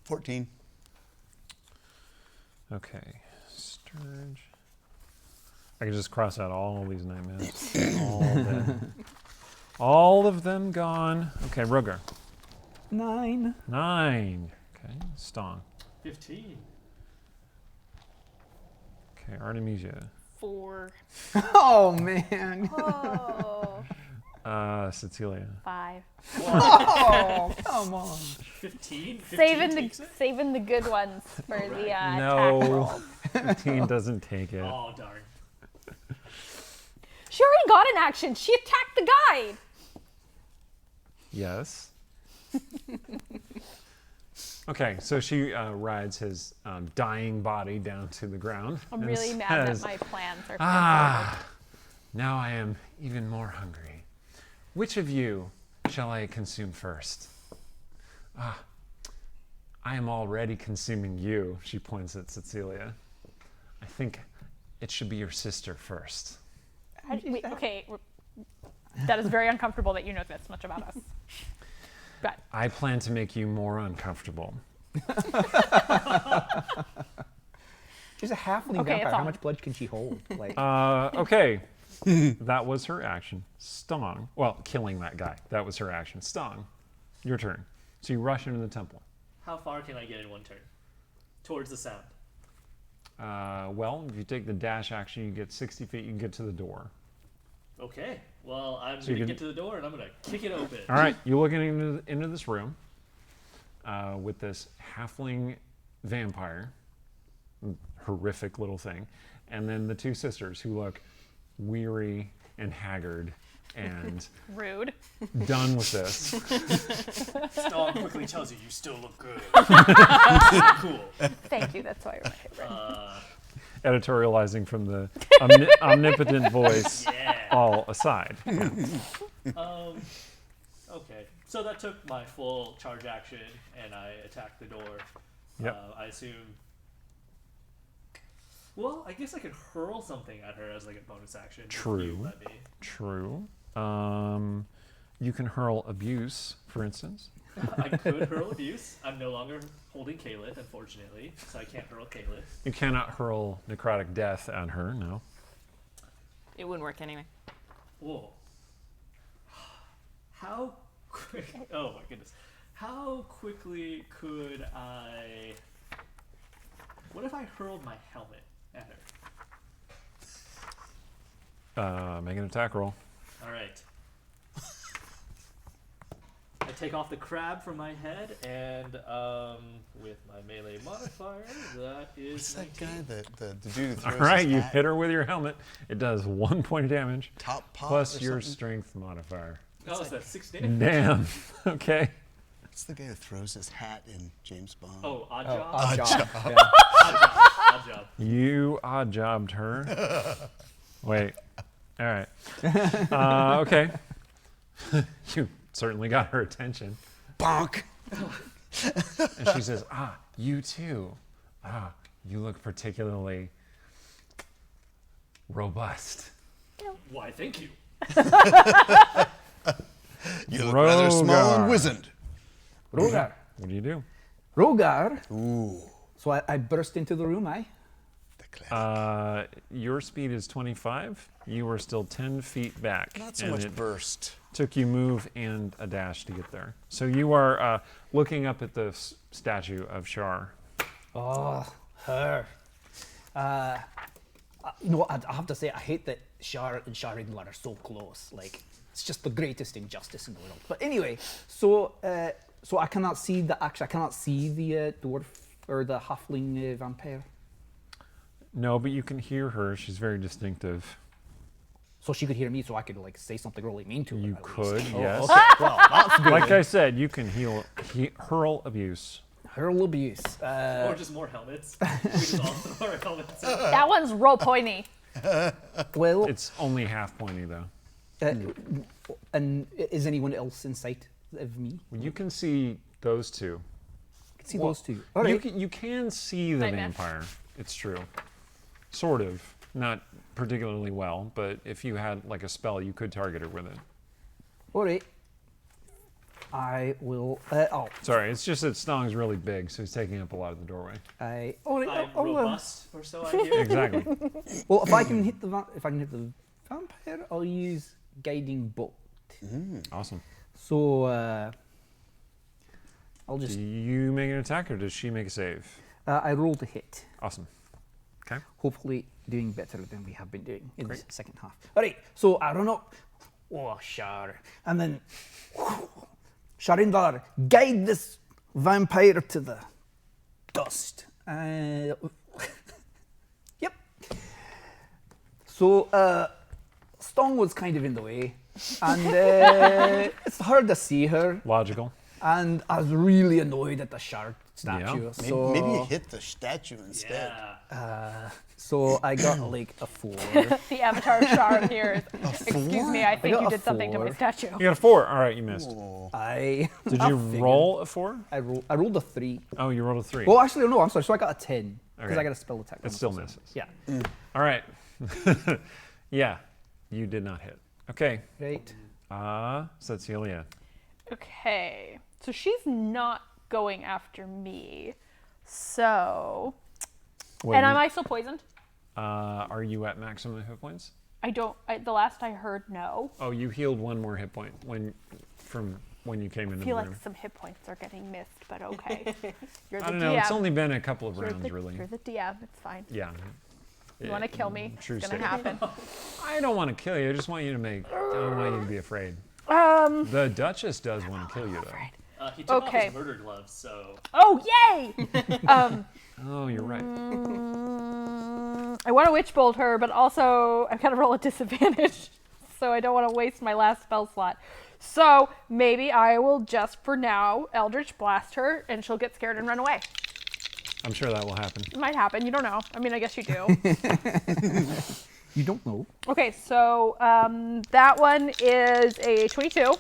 14. Okay, Sturge. I can just cross out all these nightmares. All of them gone. Okay, Ruger. 9. 9. Okay, Stong. 15. Okay, Artemisia. 4. Oh, man. Oh. Cecilia. 5. Oh, come on. 15? 15 Saving takes it? the good ones for the attack No, roll. 15 doesn't take it. Oh, darn. She already got an action. She attacked the guide. Yes. Okay, so she rides his dying body down to the ground. I'm and really mad that says, my plans are Ah, now I am even more hungry. Which of you shall I consume first? Ah, I am already consuming you, she points at Cecilia. I think it should be your sister first. Okay, that is very uncomfortable that you know this much about us. But I plan to make you more uncomfortable. She's a halfling Okay, it's vampire. How on. much blood can she hold? Like, Okay, that was her action. Stong, well, killing that guy. That was her action. Stong, your turn. So you rush into the temple. How far can I get in one turn? Towards the sound. Well, if you take the dash action, you get 60 feet, you can get to the door. Okay. Well, I'm So going you to can- get to the door and I'm going to kick it open. All right, you're looking into this room with this halfling vampire, horrific little thing, and then the two sisters who look weary and haggard and rude. done with this. Stall quickly tells you, you still look good. Cool. Thank you. That's why you're my favorite. editorializing from the omnipotent voice all aside. Okay. So that took my full charge action, and I attacked the door. Yep. I assume. Well, I guess I could hurl something at her as like a bonus action. if you True. let me. True. You can hurl abuse, for instance. I could hurl abuse. I'm no longer holding Caliph, unfortunately, so I can't hurl Caliph. You cannot hurl necrotic death at her, no. It wouldn't work anyway. Whoa. How quick? Oh my goodness. How quickly could I? What if I hurled my helmet at her? Make an attack roll. All right. I take off the crab from my head, and with my melee modifier, that is. What's that 19. guy? The dude who throws All right, his you hat? hit her with your helmet. It does 1 point of damage, Top pot plus or your something? strength modifier. Oh, is that 6 damage? Damn. Okay. What's the guy who throws his hat in James Bond? Oh, odd Oh, job. odd job. Yeah. Odd job. You odd jobbed her. Wait. All right. Okay. You certainly got her attention. Bonk! And she says, you too. You look particularly robust. Why, thank you. You look rather small and Rogar. wizened. Rogar. What do you do? Rogar. Ooh, So I burst into the room, the classic. Your speed is 25. You were still 10 feet back. Not so and much it burst. took you move and a dash to get there. So you are looking up at the statue of Shar. Oh, her. You know what, I have to say, I hate that Shar and Irregular are so close. Like, it's just the greatest injustice in the world. But anyway, so I cannot see the I cannot see the dwarf or the halfling vampire. No, but you can hear her. She's very distinctive. So she could hear me, so I could like say something really mean to her. You at could, least. yes. Okay, well, that's good. Like I said, you can hurl abuse. Hurl abuse. Or just more helmets. We just all throw our helmets at That one's roll pointy. Well, It's only half pointy though. and is anyone else in sight of me? You can see those two. I can see those two. All You right. can, you can see the Nightmare. vampire. It's true. Sort of. Not particularly well, but if you had like a spell, you could target her with it. All right. I will. Sorry, it's just that Stong's really big, so he's taking up a lot of the doorway. All right. I'm I'll, robust, or so I hear. Exactly. well, if I can hit the vampire, I'll use guiding bolt. Awesome. So I'll Do just. you make an attack or does she make a save? I rolled a hit. Awesome. Okay. Hopefully, doing better than we have been doing in the second half. All right. So I don't know. Oh, Shar, and then Sharindar, guide this vampire to the dust. Yep. So Stong was kind of in the way, and it's hard to see her. Logical. And I was really annoyed at the shark statue. Yeah. So Maybe you hit the statue instead. Yeah. So I got like a 4. The avatar of Shar here. Excuse me, I think got you a did something to my 4. statue. You got a 4. All right, you missed. I Did I you figured. roll a 4? I rolled a 3. Oh, you rolled a 3. Oh, actually, no, I'm sorry. So I got a 10 because Okay. I got a spell attack. It still misses. Yeah. All right. Yeah, you did not hit. Okay. Right. Cecilia. Okay, so she's not going after me. So, Wait, and am I still poisoned? are you at maximum hit points? I don't. The last I heard, no. Oh, you healed 1 more hit point from when you came into I the feel room. like some hit points are getting missed, but okay. You're the I don't DM. know. It's only been a couple of You're rounds, the, really. You're the DM. It's fine. Yeah. You want to kill me? True It's gonna statement. happen. I don't want to kill you. I just want you to I don't want you to be afraid. Um. The Duchess does want to kill you, though. He took off Okay. his murder gloves, so. Oh yay! Oh, you're right. I want to witch bolt her, but also I'm gonna roll a disadvantage, so I don't want to waste my last spell slot. So maybe I will just, for now, Eldritch Blast her, and she'll get scared and run away. I'm sure that will happen. It might happen. You don't know. I mean, I guess you do. You don't know. Okay, so that one is a 22.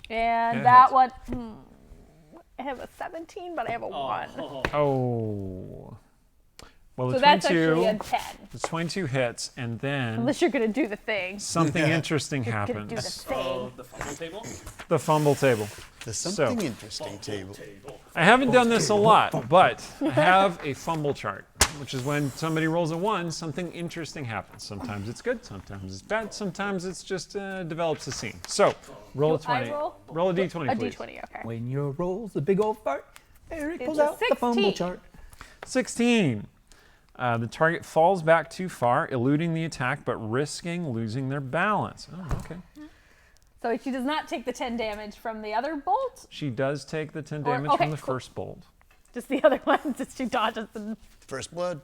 And Yeah, that hits. one, I have a 17, but I have a 1. Oh. Well, the So that's 22, actually a 10. the 22 hits, and then Unless you're going to do the thing. something interesting You're going to do the happens. thing. The fumble table. The fumble table. There's something interesting table. I haven't done this a lot, but I have a fumble chart, which is when somebody rolls a 1, something interesting happens. Sometimes it's good, sometimes it's bad, sometimes it's just develops a scene. So, roll a Do I 20. roll? a d20, A please. d20, okay. When your rolls a big old fart, Eric It's pulls a out the fumble 16. chart. 16. The target falls back too far, eluding the attack, but risking losing their balance. Oh, okay. So she does not take the 10 damage from the other bolt, She does take the 10 Or- damage okay, from the cool. first bolt. just the other one, just she dodges and First blood.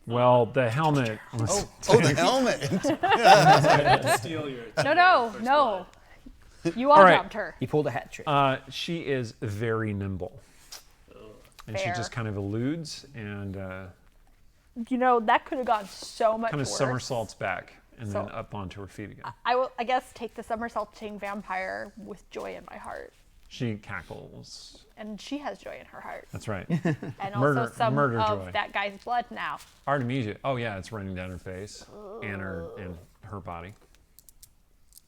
Well, the helmet was. Oh, the helmet. Steal your. No. You All all right. jumped her. He pulled a hat trick. She is very nimble. And she Fair. just kind of eludes and You know, that could have gone so much kind of worse. somersaults back and then So- up onto her feet again. I will, I guess, take the somersaulting vampire with joy in my heart. She cackles. And she has joy in her heart. That's right. And Murder- also some murder of joy. that guy's blood now. Artemisia. Oh yeah, it's running down her face and her body.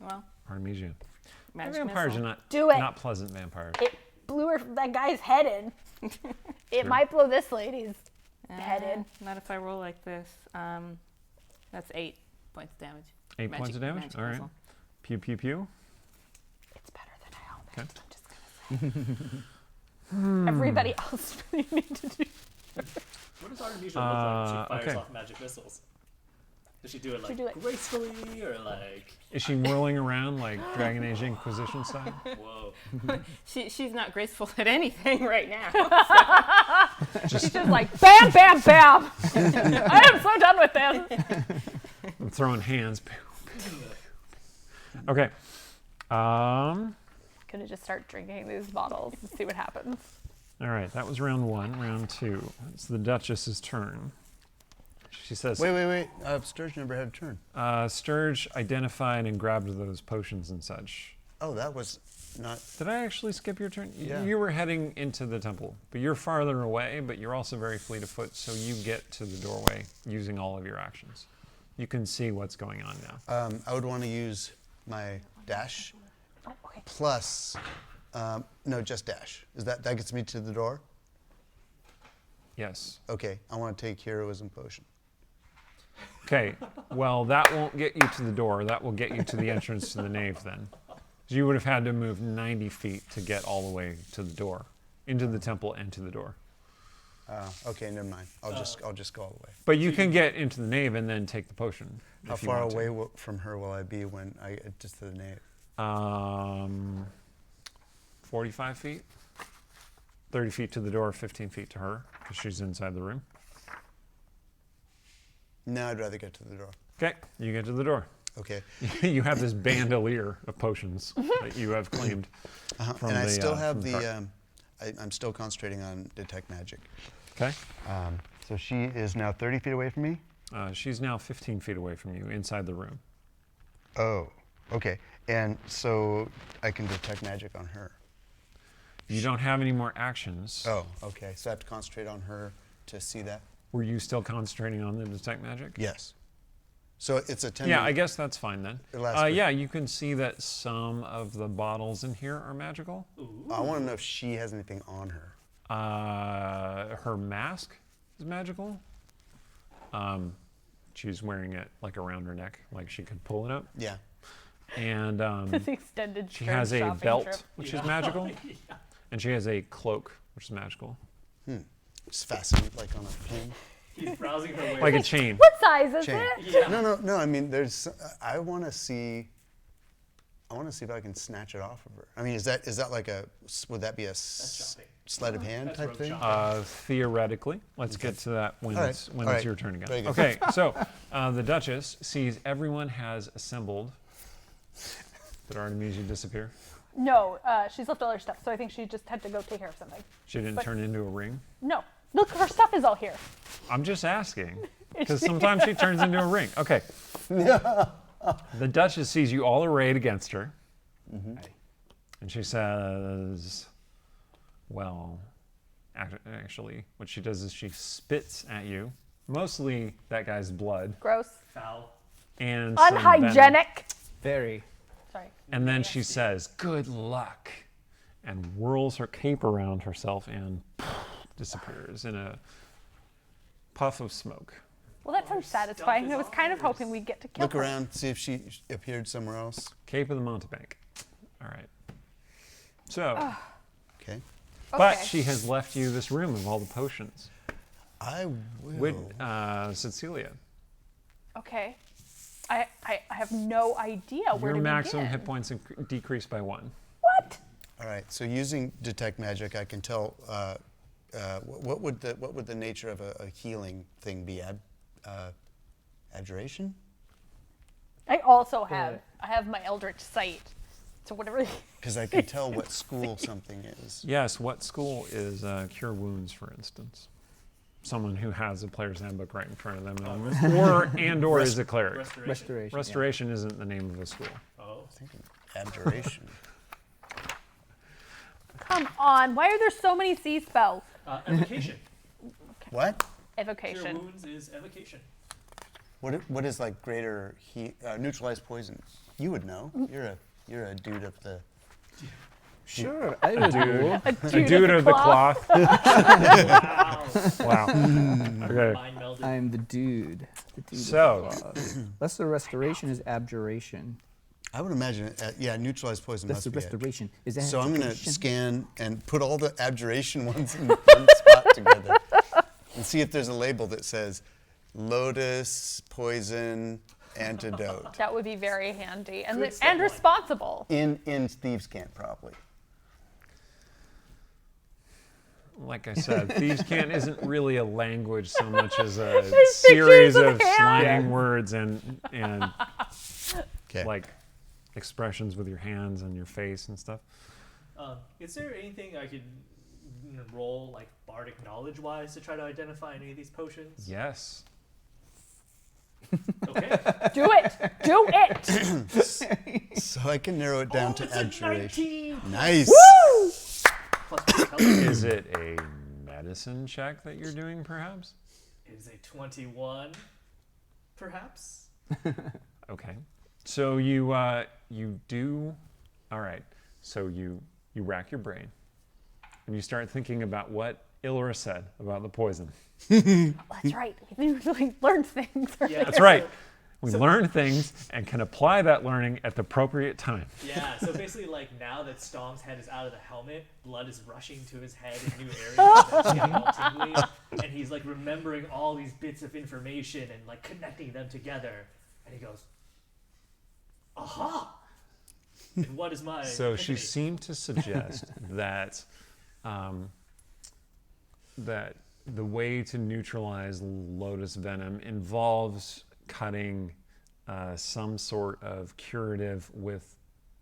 Well, Artemisia. magic Vampires missile. are not Do it. not pleasant vampires. It blew that guy's head in. It might blow this lady's head in. Not if I roll like this. That's 8 points of damage. 8 points of damage. magic All right. missile. Pew pew pew. It's better than a helmet. Okay. I'm just gonna say. Everybody else really need to do. What does Artemisia look like? She fires okay. off magic missiles. Does she do it She do it- gracefully or like? Is she whirling around like Dragon Age Inquisition style? Whoa. She's not graceful at anything right now. She's just like bam, bam, bam. I am so done with this. I'm throwing hands. Okay. Gonna just start drinking these bottles and see what happens. All right. That was round 1. Round 2. It's the Duchess's turn. She says, Wait. Sturge never had a turn. Sturge identified and grabbed those potions and such. Oh, that was not. Did I actually skip your turn? Yeah. You were heading into the temple, but you're farther away, but you're also very fleet of foot, so you get to the doorway using all of your actions. You can see what's going on now. I would want to use my dash Oh, okay. plus. No, just dash. Is that gets me to the door? Yes. Okay, I want to take heroism potion. Okay, well, that won't get you to the door. That will get you to the entrance to the nave then. 'Cause you would have had to move 90 feet to get all the way to the door, into the temple and to the door. Okay, never mind. I'll just go all the way. But you can get into the nave and then take the potion. How if you far want to. away from her will I be when I get just to the nave? 45 feet. 30 feet to the door, 15 feet to her, because she's inside the room. No, I'd rather get to the door. Okay, you get to the door. Okay. You have this bandolier of potions that you have claimed. From And I the, still from have the the. cart. I'm still concentrating on detect magic. Okay. So she is now 30 feet away from me. She's now 15 feet away from you, inside the room. Oh, okay. And so I can detect magic on her. You don't have any more actions. Oh, okay. So I have to concentrate on her to see that? Were you still concentrating on the detect magic? Yes. So it's a 10. Yeah, I guess that's fine then. It lasts for- Yeah, you can see that some of the bottles in here are magical. I want to know if she has anything on her. Her mask is magical. She's wearing it like around her neck, like she could pull it up. Yeah. And This extended she has a shopping belt, trip. which is magical. And she has a cloak, which is magical. Just fastened like on a pin. He's browsing her way. Like a chain. What size is Chain. it? No. I mean, there's. I want to see. I want to see if I can snatch it off of her. I mean, is that like a? Would that be a sleight of hand That's type rogue thing? shopping. Theoretically, let's get to that when All right. it's when All it's right. your turn again. Very good. Okay, so the Duchess sees everyone has assembled. Did Artemisia disappear? No, she's left all her stuff, so I think she just had to go take care of something. She didn't But- turn into a ring? No. Look, her stuff is all here. I'm just asking. Because sometimes she turns into a ring. Okay. The Duchess sees you all arrayed against her. And she says, well, actually, what she does is she spits at you. Mostly that guy's blood. Gross. Foul. And some venom. Unhygienic. Very. Sorry. And then she says, good luck. And whirls her cape around herself and disappears in a puff of smoke. Well, that sounds satisfying. I was kind of hoping we'd get to kill Look her. around, see if she appeared somewhere else. Cape of the Mountebank. All right. So, Okay. but Okay. she has left you this room of all the potions. I will. With Cecilia. Okay. I have no idea where Your to maximum begin. hit points decreased by 1. What? All right. So using detect magic, I can tell what would the nature of a healing thing be? Abjuration? I also have my Eldritch Sight. So whatever. Because I can tell what school something is. Yes, what school is Cure Wounds, for instance? Someone who has a player's handbook right in front of them, or is a cleric. Restoration. Restoration isn't the name of a school. Oh. Thinking abjuration. Come on. Why are there so many C spells? Evocation. What? Cure Evocation. wounds is evocation. What is like greater neutralize poison? You would know. You're a dude of the. Sure, I would know. A dude of the cloth. Wow. Okay. Mind melded. I'm the dude. So, Lesser restoration is abjuration. I would imagine, neutralize poison Lesser must be. restoration is that. So I'm going to scan and put all the abjuration ones in one spot together, and see if there's a label that says lotus poison antidote. That would be very handy and Good step and one. responsible. In Thieves' Cant, probably. like I said, Thieves' Cant isn't really a language so much as a There's series pictures of of hands. slang words and Okay. like expressions with your hands and your face and stuff. Is there anything I could roll, like bardic knowledge-wise, to try to identify any of these potions? Yes. Okay. Do it. Do it. So I can narrow it down to it's a abjuration. 19. Nice. Woo! Plus intelligence Is it a medicine check that you're doing, perhaps? is a 21, perhaps. Okay. So you do. All right. So you rack your brain, and you start thinking about what Ilra said about the poison. That's right. We really learned things. Yeah, That's right. We learn things and can apply that learning at the appropriate time. Yeah, so basically, like, now that Storm's head is out of the helmet, blood is rushing to his head in new areas, and it's getting all tingly, and he's, like, remembering all these bits of information and, like, connecting them together, and he goes, aha! And what is my So she epiphany? seemed to suggest that that the way to neutralize lotus venom involves cutting some sort of curative with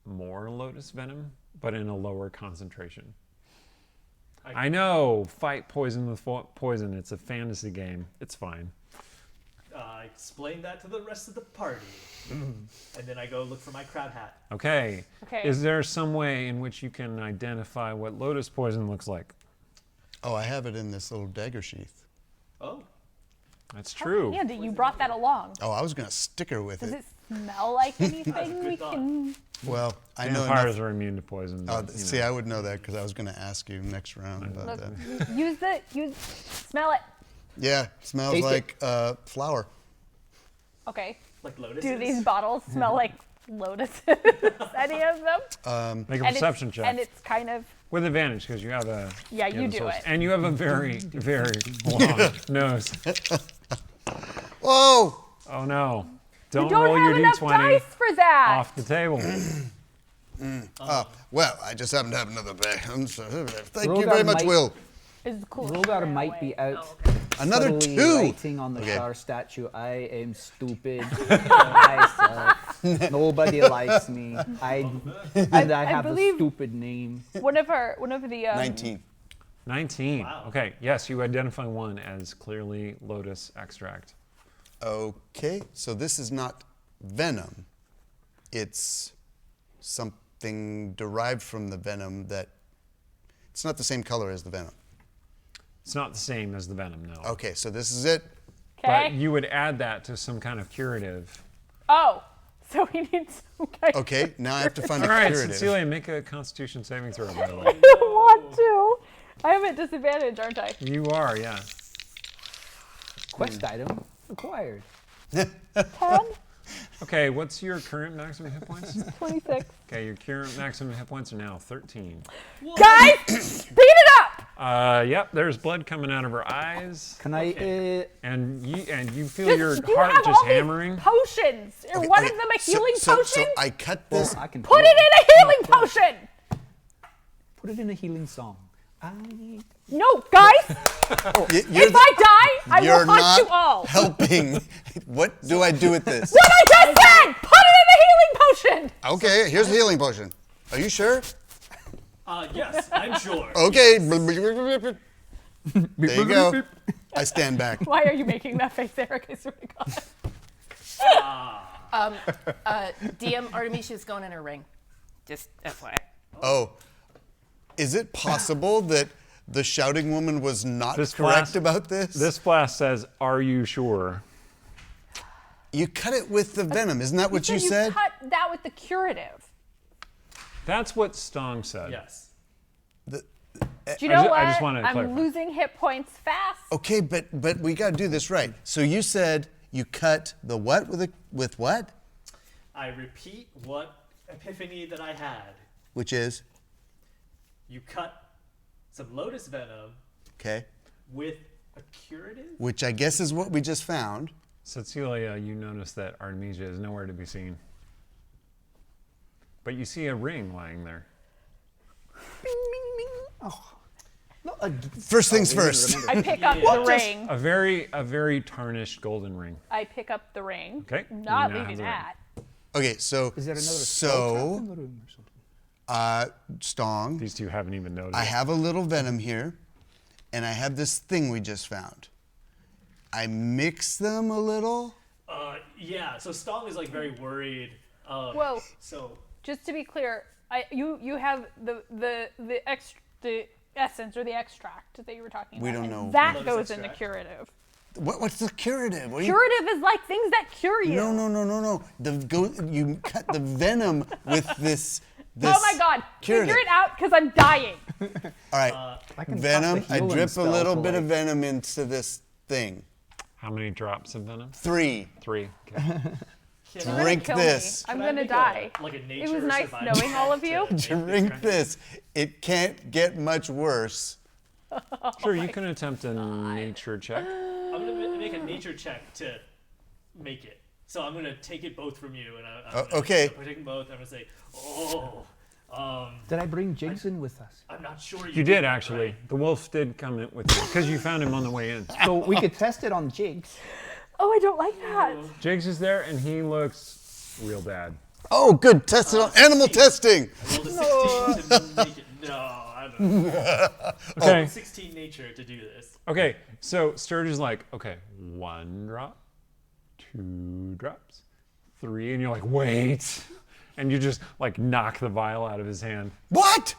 more lotus venom, but in a lower concentration. I know, fight poison with poison. It's a fantasy game. It's fine. Explain that to the rest of the party. And then I go look for my crab hat. Okay. Okay. Is there some way in which you can identify what lotus poison looks like? Oh, I have it in this little dagger sheath. Oh, That's true. Andy, you brought that along. Oh, I was going to stick her with Does it. it smell like anything good we thought. can? Well, I know Vampires enough. are immune to poison. Oh, but, you see, know. I would know that because I was going to ask you next round about Look, that. smell it. Yeah, smells Taste like flour. Okay. like lotus. Do these bottles smell like lotuses? Any of them? Make a And perception it's, check. And it's kind of With advantage, because you have a... Yeah, have you a do source. it. And you have a very, very long nose. Whoa! Oh, no. you Don't don't roll have your enough d20 dice for that. off the table. Well, I just happen to have another bag. So, thank Roll you very that much, might- Will. It's cool. Roll that Right might away. be out. Oh, okay. Another subtly 2. writing on the Okay. Shar statue, I am stupid. I suck. Nobody likes me. I have a believe- stupid name. One of the 19. 19. Wow. Okay, yes, you identify one as clearly lotus extract. Okay, so this is not venom. It's something derived from the venom that it's not the same color as the venom. It's not the same as the venom, no. Okay, so this is it. But Okay. you would add that to some kind of curative. Oh, so we need some kind of. Okay, now I have to find All a right, curative. Cecilia, make a Constitution saving throw, by the way. I don't want to. I'm at disadvantage, aren't I? You are, yeah. Quest item acquired. 10, Okay, what's your current maximum hit points? 26. Okay, your current maximum hit points are now 13. Guys, speed it up! Yep, there's blood coming out of her eyes, Can I? and you feel your you heart have just all these hammering. potions. Are Okay, one okay, of them a healing so potion? I cut this. I can Put it in a healing potion! Put it in a healing song. No, guys, You're if I die, I you're will hunt not you all. helping. What do I do with this? What I just said! Put it in a healing potion! Okay, here's the healing potion. Are you sure? Yes, I'm sure. Okay. There you go. I stand back. Why are you making that face, Eric? I swear to God. DM Artemisia's going in her ring. Just FYI. Oh, is it possible that the shouting woman was not This correct blast- about this? This blast says, "Are you sure?" You cut it with the venom. Isn't that what you You said? cut that with the curative. That's what Stong said. Yes. Do you know what? I just wanted to I'm clarify. losing hit points fast. Okay, but we got to do this right. So you said you cut the what with what? I repeat what epiphany that I had. Which is You cut some lotus venom okay. with a curative? Which I guess is what we just found. Cecilia, you notice that Artemisia is nowhere to be seen. But you see a ring lying there. Bing, bing, bing. Oh. No, First things first. I pick up the ring. A very tarnished golden ring. I pick up the ring. Okay, I'm you not now have leaving the ring. that. Okay, so Is there another spell trap in so the room or something? Stong, These two haven't even noticed. I have a little venom here, and I have this thing we just found. I mix them a little. Yeah, so Stong is like very worried. Whoa. So Just to be clear, you have the essence or the extract that you were talking We about. don't and know. That Lotus goes in the extract. curative. What's the curative? What are you- Curative is like things that cure you. No. You cut the venom with this. Oh my God! curative. Figure it out, because I'm dying. All right, I can venom. cast a I healing drip a spell little to, bit of like- venom into this thing. How many drops of venom? 3. 3. Okay. You're gonna Drink kill this. Me. I'm Can I gonna make die. like a It nature was nice survival knowing all of check you. to- Drink this. It can't get much worse. Sure, you can attempt a nature check. I'm gonna make a nature check to make it. So I'm gonna take it both from you, and I'm gonna, okay. I'm taking both. I'm gonna say, Did I bring Jigs in with us? I'm not sure. You did actually. The wolf did come in with you because you found him on the way in. So we could test it on Jigs. Oh, I don't like that. Jigs is there and he looks real bad. Oh, good. Test it on animal testing. I rolled a 16 to make it. No, I don't know. Okay. 16 nature to do this. Okay. So Sturge is like, okay, 1 drop, 2 drops, 3, and you're like, wait. And you just like knock the vial out of his hand What?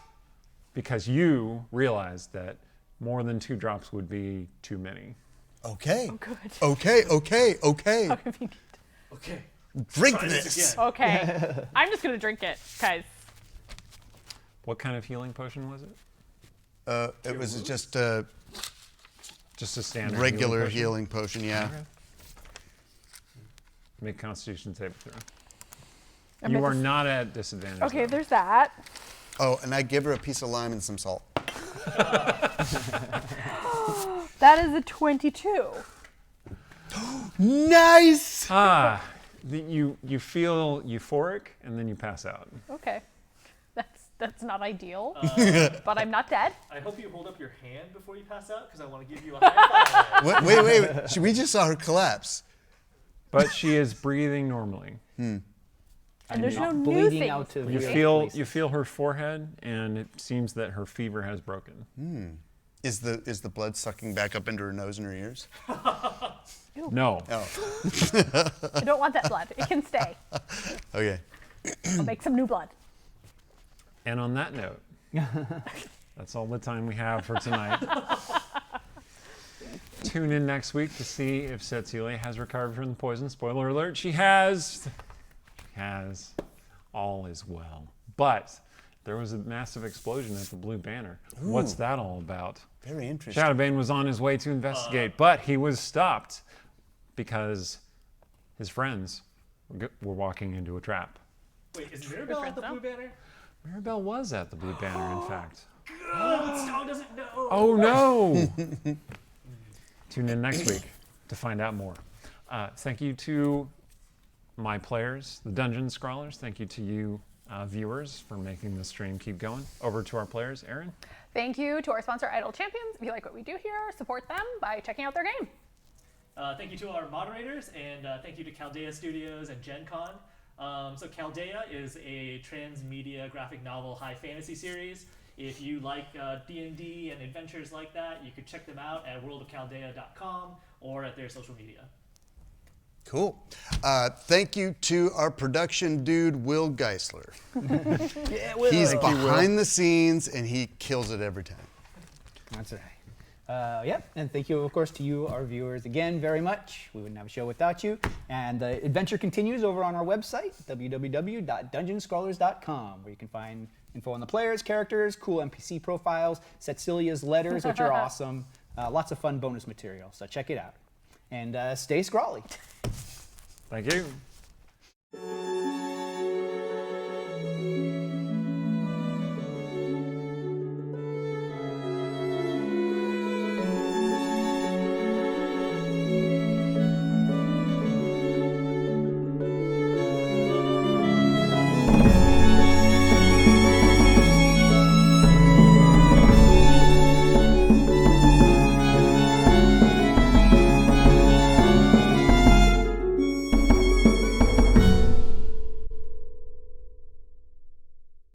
because you realized that more than 2 drops would be too many. Okay. Good. Okay. How convenient. Okay. Drink Try this this. again. Okay. I'm just gonna drink it, guys. What kind of healing potion was it? It was just a Just a standard regular potion? healing potion, yeah. Okay. Make Constitution saving throw. I'm You at are this- not at disadvantage. Okay, though. there's that. Oh, and I give her a piece of lime and some salt. That is a 22. Nice. You feel euphoric and then you pass out. Okay. That's not ideal, but I'm not dead. I hope you hold up your hand before you pass out because I want to give you a high five. Wait. We just saw her collapse. But she is breathing normally. And there's no Not new bleeding things. out of You your feel places. her forehead, and it seems that her fever has broken. Is the blood sucking back up into her nose and her ears? No. Oh, I don't want that blood. It can stay. okay. I'll make some new blood. And on that note, that's all the time we have for tonight. Tune in next week to see if Cecilia has recovered from the poison. Spoiler alert, she has. She has. All is well. But there was a massive explosion at the Blue Banner. What's that all about? Very interesting. Shadowbane was on his way to investigate, but he was stopped because his friends were walking into a trap. Wait, is Mirabelle at the Blue Banner? Maribel was at the Blue Banner, in fact. Stone doesn't know. Oh no! Tune in next week to find out more. Thank you to my players, the Dungeon Scrawlers. Thank you to you, viewers, for making the stream keep going. Over to our players, Aaron. Thank you to our sponsor, Idle Champions. If you like what we do here, support them by checking out their game. Thank you to our moderators, and thank you to Chaldea Studios and Gen Con. So Chaldea is a transmedia graphic novel high fantasy series. If you like D&D and adventures like that, you could check them out at worldofchaldea.com or at their social media. Cool. Thank you to our production dude, Will Geisler. Yeah, Will. He's behind the scenes, and he kills it every time. That's right. Yep, and thank you, of course, to you, our viewers, again, very much. We wouldn't have a show without you. And the adventure continues over on our website, www.dungeonscrawlers.com, where you can find info on the players, characters, cool NPC profiles, Cecilia's letters, which are awesome. Lots of fun bonus material, so check it out. And stay scrawly. Thank you.